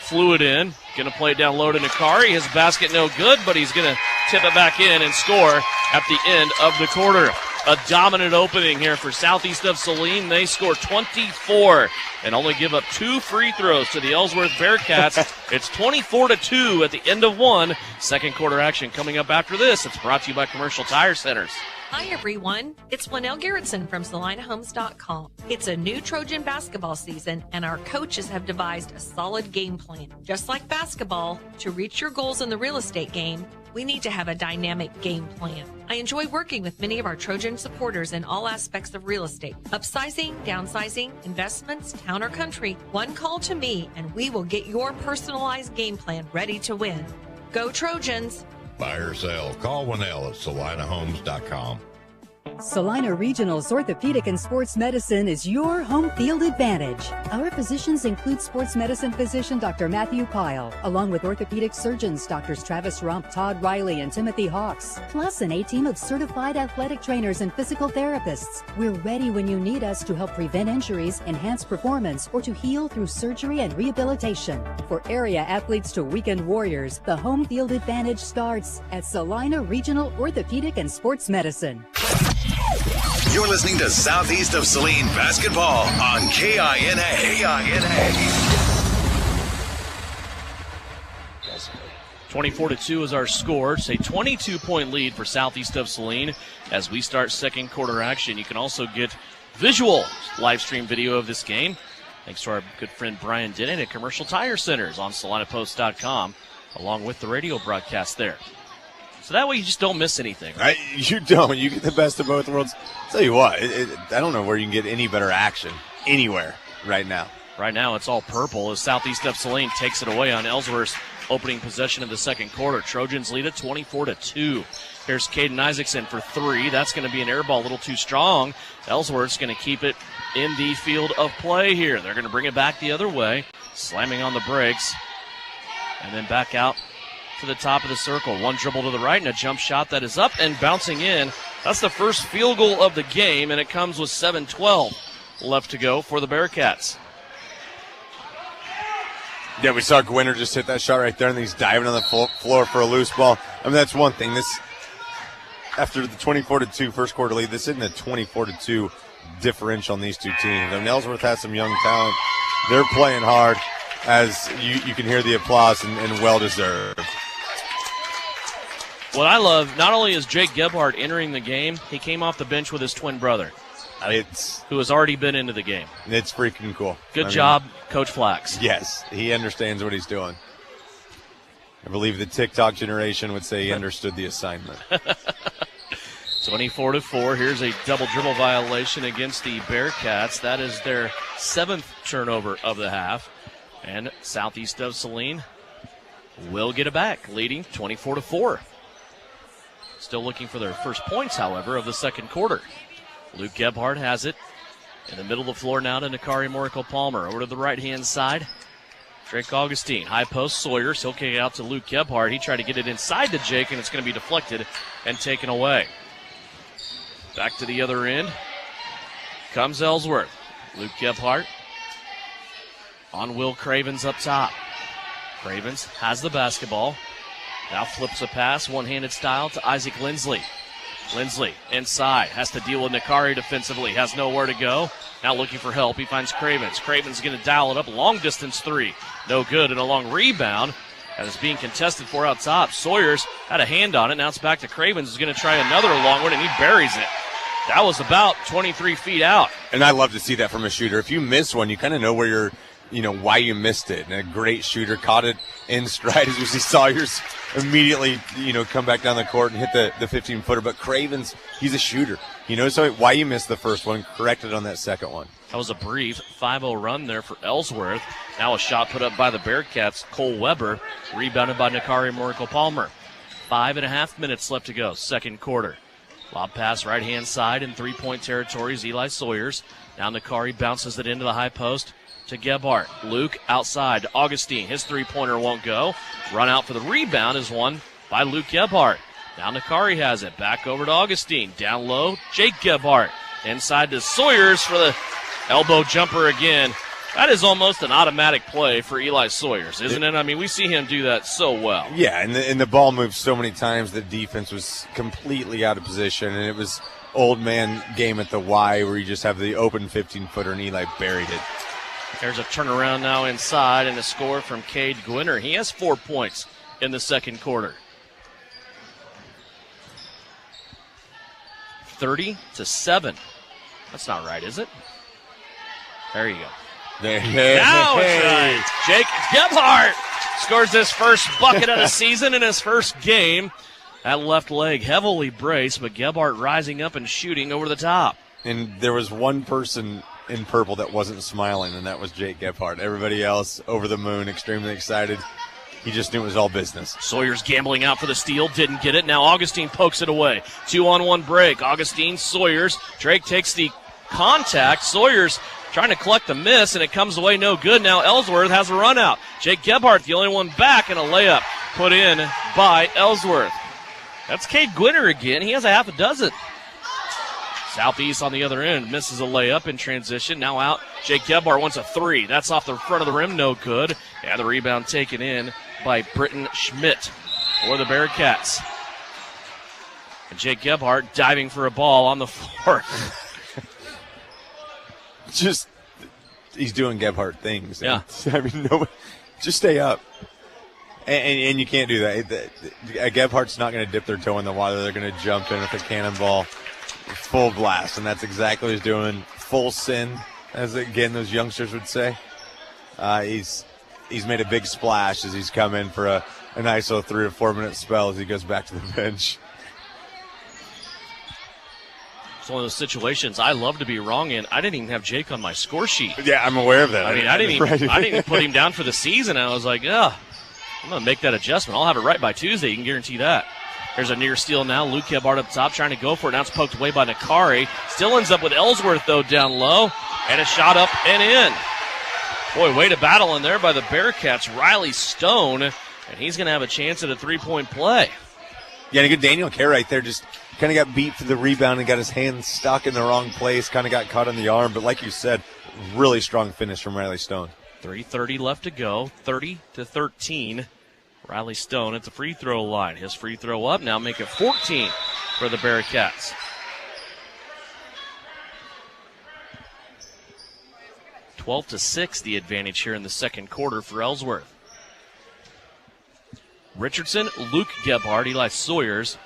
fluid in. Going to play it down low to Nakari. His basket no good, but he's going to tip it back in and score at the end of the quarter. A dominant opening here for Southeast of Saline. They score 24 and only give up 2 free throws to the Ellsworth Bearcats. It's 24-2 at the end of one. Second quarter action coming up after this. It's brought to you by Commercial Tire Centers. Hi, everyone. It's Winnell Garrettson from SalinaHomes.com. It's a new Trojan basketball season, and our coaches have devised a solid game plan. Just like basketball, to reach your goals in the real estate game, we need to have a dynamic game plan. I enjoy working with many of our Trojan supporters in all aspects of real estate. Upsizing, downsizing, investments, town or country. One call to me, and we will get your personalized game plan ready to win. Go Trojans! Buy or sell, call Winnell at SalinaHomes.com. Salina Regional's Orthopedic and Sports Medicine is your home field advantage. Our physicians include sports medicine physician Dr. Matthew Pyle, along with orthopedic surgeons Drs. Travis Rump, Todd Riley, and Timothy Hawks, plus an A-team of certified athletic trainers and physical therapists. We're ready when you need us to help prevent injuries, enhance performance, or to heal through surgery and rehabilitation. For area athletes to weekend warriors, the home field advantage starts at Salina Regional Orthopedic and Sports Medicine. You're listening to Southeast of Saline basketball on KINA. 24-2 is our score. It's a 22-point lead for Southeast of Saline as we start second quarter action. You can also get visual live stream video of this game thanks to our good friend Brian Dennett at Commercial Tire Centers on SalinaPost.com, along with the radio broadcast there. So that way you just don't miss anything. Right? You don't. You get the best of both worlds. I'll tell you what, I don't know where you can get any better action anywhere right now. Right now it's all purple as Southeast of Saline takes it away on Ellsworth's opening possession of the second quarter. Trojans lead it 24-2. Here's Caden Isaacson for 3. That's going to be an air ball a little too strong. Ellsworth's going to keep it in the field of play here. They're going to bring it back the other way, slamming on the brakes, and then back out to the top of the circle. One dribble to the right and a jump shot that is up and bouncing in. That's the first field goal of the game, and it comes with 7:12 left to go for the Bearcats. Yeah, we saw Gwinner just hit that shot right there, and he's diving on the floor for a loose ball. I mean, that's one thing. This, after the 24-2 first quarter lead, this isn't a 24-2 differential on these two teams. I mean, Ellsworth has some young talent. They're playing hard, as you can hear the applause, and well-deserved. What I love, not only is Jake Gebhardt entering the game, he came off the bench with his twin brother, who has already been into the game. It's freaking cool. Good job, Coach Flax. Yes, he understands what he's doing. I believe the TikTok generation would say he understood the assignment. 24-4. Here's a double dribble violation against the Bearcats. That is their 7th turnover of the half. And Southeast of Saline will get it back, leading 24-4. Still looking for their first points, however, of the second quarter. Luke Gebhardt has it in the middle of the floor now to Nakari Morico-Palmer. Over to the right-hand side, Drake Augustine. High post, Sawyers. He'll kick it out to Luke Gebhardt. He tried to get it inside to Jake, and it's going to be deflected and taken away. Back to the other end comes Ellsworth. Luke Gebhardt on Will Cravens up top. Cravens has the basketball. Now flips a pass, one-handed style to Isaac Lindsley. Lindsley inside, has to deal with Nakari defensively, has nowhere to go. Now looking for help, he finds Cravens. Cravens going to dial it up, long distance three. No good, and a long rebound that is being contested for out top. Sawyers had a hand on it, now it's back to Cravens, who's going to try another long one, and he buries it. That was about 23 feet out. And I love to see that from a shooter. If you miss one, you kind of know where you're, why you missed it. And a great shooter caught it in stride as we see Sawyers immediately, come back down the court and hit the 15-footer. But Cravens, he's a shooter. You know why you missed the first one, corrected on that second one. That was a brief 5-0 run there for Ellsworth. Now a shot put up by the Bearcats. Cole Weber, rebounded by Nakari Morical-Palmer. 5.5 minutes left to go, second quarter. Lob pass right-hand side in three-point territory is Eli Sawyers. Now Nakari bounces it into the high post to Gebhardt. Luke outside to Augustine. His three-pointer won't go. Run out for the rebound is won by Luke Gebhardt. Now Nakari has it. Back over to Augustine. Down low, Jake Gebhardt. Inside to Sawyers for the elbow jumper again. That is almost an automatic play for Eli Sawyers, isn't it? I mean, we see him do that so well. Yeah, and the ball moved so many times the defense was completely out of position, and it was old man game at the Y where you just have the open 15-footer, and Eli buried it. There's a turnaround now inside and a score from Cade Gwinner. He has 4 points in the second quarter. 30-7. That's not right, is it? There you go. Now it's right. Jake Gebhardt scores his first bucket of the season in his first game. That left leg heavily braced, but Gebhardt rising up and shooting over the top. And there was one person in purple that wasn't smiling, and that was Jake Gebhardt. Everybody else over the moon, extremely excited. He just knew it was all business. Sawyers gambling out for the steal, didn't get it. Now Augustine pokes it away. 2-on-1 break. Augustine, Sawyers. Drake takes the contact. Sawyers trying to collect the miss, and it comes away no good. Now Ellsworth has a run out. Jake Gebhardt, the only one back, and a layup put in by Ellsworth. That's Cade Gwinner again. He has a half a dozen. Southeast on the other end misses a layup in transition. Now out. Jake Gebhardt wants a three. That's off the front of the rim. No good. And the rebound taken in by Britton Schmidt for the Bearcats. And Jake Gebhardt diving for a ball on the floor. Just, he's doing Gebhardt things. Yeah. I mean, just stay up. And you can't do that. Gebhardt's not going to dip their toe in the water. They're going to jump in with a cannonball, full blast, and that's exactly what he's doing. Full sin, as again those youngsters would say. He's made a big splash as he's come in for a nice little 3 or 4 minute spell as he goes back to the bench. It's one of those situations I love to be wrong in. I didn't even have Jake on my score sheet. Yeah, I'm aware of that. I mean, I didn't even put him down for the season. I was like, I'm going to make that adjustment. I'll have it right by Tuesday. You can guarantee that. There's a near steal now. Luke Gebhardt up top trying to go for it. Now it's poked away by Nakari. Still ends up with Ellsworth, though, down low. And a shot up and in. Boy, way to battle in there by the Bearcats. Riley Stone. And he's going to have a chance at a three-point play. Yeah, and a good Daniel Kerr right there. Just kind of got beat for the rebound and got his hand stuck in the wrong place. Kind of got caught on the arm. But like you said, really strong finish from Riley Stone. 3:30 left to go. 30-13. Riley Stone at the free throw line. His free throw up. Now make it 14 for the Bearcats. Twelve to 6 the advantage here in the second quarter for Ellsworth. Richardson, Luke Gebhardt, Eli Sawyers,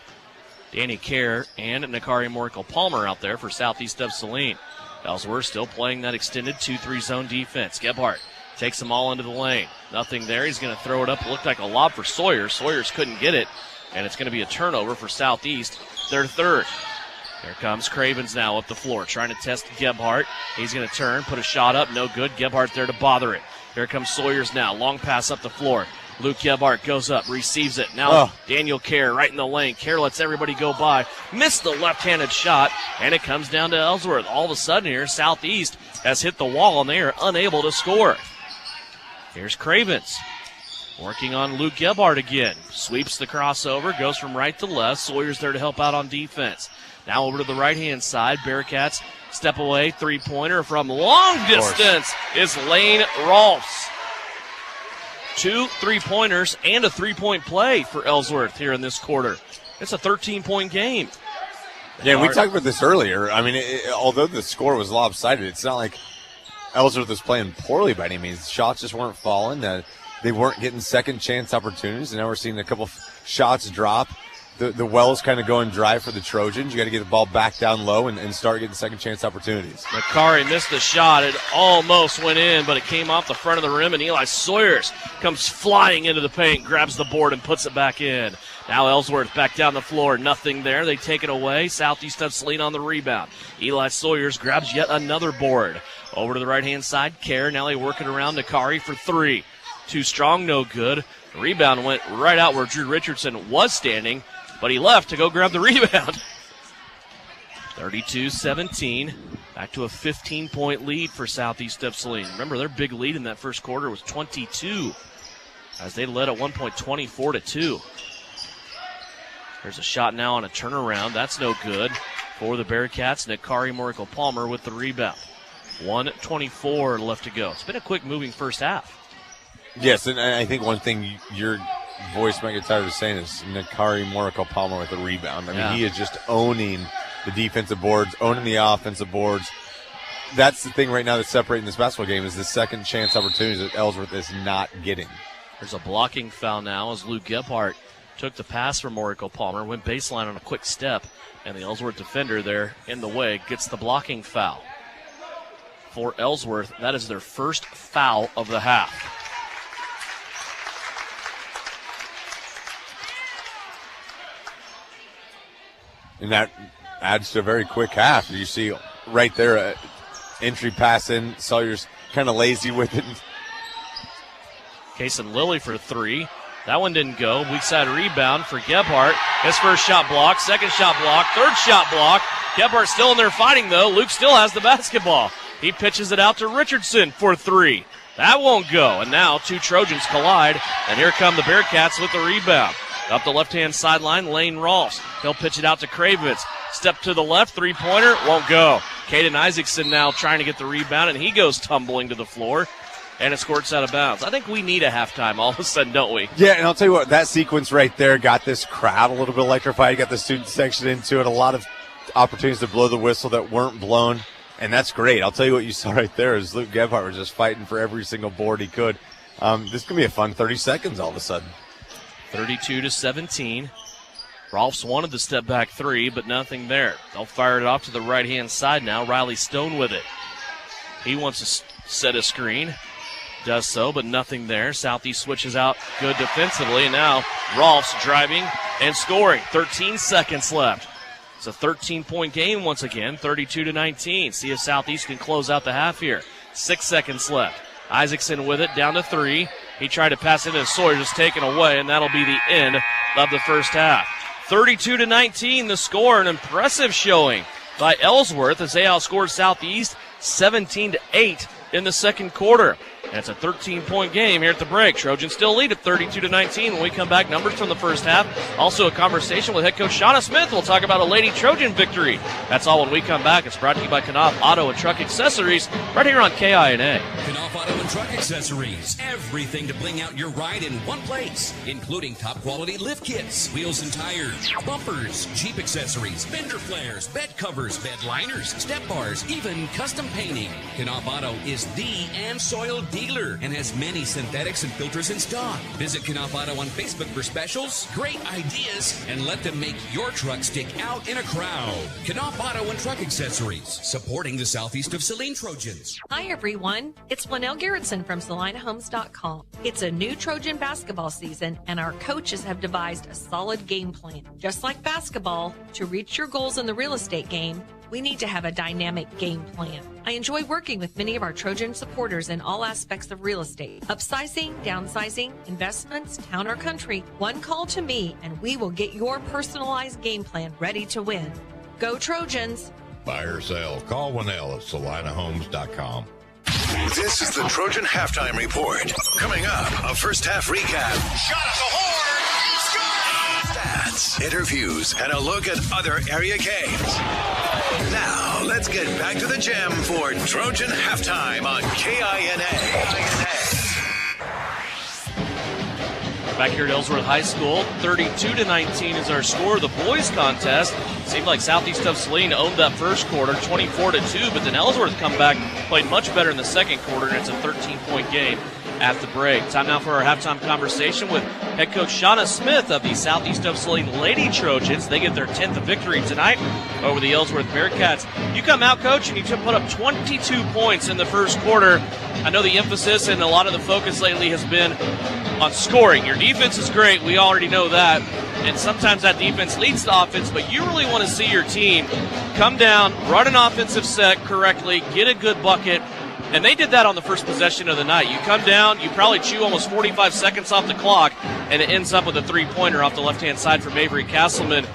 Danny Kerr, and Nakari Morical-Palmer out there for Southeast of Saline. Ellsworth still playing that extended 2-3 zone defense. Gebhardt takes them all into the lane. Nothing there. He's going to throw it up. It looked like a lob for Sawyers. Sawyers couldn't get it, and it's going to be a turnover for Southeast. Their third. There comes Cravens now up the floor, trying to test Gebhardt. He's going to turn, put a shot up. No good. Gebhardt there to bother it. Here comes Sawyers now. Long pass up the floor. Luke Gebhardt goes up, receives it. Now Daniel Kerr right in the lane. Kerr lets everybody go by. Missed the left-handed shot, and it comes down to Ellsworth. All of a sudden here, Southeast has hit the wall, and they are unable to score. Here's Cravens working on Luke Gebhardt again. Sweeps the crossover, goes from right to left. Sawyer's there to help out on defense. Now over to the right-hand side. Bearcats step away. Three-pointer from long distance is Lane Rolfs. 2 3-pointers and a three-point play for Ellsworth here in this quarter. It's a 13-point game. Yeah, we talked about this earlier. I mean, although the score was lopsided, it's not like Ellsworth was playing poorly by any means. Shots just weren't falling. They weren't getting second chance opportunities, and now we're seeing a couple shots drop. the well's kind of going dry for the Trojans. You got to get the ball back down low and start getting second chance opportunities. Makari missed the shot. It almost went in, but it came off the front of the rim, and Eli Sawyers comes flying into the paint, grabs the board, and puts it back in. Now Ellsworth back down the floor. Nothing there. They take it away. Southeast of Saline on the rebound. Eli Sawyers grabs yet another board. Over to the right-hand side. Kerr. Now they work it around Nakari for three. Too strong, no good. The rebound went right out where Drew Richardson was standing, but he left to go grab the rebound. 32-17. Back to a 15-point lead for Southeast of Saline. Remember, their big lead in that first quarter was 22, as they led at one point 24-2. There's a shot now on a turnaround. That's no good for the Bearcats. Nakari Morico-Palmer with the rebound. 1:24 left to go. It's been a quick moving first half. Yes, and I think one thing your voice might get tired of saying is Nakari Morico-Palmer with the rebound. I mean, he is just owning the defensive boards, owning the offensive boards. That's the thing right now that's separating this basketball game is the second chance opportunities that Ellsworth is not getting. There's a blocking foul now as Luke Gebhardt took the pass from Morico-Palmer, went baseline on a quick step, and the Ellsworth defender there in the way gets the blocking foul. For Ellsworth, that is their first foul of the half. And that adds to a very quick half. You see right there, entry pass in. Sawyer's kind of lazy with it. Kason Lilly for three. That one didn't go. Weak side rebound for Gebhardt. His first shot blocked, second shot blocked, third shot blocked. Gebhardt still in there fighting, though. Luke still has the basketball. He pitches it out to Richardson for three. That won't go. And now two Trojans collide, and here come the Bearcats with the rebound. Up the left-hand sideline, Lane Rolfs. He'll pitch it out to Kravitz. Step to the left, three-pointer, won't go. Caden Isaacson now trying to get the rebound, and he goes tumbling to the floor, and it squirts out of bounds. I think we need a halftime all of a sudden, don't we? Yeah, and I'll tell you what, that sequence right there got this crowd a little bit electrified, got the student section into it, a lot of opportunities to blow the whistle that weren't blown, and that's great. I'll tell you what you saw right there is Luke Gebhardt was just fighting for every single board he could. This is going to be a fun 30 seconds all of a sudden. 32-17. Rolfs wanted the step back three, but nothing there. They'll fire it off to the right-hand side now. Riley Stone with it. He wants to set a screen. Does so, but nothing there. Southeast switches out good defensively, and now Rolfs driving and scoring. 13 seconds left. It's a 13-point game once again, 32-19. See if Southeast can close out the half here. 6 seconds left. Isaacson with it, down to three. He tried to pass it to Sawyer, just taken away, and that'll be the end of the first half. 32-19, the score, an impressive showing by Ellsworth as they outscored Southeast 17-8 in the second quarter. And it's a 13-point game here at the break. Trojans still lead at 32-19. When we come back, numbers from the first half. Also a conversation with head coach Shauna Smith. We'll talk about a Lady Trojan victory. That's all when we come back. It's brought to you by Knopf Auto and Truck Accessories right here on KINA. Knopf Auto and Truck Accessories. Everything to bling out your ride in one place, including top-quality lift kits, wheels and tires, bumpers, Jeep accessories, fender flares, bed covers, bed liners, step bars, even custom painting. Knopf Auto is the and soil dealer and has many synthetics and filters in stock. Visit Knopf Auto on Facebook for specials, great ideas, and let them make your truck stick out in a crowd. Knopf Auto and Truck Accessories, supporting the Southeast of Saline Trojans. Hi, everyone. It's Linnell Garrettson from SalinaHomes.com. It's a new Trojan basketball season, and our coaches have devised a solid game plan. Just like basketball, to reach your goals in the real estate game, we need to have a dynamic game plan. I enjoy working with many of our Trojan supporters in all aspects of real estate. Upsizing, downsizing, investments, town or country. One call to me and we will get your personalized game plan ready to win. Go Trojans! Buy or sell, call Winnell at SalinaHomes.com. This is the Trojan Halftime Report. Coming up, a first half recap. Shot at the horn! Stats, interviews, and a look at other area games. Now, let's get back to the gym for Trojan Halftime on KINA. Back here at Ellsworth High School, 32-19 is our score. The boys contest seemed like Southeast of Saline owned that first quarter, 24-2, but then Ellsworth come back played much better in the second quarter, and it's a 13-point game at the break. Time now for our halftime conversation with head coach Shauna Smith of the Southeast of Saline Lady Trojans. They get their 10th victory tonight over the Ellsworth Bearcats. You come out, Coach, and you put up 22 points in the first quarter. I know the emphasis and a lot of the focus lately has been on scoring. Your defense is great. We already know that. And sometimes that defense leads to offense, but you really want to see your team come down, run an offensive set correctly, get a good bucket. And they did that on the first possession of the night. You come down, you probably chew almost 45 seconds off the clock, and it ends up with a three-pointer off the left-hand side from Avery Castleman.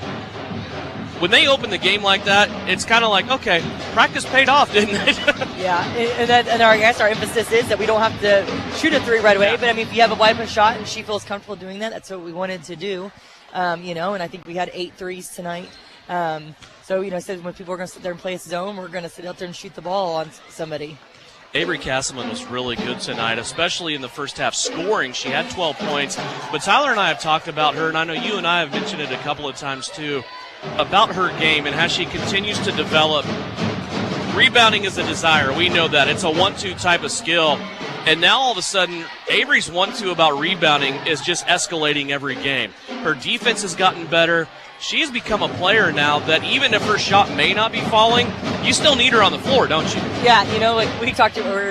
When they open the game like that, it's kind of like, okay, practice paid off, didn't it? Yeah, and I guess our emphasis is that we don't have to shoot a three right away. Yeah. But, I mean, if you have a wide open shot and she feels comfortable doing that, that's what we wanted to do. And I think we had 8 threes tonight. So when people are going to sit there and play a zone, we're going to sit out there and shoot the ball on somebody. Avery Castleman was really good tonight, especially in the first half scoring. She had 12 points. But Tyler and I have talked about her, and I know you and I have mentioned it a couple of times too, about her game and how she continues to develop. Rebounding is a desire. We know that. It's a 1-2 type of skill. And now all of a sudden, Avery's 1-2 about rebounding is just escalating every game. Her defense has gotten better. She has become a player now that even if her shot may not be falling, you still need her on the floor, don't you? Yeah, like we were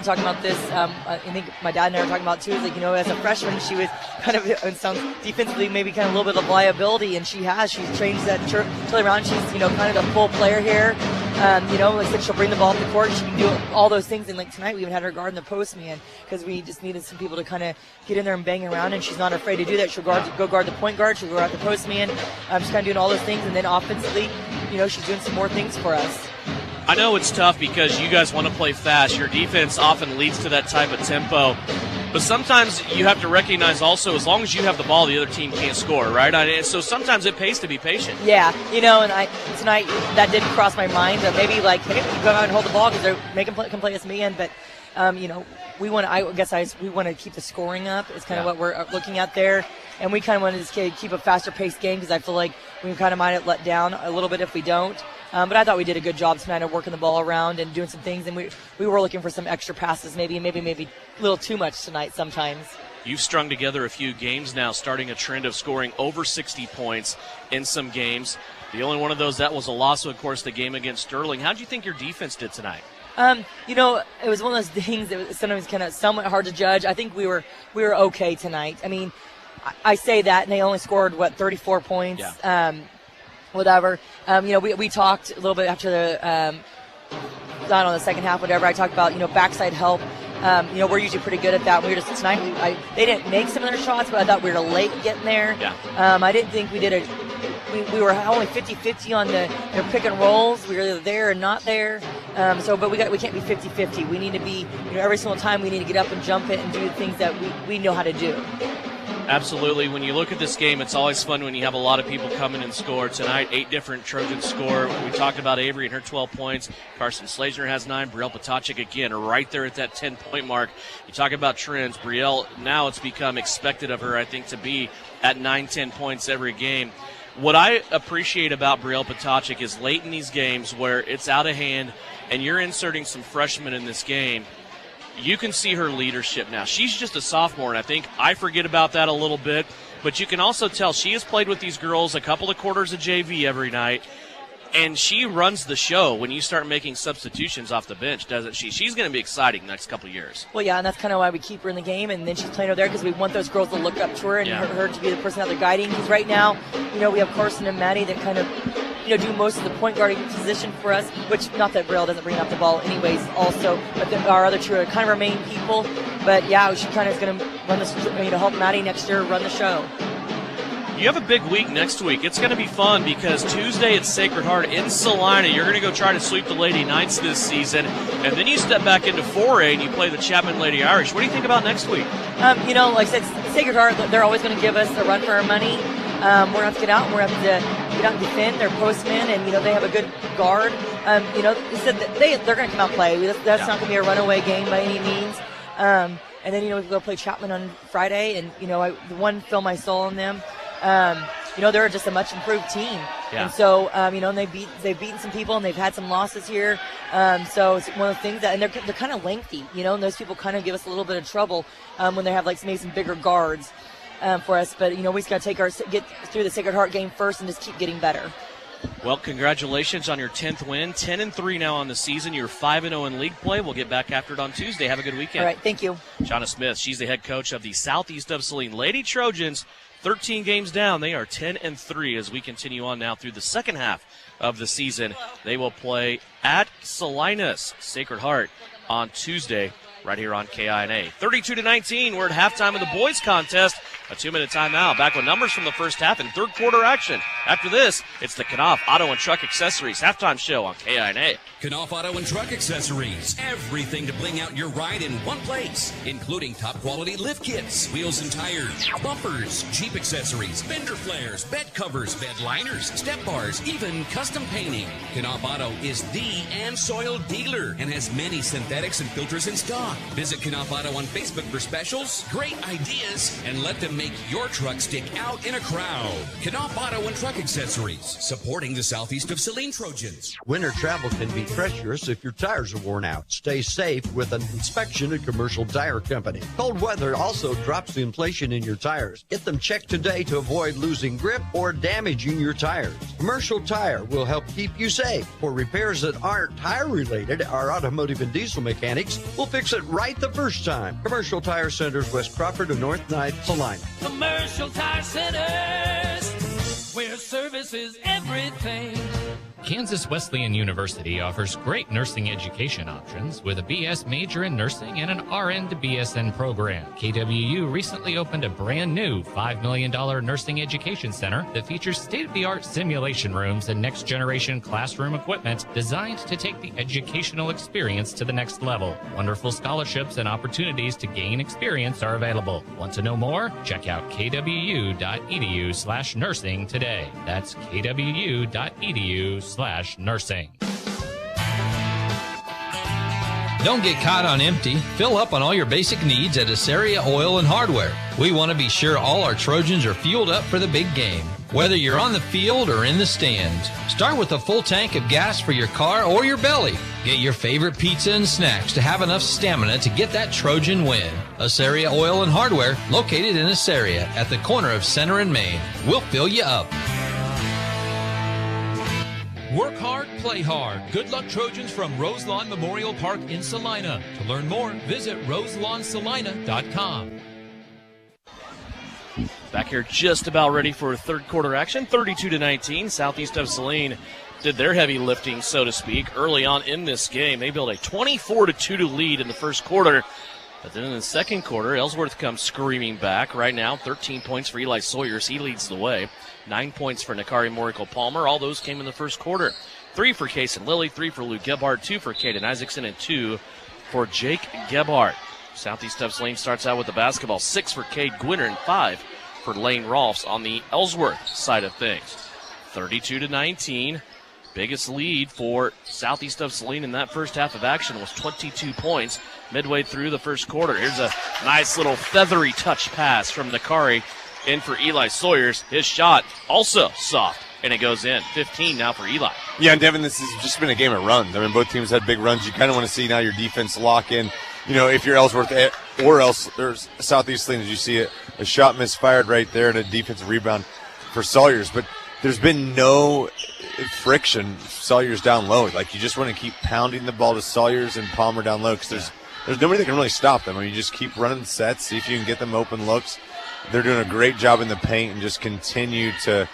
talking about this. I think my dad and I were talking about too. Is as a freshman, she was kind of in some defensively maybe kind of a little bit of liability, and she's changed that totally around. She's kind of a full player here. Like I said, she'll bring the ball up the court. She can do all those things. And tonight, we even had her guard in the post man because we just needed some people to kind of get in there and bang around. And she's not afraid to do that. She'll go guard the point guard. She'll go out the post man. She's kind of doing all those things. And then offensively, she's doing some more things for us. I know it's tough because you guys want to play fast. Your defense often leads to that type of tempo. But sometimes you have to recognize also, as long as you have the ball, the other team can't score, right? So sometimes it pays to be patient. Yeah, and tonight that did cross my mind. Maybe hey, go out and hold the ball because they're making come play us man. But we want to. We want to keep the scoring up. It's kind of what we're looking at there, and we kind of want to keep a faster paced game because I feel like we kind of might have let down a little bit if we don't. But I thought we did a good job tonight of working the ball around and doing some things, and we were looking for some extra passes, maybe a little too much tonight sometimes. You've strung together a few games now, starting a trend of scoring over 60 points in some games. The only one of those that was a loss, of course, the game against Sterling. How do you think your defense did tonight? It was one of those things that was sometimes kind of somewhat hard to judge. I think we were okay tonight. I mean, I say that, and they only scored 34 points. Yeah. Whatever. We talked a little bit after the not on the second half, whatever. I talked about backside help. We're usually pretty good at that. We were just tonight. They didn't make some of their shots, but I thought we were late getting there. Yeah. I didn't think we did we were only 50-50 on their pick and rolls. We were either there or not there. But we can't be 50-50. We need to be every single time we need to get up and jump it and do the things that we know how to do. Absolutely. When you look at this game, it's always fun when you have a lot of people come in and score. Tonight, 8 different Trojans score. We talked about Avery and her 12 points. Carson Slazner has 9. Brielle Potacek, again, right there at that 10-point mark. You talk about trends. Brielle, now it's become expected of her, I think, to be at 9-10 points every game. What I appreciate about Brielle Potacek is late in these games where it's out of hand and you're inserting some freshmen in this game, you can see her leadership now. She's just a sophomore, and I think I forget about that a little bit. But you can also tell she has played with these girls a couple of quarters of JV every night, and she runs the show when you start making substitutions off the bench, doesn't she? She's going to be exciting the next couple of years. Well, yeah, and that's kind of why we keep her in the game, and then she's playing over there because we want those girls to look up to her and her to be the person out there guiding. Because right now, we have Carson and Maddie that kind of do most of the point guarding position for us, which not that Brielle doesn't bring up the ball anyways also, but our other two are kind of our main people. But yeah, she kind of is going to run this, help Maddie next year run the show. You have a big week next week. It's going to be fun because Tuesday it's Sacred Heart in Salina. You're going to go try to sweep the Lady Knights this season, and then you step back into 4A and you play the Chapman Lady Irish. What do you think about next week? Like I said, Sacred Heart, they're always going to give us a run for our money. We're going to have to get out and we're going to have to get out and defend their postmen, and they have a good guard. They said that they're going to come out and play. That's not going to be a runaway game by any means. And then we go play Chapman on Friday, and the one film I saw on them. They're just a much improved team. And so, and they've beaten some people, and they've had some losses here. So it's one of the things that, and they're kind of lengthy, and those people kind of give us a little bit of trouble when they have maybe some bigger guards for us. But we just got to get through the Sacred Heart game first and just keep getting better. Well, congratulations on your 10th win. 10-3 now on the season. You're 5-0 in league play. We'll get back after it on Tuesday. Have a good weekend. All right, thank you. Shauna Smith, she's the head coach of the Southeast of Saline Lady Trojans. 13 games down. They are 10-3 as we continue on now through the second half of the season. They will play at Salinas Sacred Heart on Tuesday right here on KINA. 32-19. We're at halftime of the boys contest. A 2-minute timeout. Back with numbers from the first half and third quarter action. After this, it's the Knopf Auto and Truck Accessories halftime show on KINA. Knopf Auto and Truck Accessories. Everything to bling out your ride in one place, including top quality lift kits, wheels and tires, bumpers, Jeep accessories, fender flares, bed covers, bed liners, step bars, even custom painting. Knopf Auto is the and soil dealer and has many synthetics and filters in stock. Visit Knopf Auto on Facebook for specials, great ideas, and let them make your truck stick out in a crowd. Knopf Auto and Truck Accessories, supporting the Southeast of Saline Trojans. Winter travel can be treacherous if your tires are worn out. Stay safe with an inspection at Commercial Tire Company. Cold weather also drops the inflation in your tires. Get them checked today to avoid losing grip or damaging your tires. Commercial Tire will help keep you safe. For repairs that aren't tire related, our automotive and diesel mechanics will fix it right the first time. Commercial Tire Centers, West Crawford and North Ninth, Saline. Commercial Tire Centers, where service is everything. Kansas Wesleyan University offers great nursing education options with a BS major in nursing and an RN to BSN program. KWU recently opened a brand new $5 million nursing education center that features state-of-the-art simulation rooms and next-generation classroom equipment designed to take the educational experience to the next level. Wonderful scholarships and opportunities to gain experience are available. Want to know more? Check out kwu.edu/nursing today. That's kwu.edu/nursing. Don't get caught on empty. Fill up on all your basic needs at Assaria Oil and Hardware. We want to be sure all our Trojans are fueled up for the big game, whether you're on the field or in the stands. Start with a full tank of gas for your car or your belly. Get your favorite pizza and snacks to have enough stamina to get that Trojan win. Assaria Oil and Hardware, located in Assaria at the corner of Center and Main. We'll fill you up. Work hard, play hard. Good luck, Trojans from Roselawn Memorial Park in Salina. To learn more, visit roselawnsalina.com. Back here just about ready for third quarter action. 32-19. Southeast of Saline did their heavy lifting, so to speak, early on in this game. They built a 24-2 lead in the first quarter. But then in the second quarter, Ellsworth comes screaming back. Right now, 13 points for Eli Sawyers. He leads the way. 9 points for Nakari Morico-Palmer. All those came in the first quarter. 3 for Case and Lilly, 3 for Luke Gebhardt, 2 for Caden Isaacson, and 2 for Jake Gebhardt. Southeast of Saline starts out with the basketball. 6 for Cade Gwinner and 5 for Lane Rolfs on the Ellsworth side of things. 32-19. Biggest lead for Southeast of Saline in that first half of action was 22 points midway through the first quarter. Here's a nice little feathery touch pass from Nakari in for Eli Sawyers. His shot also soft, and it goes in. 15 now for Eli. Yeah, and Devin, this has just been a game of runs. I mean, both teams had big runs. You kind of want to see now your defense lock in. You know, if you're Ellsworth or else there's Southeast Saline, as you see it, a shot misfired right there and a defensive rebound for Sawyers. But there's been no friction. Sawyers down low. Like, you just want to keep pounding the ball to Sawyers and Palmer down low because there's nobody that can really stop them. I mean, you just keep running sets, see if you can get them open looks. They're doing a great job in the paint and just continue to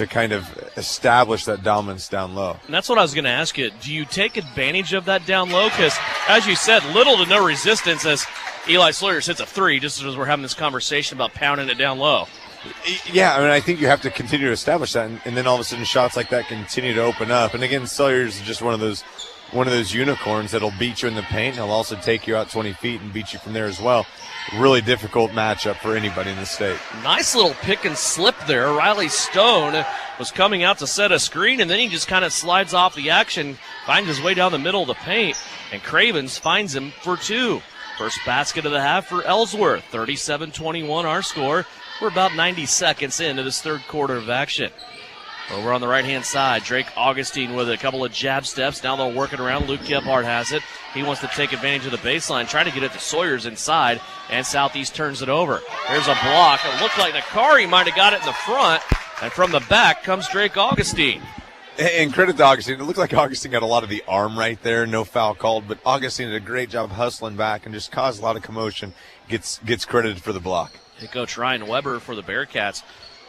kind of establish that dominance down low. And that's what I was going to ask you. Do you take advantage of that down low? Because, as you said, little to no resistance as Eli Sawyers hits a three, just as we're having this conversation about pounding it down low. Yeah, I mean, I think you have to continue to establish that, and then all of a sudden shots like that continue to open up. And again, Sawyers is just one of those unicorns that'll beat you in the paint. He'll also take you out 20 feet and beat you from there as well. Really difficult matchup for anybody in the state. Nice little pick and slip there. Riley Stone was coming out to set a screen, and then he just kind of slides off the action, finds his way down the middle of the paint, and Cravens finds him for 2. First basket of the half for Ellsworth. 37-21 our score. We're about 90 seconds into this third quarter of action. Over on the right-hand side, Drake Augustine with a couple of jab steps. Now they'll work it around. Luke Gebhardt has it. He wants to take advantage of the baseline, trying to get it to Sawyers inside, and Southeast turns it over. There's a block. It looked like Nakari might have got it in the front, and from the back comes Drake Augustine. And credit to Augustine. It looked like Augustine got a lot of the arm right there. No foul called, but Augustine did a great job hustling back and just caused a lot of commotion. Gets credited for the block. Head coach Ryan Weber for the Bearcats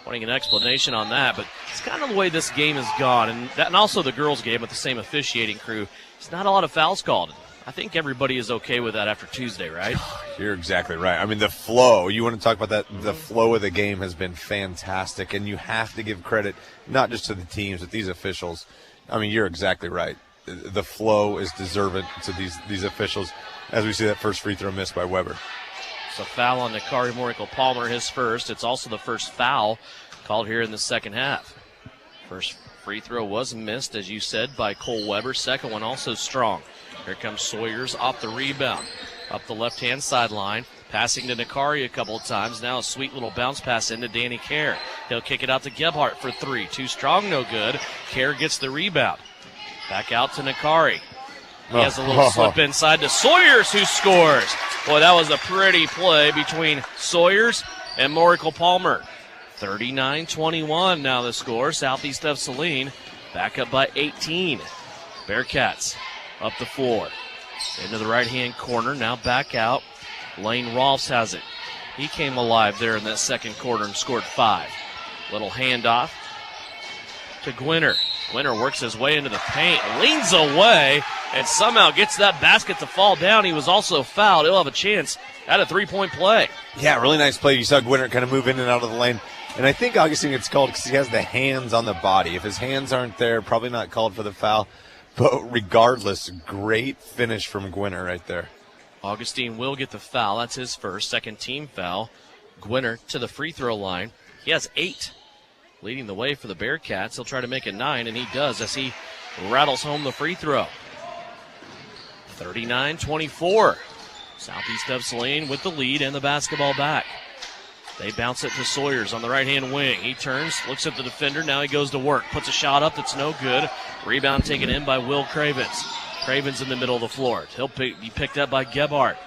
wanting an explanation on that, but it's kind of the way this game has gone, and also the girls' game with the same officiating crew. It's not a lot of fouls called. I think everybody is okay with that after Tuesday, right? You're exactly right. I mean, the flow, you want to talk about that, the flow of the game has been fantastic, and you have to give credit not just to the teams, but these officials. I mean, you're exactly right. The flow is deserving to these officials as we see that first free throw missed by Weber. It's a foul on Nakari Morikel-Palmer, his first. It's also the first foul called here in the second half. First free throw was missed, as you said, by Cole Weber. Second one also strong. Here comes Sawyers off the rebound. Up the left-hand sideline, passing to Nakari a couple of times. Now a sweet little bounce pass into Danny Kerr. He'll kick it out to Gebhardt for three. Too strong, no good. Kerr gets the rebound. Back out to Nakari. He has a little slip inside to Sawyers, who scores. Boy, that was a pretty play between Sawyers and Morikel-Palmer. 39-21 now the score. Southeast of Saline back up by 18. Bearcats up the floor. Into the right-hand corner, now back out. Lane Rolfs has it. He came alive there in that second quarter and scored 5. Little handoff to Gwinner. Gwinner works his way into the paint, leans away, and somehow gets that basket to fall down. He was also fouled. He'll have a chance at a three-point play. Yeah, really nice play. You saw Gwinner kind of move in and out of the lane. And I think Augustine gets called because he has the hands on the body. If his hands aren't there, probably not called for the foul. But regardless, great finish from Gwinner right there. Augustine will get the foul. That's his first, second team foul. Gwinner to the free throw line. He has 8. Leading the way for the Bearcats. He'll try to make it 9, and he does as he rattles home the free throw. 39-24. Southeast of Saline with the lead and the basketball back. They bounce it to Sawyers on the right-hand wing. He turns, looks at the defender. Now he goes to work. Puts a shot up that's no good. Rebound taken in by Will Cravens. Cravens in the middle of the floor. He'll be picked up by Gebhardt.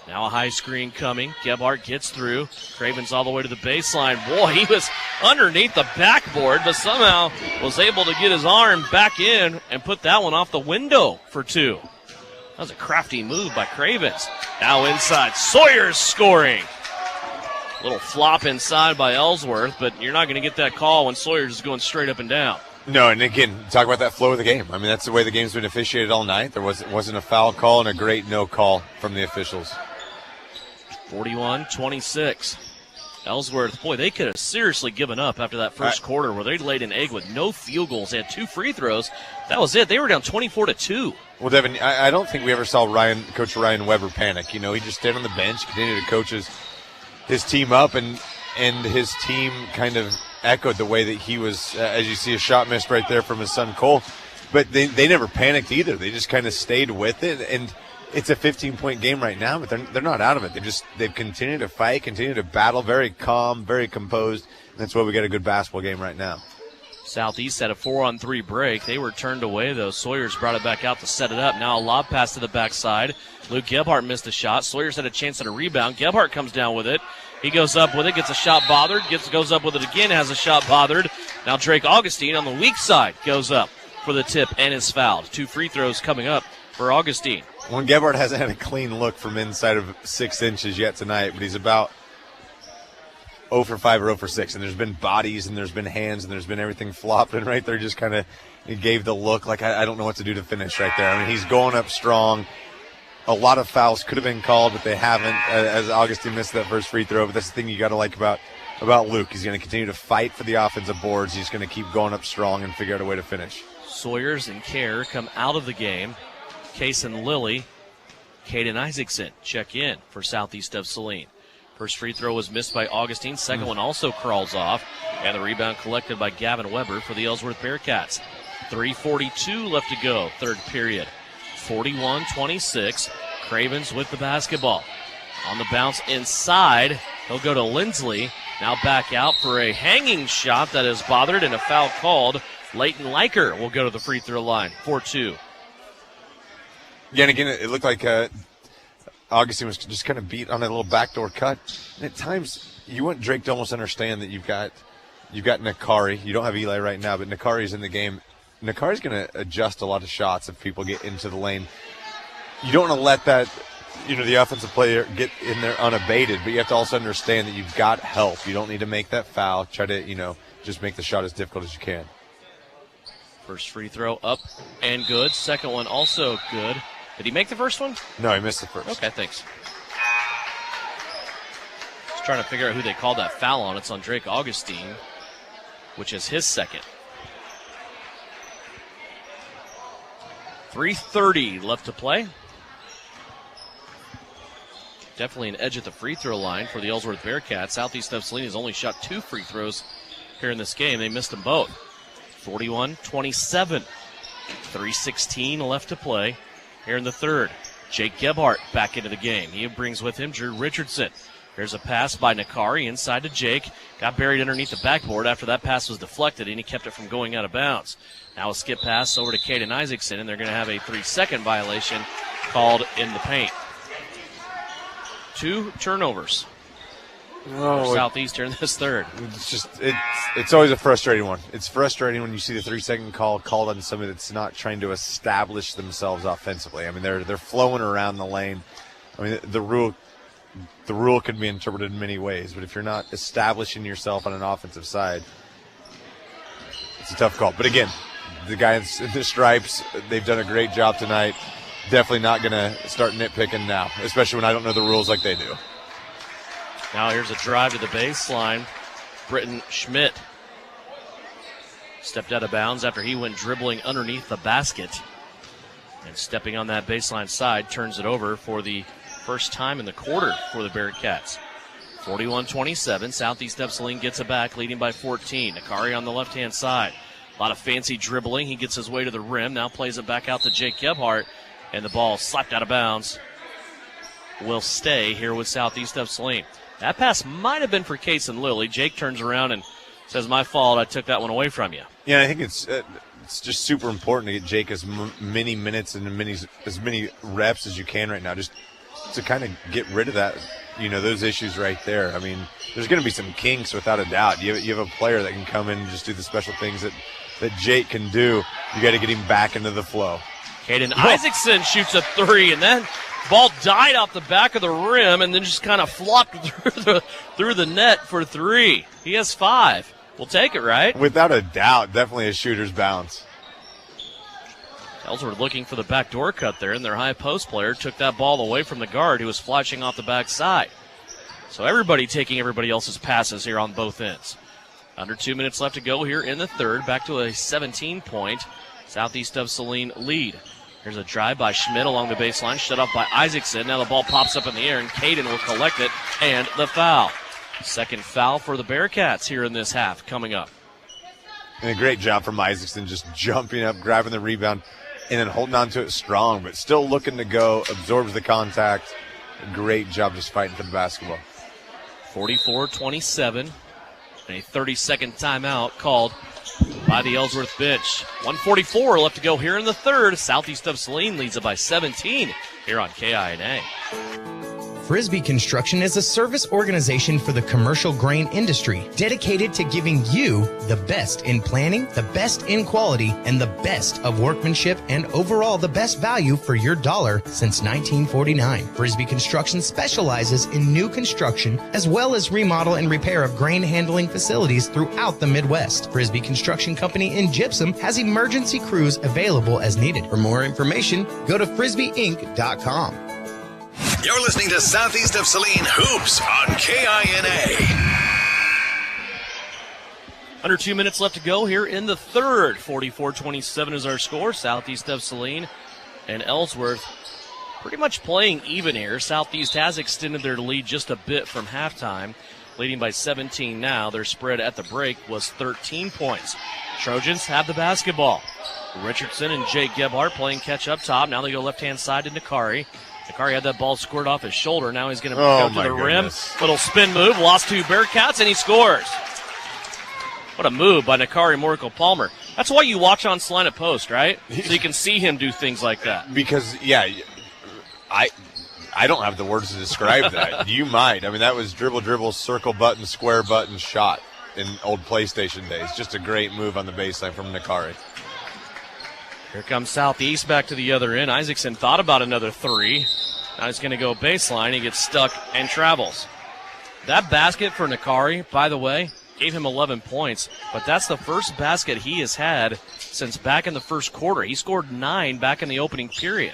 Now a high screen coming. Gebhardt gets through. Cravens all the way to the baseline. Boy, he was underneath the backboard, but somehow was able to get his arm back in and put that one off the window for 2. That was a crafty move by Cravens. Now inside, Sawyers scoring. Little flop inside by Ellsworth, but you're not going to get that call when Sawyers is going straight up and down. No, and again, talk about that flow of the game. I mean, that's the way the game's been officiated all night. There wasn't a foul call and a great no call from the officials. 41-26. Ellsworth, boy, they could have seriously given up after that first quarter where they laid an egg with no field goals. They had 2 free throws. That was it. They were down 24-2. Well, Devin, I don't think we ever saw Coach Ryan Weber panic. You know, he just stayed on the bench, continued to coach his team up, and his team kind of echoed the way that he was, as you see a shot missed right there from his son Cole. But they never panicked either. They just kind of stayed with it, and it's a 15-point game right now, but they're not out of it. They've continued to fight, continue to battle, very calm, very composed. And that's why we got a good basketball game right now. Southeast had a 4-on-3 break. They were turned away, though. Sawyers brought it back out to set it up. Now a lob pass to the backside. Luke Gebhardt missed a shot. Sawyers had a chance at a rebound. Gebhardt comes down with it. He goes up with it, gets a shot bothered, goes up with it again, has a shot bothered. Now Drake Augustine on the weak side goes up for the tip and is fouled. 2 free throws coming up for Augustine. Well, Gebhardt hasn't had a clean look from inside of 6 inches yet tonight, but he's about 0 for 5 or 0 for 6. And there's been bodies and there's been hands and there's been everything flopping right there. Just kind of gave the look like I don't know what to do to finish right there. I mean, he's going up strong. A lot of fouls could have been called, but they haven't, as Augustine missed that first free throw. But that's the thing you got to like about Luke. He's going to continue to fight for the offensive boards. He's going to keep going up strong and figure out a way to finish. Sawyers and Kerr come out of the game. Case and Lilly, Caden Isaacson check in for Southeast of Saline. First free throw was missed by Augustine. Second one also crawls off. And the rebound collected by Gavin Weber for the Ellsworth Bearcats. 3:42 left to go, third period. 41-26. Cravens with the basketball. On the bounce inside, he'll go to Lindsley. Now back out for a hanging shot that is bothered and a foul called. Leighton Liker will go to the free throw line, 4-2. Yeah, and again, it looked like Augustine was just kind of beat on a little backdoor cut. And at times, you want Drake to almost understand that you've got Nakari. You don't have Eli right now, but Nakari's in the game. Nakari's going to adjust a lot of shots if people get into the lane. You don't want to let that, the offensive player get in there unabated, but you have to also understand that you've got help. You don't need to make that foul. Try to, just make the shot as difficult as you can. First free throw up and good. Second one also good. Did he make the first one? No, he missed the first. Okay, thanks. Just trying to figure out who they called that foul on. It's on Drake Augustine, which is his second. 3:30 left to play. Definitely an edge at the free throw line for the Ellsworth Bearcats. Southeast of Saline has only shot 2 free throws here in this game. They missed them both. 41-27. 3:16 left to play here in the third. Jake Gebhardt back into the game. He brings with him Drew Richardson. There's a pass by Nakari inside to Jake. Got buried underneath the backboard after that pass was deflected, and he kept it from going out of bounds. Now a skip pass over to Caden Isaacson, and they're going to have a 3-second violation called in the paint. 2 turnovers for Southeast here in this third. It's always a frustrating one. It's frustrating when you see the 3-second call called on somebody that's not trying to establish themselves offensively. I mean, they're flowing around the lane. I mean, the rule can be interpreted in many ways, but if you're not establishing yourself on an offensive side, it's a tough call. But again, the guys in the stripes, they've done a great job tonight. Definitely not going to start nitpicking now, especially when I don't know the rules like they do. Now here's a drive to the baseline. Britton Schmidt stepped out of bounds after he went dribbling underneath the basket. And stepping on that baseline side, turns it over for the first time in the quarter for the Bearcats. 41-27. Southeast of Saline gets it back, leading by 14. Nakari on the left-hand side. A lot of fancy dribbling. He gets his way to the rim. Now plays it back out to Jake Gebhardt. And the ball slapped out of bounds. Will stay here with Southeast of Saline. That pass might have been for Case and Lilly. Jake turns around and says, "My fault. I took that one away from you." Yeah, I think it's just super important to get Jake as many minutes and as many reps as you can right now, just to kind of get rid of that, those issues right there. I mean, there's going to be some kinks without a doubt. You have a player that can come in and just do the special things that Jake can do. You got to get him back into the flow. Caden Isaacson shoots a 3, and then ball died off the back of the rim and then just kind of flopped through the net for 3. He has 5. We'll take it, right? Without a doubt, definitely a shooter's bounce. Ellsworth looking for the backdoor cut there, and their high post player took that ball away from the guard who was flashing off the backside. So everybody taking everybody else's passes here on both ends. Under 2 minutes left to go here in the third. Back to a 17-point Southeast of Saline lead. Here's a drive by Schmidt along the baseline, shut off by Isaacson. Now the ball pops up in the air, and Caden will collect it, and the foul. Second foul for the Bearcats here in this half coming up. And a great job from Isaacson, just jumping up, grabbing the rebound, and then holding on to it strong, but still looking to go, absorbs the contact. A great job just fighting for the basketball. 44-27. A 30-second timeout called by the Ellsworth bench. 1:44 left to go here in the third. Southeast of Saline leads it by 17 here on KINA. Frisbee Construction is a service organization for the commercial grain industry dedicated to giving you the best in planning, the best in quality, and the best of workmanship, and overall the best value for your dollar since 1949. Frisbee Construction specializes in new construction as well as remodel and repair of grain handling facilities throughout the Midwest. Frisbee Construction Company in Gypsum has emergency crews available as needed. For more information, go to frisbeeinc.com. You're listening to Southeast of Saline Hoops on KINA. Under 2 minutes left to go here in the third. 44-27 is our score. Southeast of Saline and Ellsworth pretty much playing even here. Southeast has extended their lead just a bit from halftime, leading by 17 now. Their spread at the break was 13 points. Trojans have the basketball. Richardson and Jake Gebhardt playing catch up top. Now they go left-hand side to Nakari. Nakari had that ball squared off his shoulder. Now he's going to Oh, go to my the goodness. rim. Little spin move. Lost 2 Bearcats, and he scores. What a move by Nakari Morico-Palmer. That's why you watch on Salina Post, right? So you can see him do things like that. Because, I don't have the words to describe that. You might. I mean, that was dribble, circle button, square button shot in old PlayStation days. Just a great move on the baseline from Nakari. Here comes Southeast back to the other end. Isaacson thought about another 3. Now he's going to go baseline. He gets stuck and travels. That basket for Nakari, by the way, gave him 11 points, but that's the first basket he has had since back in the first quarter. He scored 9 back in the opening period.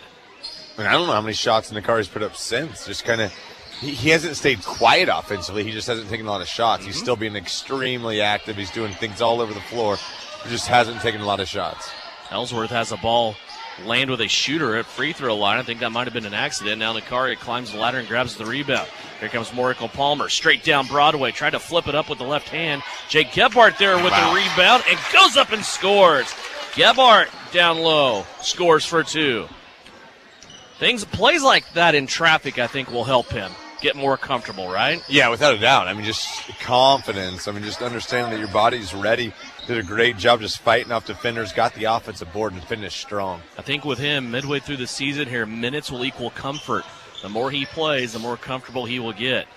I mean, I don't know how many shots Nakari's put up since. Just kind of, he hasn't stayed quiet offensively. He just hasn't taken a lot of shots. He's still being extremely active. He's doing things all over the floor. He just hasn't taken a lot of shots. Ellsworth has the ball land with a shooter at free throw line. I think that might have been an accident. Now Nakari climbs the ladder and grabs the rebound. Here comes Morico-Palmer, straight down Broadway, tried to flip it up with the left hand. Jake Gebhardt there with the rebound and goes up and scores. Gebhardt down low, scores for 2. Plays like that in traffic, I think, will help him get more comfortable, right? Yeah, without a doubt. I mean, just confidence. I mean, just understanding that your body's ready. Did a great job just fighting off defenders, got the offensive board, and finished strong. I think with him, midway through the season here, minutes will equal comfort. The more he plays, the more comfortable he will get.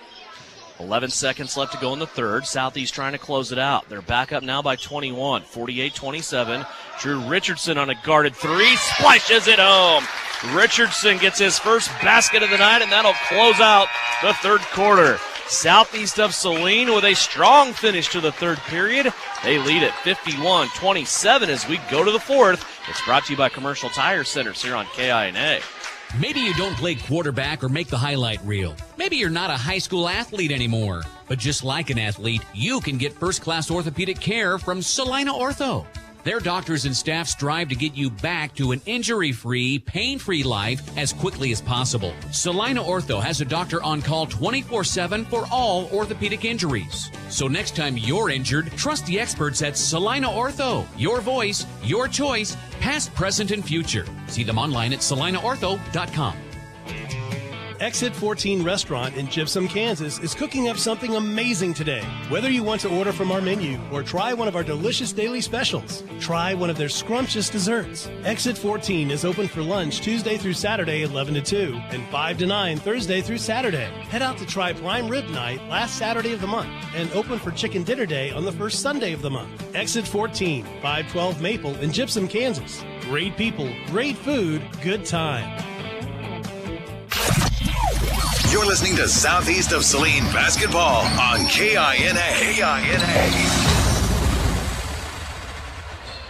11 seconds left to go in the third. Southeast trying to close it out. They're back up now by 21, 48-27. Drew Richardson on a guarded 3, splashes it home. Richardson gets his first basket of the night, and that'll close out the third quarter. Southeast of Saline with a strong finish to the third period. They lead at 51-27 as we go to the fourth. It's brought to you by Commercial Tire Centers here on KINA. Maybe you don't play quarterback or make the highlight reel. Maybe you're not a high school athlete anymore. But just like an athlete, you can get first-class orthopedic care from Salina Ortho. Their doctors and staff strive to get you back to an injury-free, pain-free life as quickly as possible. Salina Ortho has a doctor on call 24/7 for all orthopedic injuries. So next time you're injured, trust the experts at Salina Ortho. Your voice, your choice, past, present, and future. See them online at salinaortho.com. Exit 14 Restaurant in Gypsum, Kansas is cooking up something amazing today. Whether you want to order from our menu or try one of our delicious daily specials, try one of their scrumptious desserts. Exit 14 is open for lunch Tuesday through Saturday 11 to 2 and 5 to 9 Thursday through Saturday. Head out to try Prime Rib Night last Saturday of the month and open for Chicken Dinner Day on the first Sunday of the month. Exit 14, 512 Maple in Gypsum, Kansas. Great people, great food, good time. You're listening to Southeast of Saline Basketball on KINA.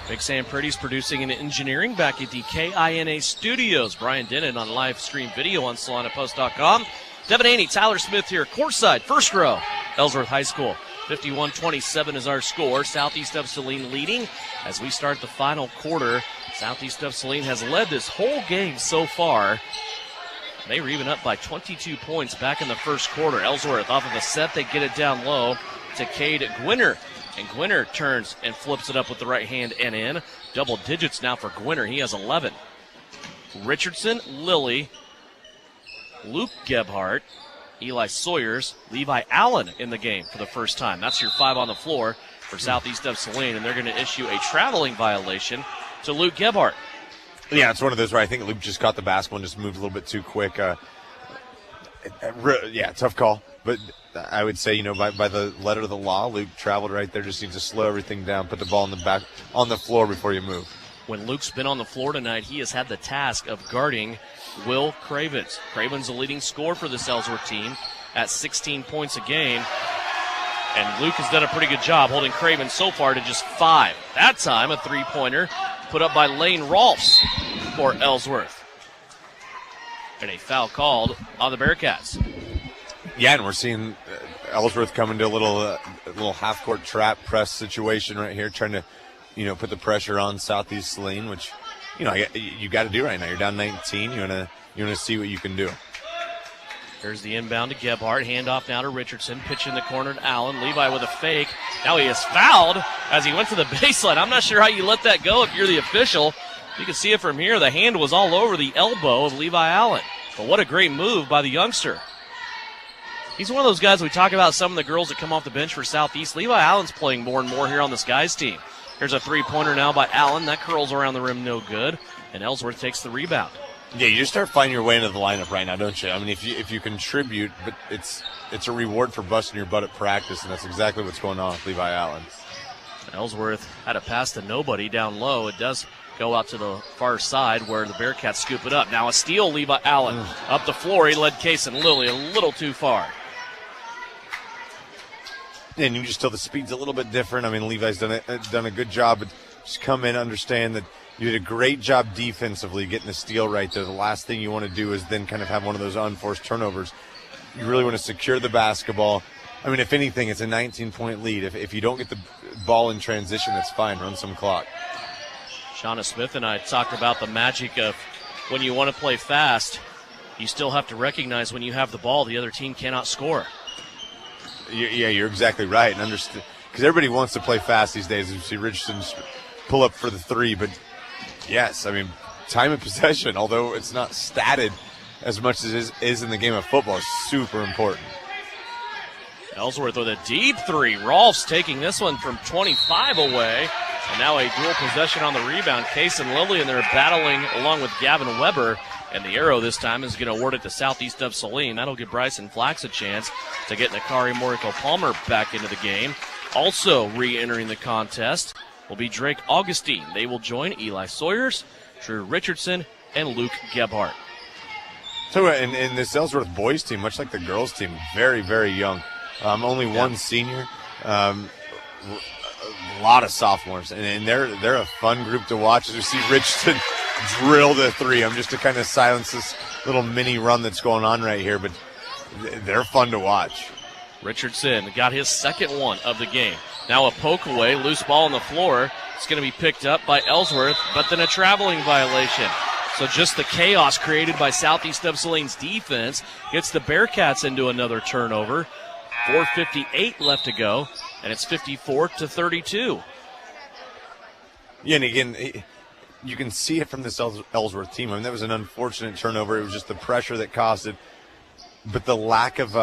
Big Sam Purdy's producing and engineering back at the KINA studios. Brian Denon on live stream video on SalinaPost.com. Devin Haney, Tyler Smith here, courtside, first row, Ellsworth High School. 51-27 is our score. Southeast of Saline leading as we start the final quarter. Southeast of Saline has led this whole game so far. They were even up by 22 points back in the first quarter. Ellsworth off of a set, they get it down low to Cade Gwinner. And Gwinner turns and flips it up with the right hand and in. Double digits now for Gwinner. He has 11. Richardson, Lilly, Luke Gebhardt, Eli Sawyers, Levi Allen in the game for the first time. That's your 5 on the floor for Southeast of Saline, and they're going to issue a traveling violation to Luke Gebhardt. Yeah, it's one of those where I think Luke just caught the basketball and just moved a little bit too quick. Tough call. But I would say, by the letter of the law, Luke traveled right there. Just needs to slow everything down, put the ball in the back on the floor before you move. When Luke's been on the floor tonight, he has had the task of guarding Will Cravens. Cravens the leading scorer for this Ellsworth team at 16 points a game. And Luke has done a pretty good job holding Cravens so far to just 5. That time, a three-pointer put up by Lane Rolfs for Ellsworth. And a foul called on the Bearcats. Yeah, and we're seeing Ellsworth come into a little half-court trap press situation right here, trying to, put the pressure on Southeast Saline, which, you got to do right now. You're down 19. You want to see what you can do. Here's the inbound to Gebhardt. Handoff now to Richardson. Pitch in the corner to Allen. Levi with a fake. Now he is fouled as he went to the baseline. I'm not sure how you let that go if you're the official. You can see it from here. The hand was all over the elbow of Levi Allen. But what a great move by the youngster. He's one of those guys we talk about, some of the girls that come off the bench for Southeast. Levi Allen's playing more and more here on this guys' team. Here's a three-pointer now by Allen. That curls around the rim, no good. And Ellsworth takes the rebound. Yeah, you just start finding your way into the lineup right now, don't you? I mean, if you contribute, but it's a reward for busting your butt at practice, and that's exactly what's going on with Levi Allen. Ellsworth had a pass to nobody down low. It does go out to the far side where the Bearcats scoop it up. Now a steal, Levi Allen up the floor. He led Case and Lilly a little too far. And you just tell the speed's a little bit different. I mean, Levi's done a good job, but just come in, understand that you did a great job defensively getting the steal right there. The last thing you want to do is then kind of have one of those unforced turnovers. You really want to secure the basketball. I mean, if anything, it's a 19-point lead. If you don't get the ball in transition, that's fine. Run some clock. Shauna Smith and I talked about the magic of when you want to play fast, you still have to recognize when you have the ball, the other team cannot score. Yeah, you're exactly right. And understand, because everybody wants to play fast these days. You see Richardson pull up for the three, but yes, I mean, time of possession, although it's not statted as much as it is in the game of football, is super important. Ellsworth with a deep three. Rolfs taking this one from 25 away. And now a dual possession on the rebound. Case and Lilly, and they're battling along with Gavin Weber. And the arrow this time is going to award it to Southeast of Saline. That'll give Bryson Flax a chance to get Nakari Moriko-Palmer back into the game. Also re-entering the contest will be Drake Augustine. They will join Eli Sawyers, Drew Richardson, and Luke Gebhardt. So in this Ellsworth boys team, much like the girls team, very, very young. Only one senior. A lot of sophomores, and they're a fun group to watch as we see Richardson drill the three. I'm just to kind of silence this little mini run that's going on right here, but they're fun to watch. Richardson got his second one of the game. Now a poke away, loose ball on the floor. It's going to be picked up by Ellsworth, but then a traveling violation. So just the chaos created by Southeast of Saline's defense gets the Bearcats into another turnover. 4:58 left to go, and it's 54-32. Yeah, and again, you can see it from this Ellsworth team. I mean, that was an unfortunate turnover. It was just the pressure that caused it, but the lack of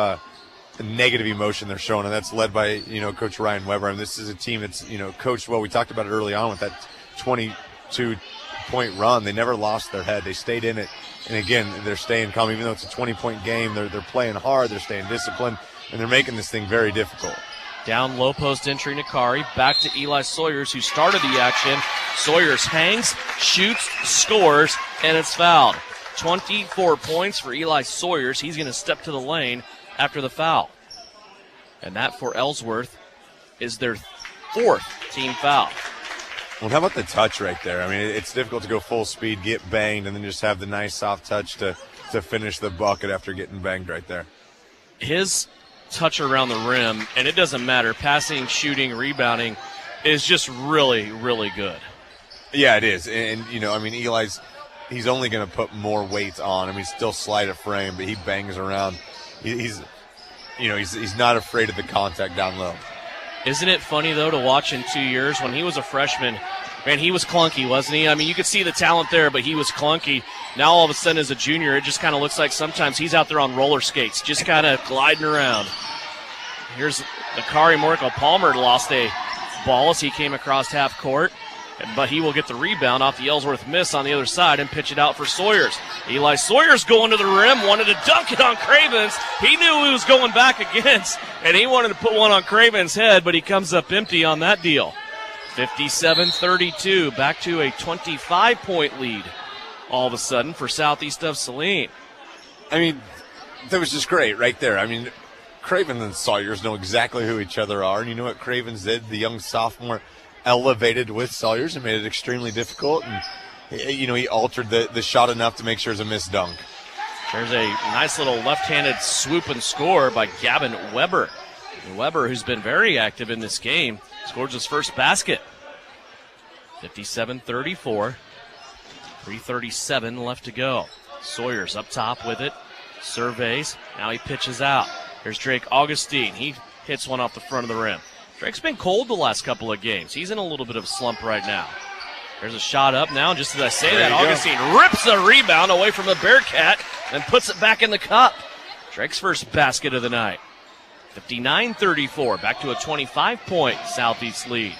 negative emotion they're showing, and that's led by, Coach Ryan Weber. And this is a team that's, coached well. We talked about it early on with that 22-point run. They never lost their head. They stayed in it, and again, they're staying calm. Even though it's a 20-point game, they're playing hard. They're staying disciplined, and they're making this thing very difficult. Down low post entry, Nakari. Back to Eli Sawyers, who started the action. Sawyers hangs, shoots, scores, and it's fouled. 24 points for Eli Sawyers. He's going to step to the lane after the foul. And that for Ellsworth is their fourth team foul. Well, how about the touch right there? I mean, it's difficult to go full speed, get banged, and then just have the nice soft touch to finish the bucket after getting banged right there. His touch around the rim, and it doesn't matter, passing, shooting, rebounding, is just really, really good. Yeah, it is. And Eli's, he's only going to put more weight on. I mean, still slight of frame, but he bangs around. He's not afraid of the contact down low. Isn't it funny, though, to watch in 2 years? When he was a freshman, man, he was clunky, wasn't he? I mean, you could see the talent there, but he was clunky. Now, all of a sudden, as a junior, it just kind of looks like sometimes he's out there on roller skates, just kind of gliding around. Here's Nakari Moriko-Palmer lost a ball as he came across half court, but he will get the rebound off the Ellsworth miss on the other side and pitch it out for Sawyers. Eli Sawyers going to the rim, wanted to dunk it on Cravens. He knew he was going back against, and he wanted to put one on Cravens' head, but he comes up empty on that deal. 57-32, back to a 25-point lead all of a sudden for Southeast of Saline. I mean, that was just great right there. I mean, Cravens and Sawyers know exactly who each other are, and you know what Cravens did? The young sophomore elevated with Sawyers and made it extremely difficult, and he altered the shot enough to make sure it's a missed dunk. There's a nice little left-handed swoop and score by Gavin Weber. And Weber, who's been very active in this game, scores his first basket. 57-34. 3:37 left to go. Sawyers up top with it. Surveys. Now he pitches out. Here's Drake Augustine. He hits one off the front of the rim. Drake's been cold the last couple of games. He's in a little bit of a slump right now. There's a shot up now. Just as I say that, Augustine rips a rebound away from the Bearcat and puts it back in the cup. Drake's first basket of the night. 59-34, back to a 25-point Southeast lead.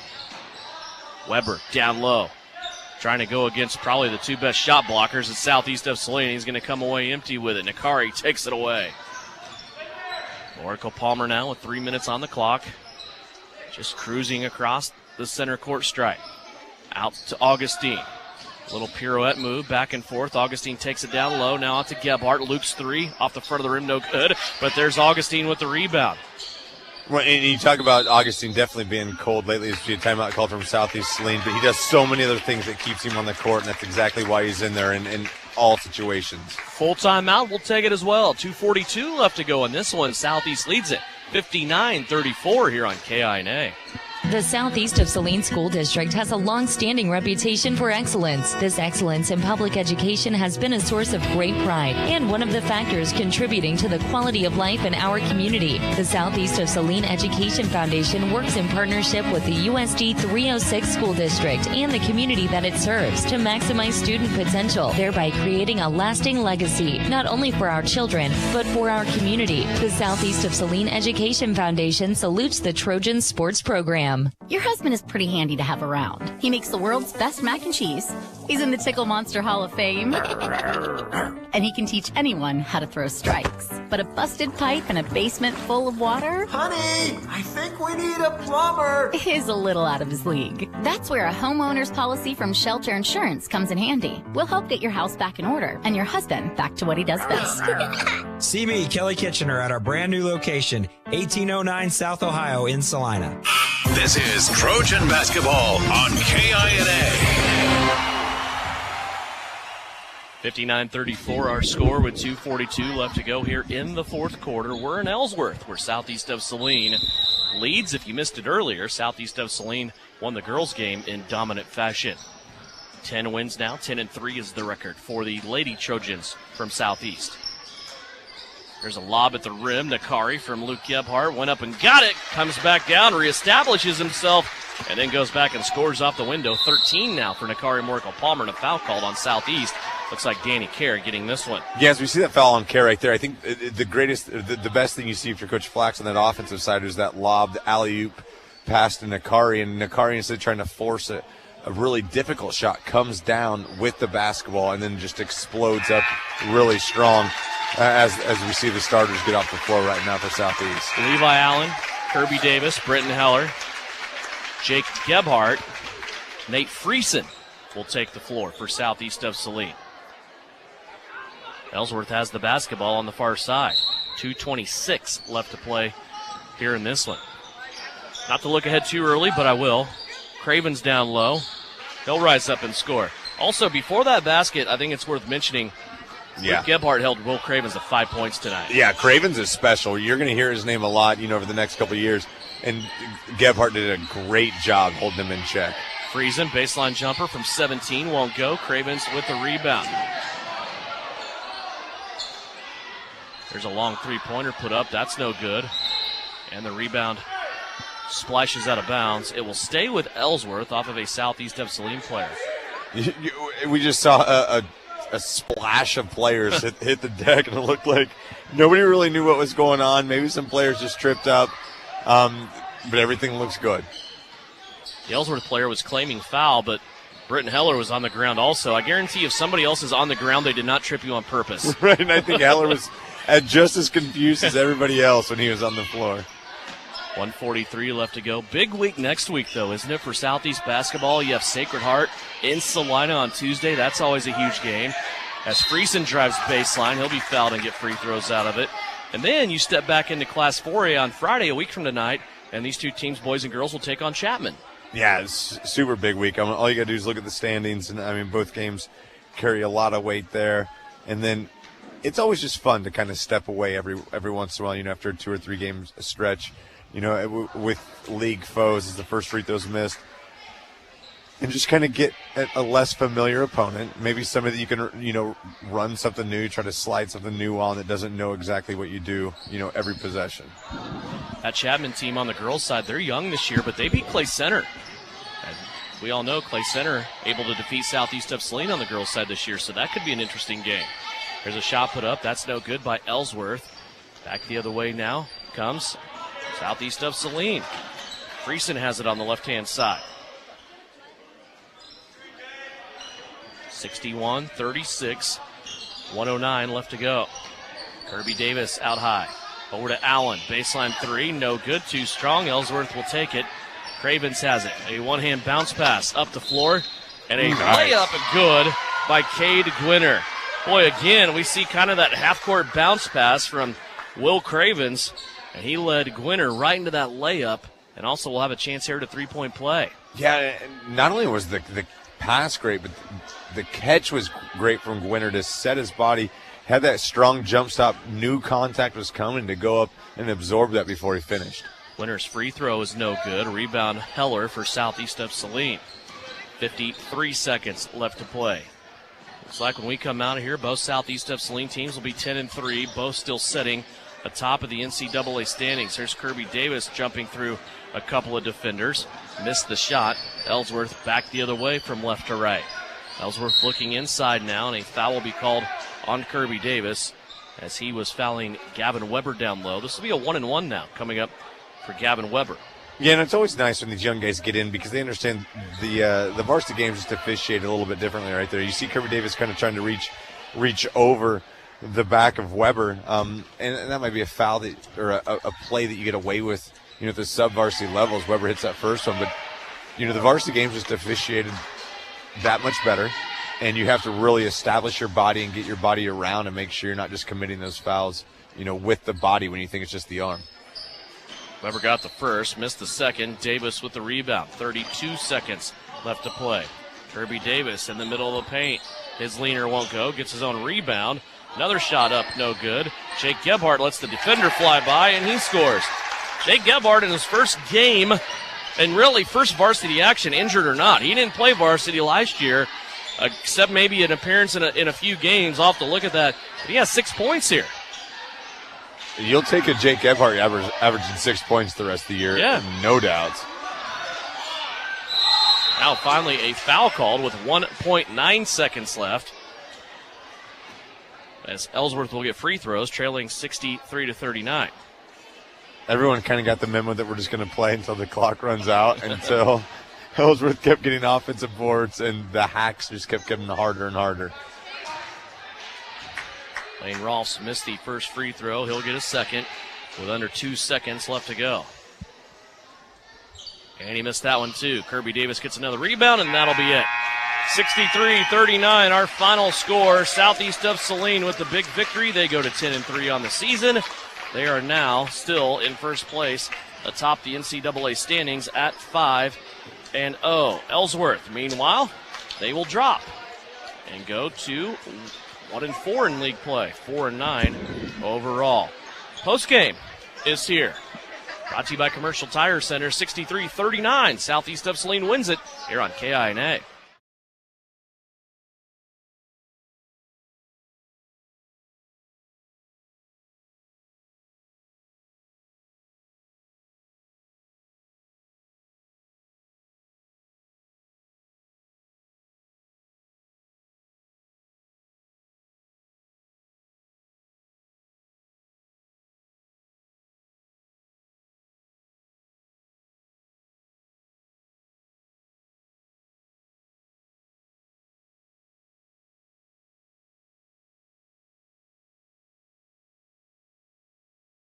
Weber down low, trying to go against probably the two best shot blockers at Southeast of Saline. He's going to come away empty with it. Nakari takes it away. Oracle Palmer now with 3 minutes on the clock. Just cruising across the center court stripe. Out to Augustine. Little pirouette move, back and forth. Augustine takes it down low. Now out to Gebhardt. Luke's three off the front of the rim, no good. But there's Augustine with the rebound. Well, and you talk about Augustine definitely being cold lately. There's a timeout called from Southeast Saline, but he does so many other things that keeps him on the court, and that's exactly why he's in there in all situations. Full timeout, we'll take it as well. 2:42 left to go in this one. Southeast leads it 59-34 here on KINA. The Southeast of Saline School District has a long-standing reputation for excellence. This excellence in public education has been a source of great pride and one of the factors contributing to the quality of life in our community. The Southeast of Saline Education Foundation works in partnership with the USD 306 School District and the community that it serves to maximize student potential, thereby creating a lasting legacy, not only for our children, but for our community. The Southeast of Saline Education Foundation salutes the Trojan Sports Program. Your husband is pretty handy to have around. He makes the world's best mac and cheese. He's in the Tickle Monster Hall of Fame. And he can teach anyone how to throw strikes. But a busted pipe in a basement full of water? Honey, I think we need a plumber. Is a little out of his league. That's where a homeowner's policy from Shelter Insurance comes in handy. We'll help get your house back in order and your husband back to what he does best. See me, Kelly Kitchener, at our brand new location, 1809 South Ohio in Salina. This is Trojan Basketball on KINA. 59-34 our score with 2:42 left to go here in the fourth quarter. We're in Ellsworth, where Southeast of Saline leads. If you missed it earlier, Southeast of Saline won the girls' game in dominant fashion. 10 wins now, 10-3 is the record for the Lady Trojans from Southeast. There's a lob at the rim. Nakari from Luke Gebhardt went up and got it. Comes back down, reestablishes himself, and then goes back and scores off the window. 13 now for Nakari Morkel Palmer, and a foul called on Southeast. Looks like Danny Kerr getting this one. Yeah, as we see that foul on Kerr right there, I think the best thing you see for Coach Flax on that offensive side is that lob, the alley-oop pass to Nakari, and Nakari, instead of trying to force a really difficult shot, comes down with the basketball and then just explodes up really strong. As we see the starters get off the floor right now for Southeast. Levi Allen, Kirby Davis, Britton Heller, Jake Gebhardt, Nate Friesen will take the floor for Southeast of Saline. Ellsworth has the basketball on the far side. 2:26 left to play here in this one. Not to look ahead too early, but I will. Craven's down low. He'll rise up and score. Also, before that basket, I think it's worth mentioning, Luke Gebhardt held Will Cravens to 5 points tonight. Yeah, Cravens is special. You're going to hear his name a lot, over the next couple of years. And Gebhardt did a great job holding him in check. Friesen, baseline jumper from 17, won't go. Cravens with the rebound. There's a long three-pointer put up. That's no good. And the rebound splashes out of bounds. It will stay with Ellsworth off of a Southeast of Saline player. We just saw a splash of players hit the deck, and it looked like nobody really knew what was going on. Maybe some players just tripped up, but everything looks good. The Ellsworth player was claiming foul, but Britton Heller was on the ground also. I guarantee if somebody else is on the ground, they did not trip you on purpose. Right, and I think Heller was just as confused as everybody else when he was on the floor. 1:43 left to go. Big week next week, though, isn't it, for Southeast basketball? You have Sacred Heart in Salina on Tuesday. That's always a huge game. As Friesen drives baseline, he'll be fouled and get free throws out of it. And then you step back into Class 4A on Friday, a week from tonight, and these two teams, boys and girls, will take on Chapman. Yeah, it's a super big week. All you got to do is look at the standings, and, both games carry a lot of weight there. And then it's always just fun to kind of step away every once in a while, after 2 or 3 games a stretch. With league foes as the first free throws missed, and just kind of get a less familiar opponent, maybe somebody that you can, run something new, try to slide something new on that doesn't know exactly what you do, every possession. That Chapman team on the girls' side, they're young this year, but they beat Clay Center. And we all know Clay Center able to defeat Southeast of Saline on the girls' side this year, so that could be an interesting game. There's a shot put up. That's no good by Ellsworth. Back the other way now comes Southeast of Saline. Friesen has it on the left-hand side. 61-36, 109 left to go. Kirby Davis out high. Over to Allen. Baseline three, no good, too strong. Ellsworth will take it. Cravens has it. A one-hand bounce pass up the floor. And a layup good by Cade Gwinner. Boy, again, we see kind of that half-court bounce pass from Will Cravens. And he led Gwinner right into that layup. And also will have a chance here to three-point play. Yeah, not only was the pass great, but the catch was great from Gwinner to set his body. Had that strong jump stop, knew contact was coming to go up and absorb that before he finished. Winner's free throw is no good. Rebound Heller for Southeast of Saline. 53 seconds left to play. Looks like when we come out of here, both Southeast of Saline teams will be 10-3, both still sitting atop of the NCAA standings. Here's Kirby Davis jumping through a couple of defenders. Missed the shot. Ellsworth back the other way from left to right. Ellsworth looking inside now, and a foul will be called on Kirby Davis as he was fouling Gavin Weber down low. This will be a 1-and-1 now coming up for Gavin Weber. Yeah, and it's always nice when these young guys get in because they understand the varsity game's just officiated a little bit differently right there. You see Kirby Davis kind of trying to reach over the back of Weber, and that might be a foul that, or a play that you get away with, at the sub-varsity levels. Weber hits that first one, but, the varsity game's just officiated that much better, and you have to really establish your body and get your body around and make sure you're not just committing those fouls, with the body when you think it's just the arm. Weber got the first, missed the second. Davis with the rebound. 32 seconds left to play. Kirby Davis in the middle of the paint. His leaner won't go. Gets his own rebound. Another shot up, no good. Jake Gebhardt lets the defender fly by, and he scores. Jake Gebhardt in his first game, and really first varsity action, injured or not. He didn't play varsity last year, except maybe an appearance in a few games. I'll have to look at that. But he has 6 points here. You'll take a Jake Gebhardt averaging 6 points the rest of the year, no doubt. Now finally a foul called with 1.9 seconds left, as Ellsworth will get free throws, trailing 63-39. Everyone kind of got the memo that we're just going to play until the clock runs out, until Ellsworth kept getting offensive boards, and the hacks just kept getting harder and harder. Lane Rolfs missed the first free throw. He'll get a second with under 2 seconds left to go. And he missed that one too. Kirby Davis gets another rebound, and that'll be it. 63-39, our final score. Southeast of Saline with the big victory. They go to 10-3 on the season. They are now still in first place atop the NCAA standings at 5-0. Ellsworth, meanwhile, they will drop and go to 1-4 in league play, 4-9 overall. Postgame is here. Brought to you by Commercial Tire Center, 63-39. Southeast of Saline wins it here on KINA.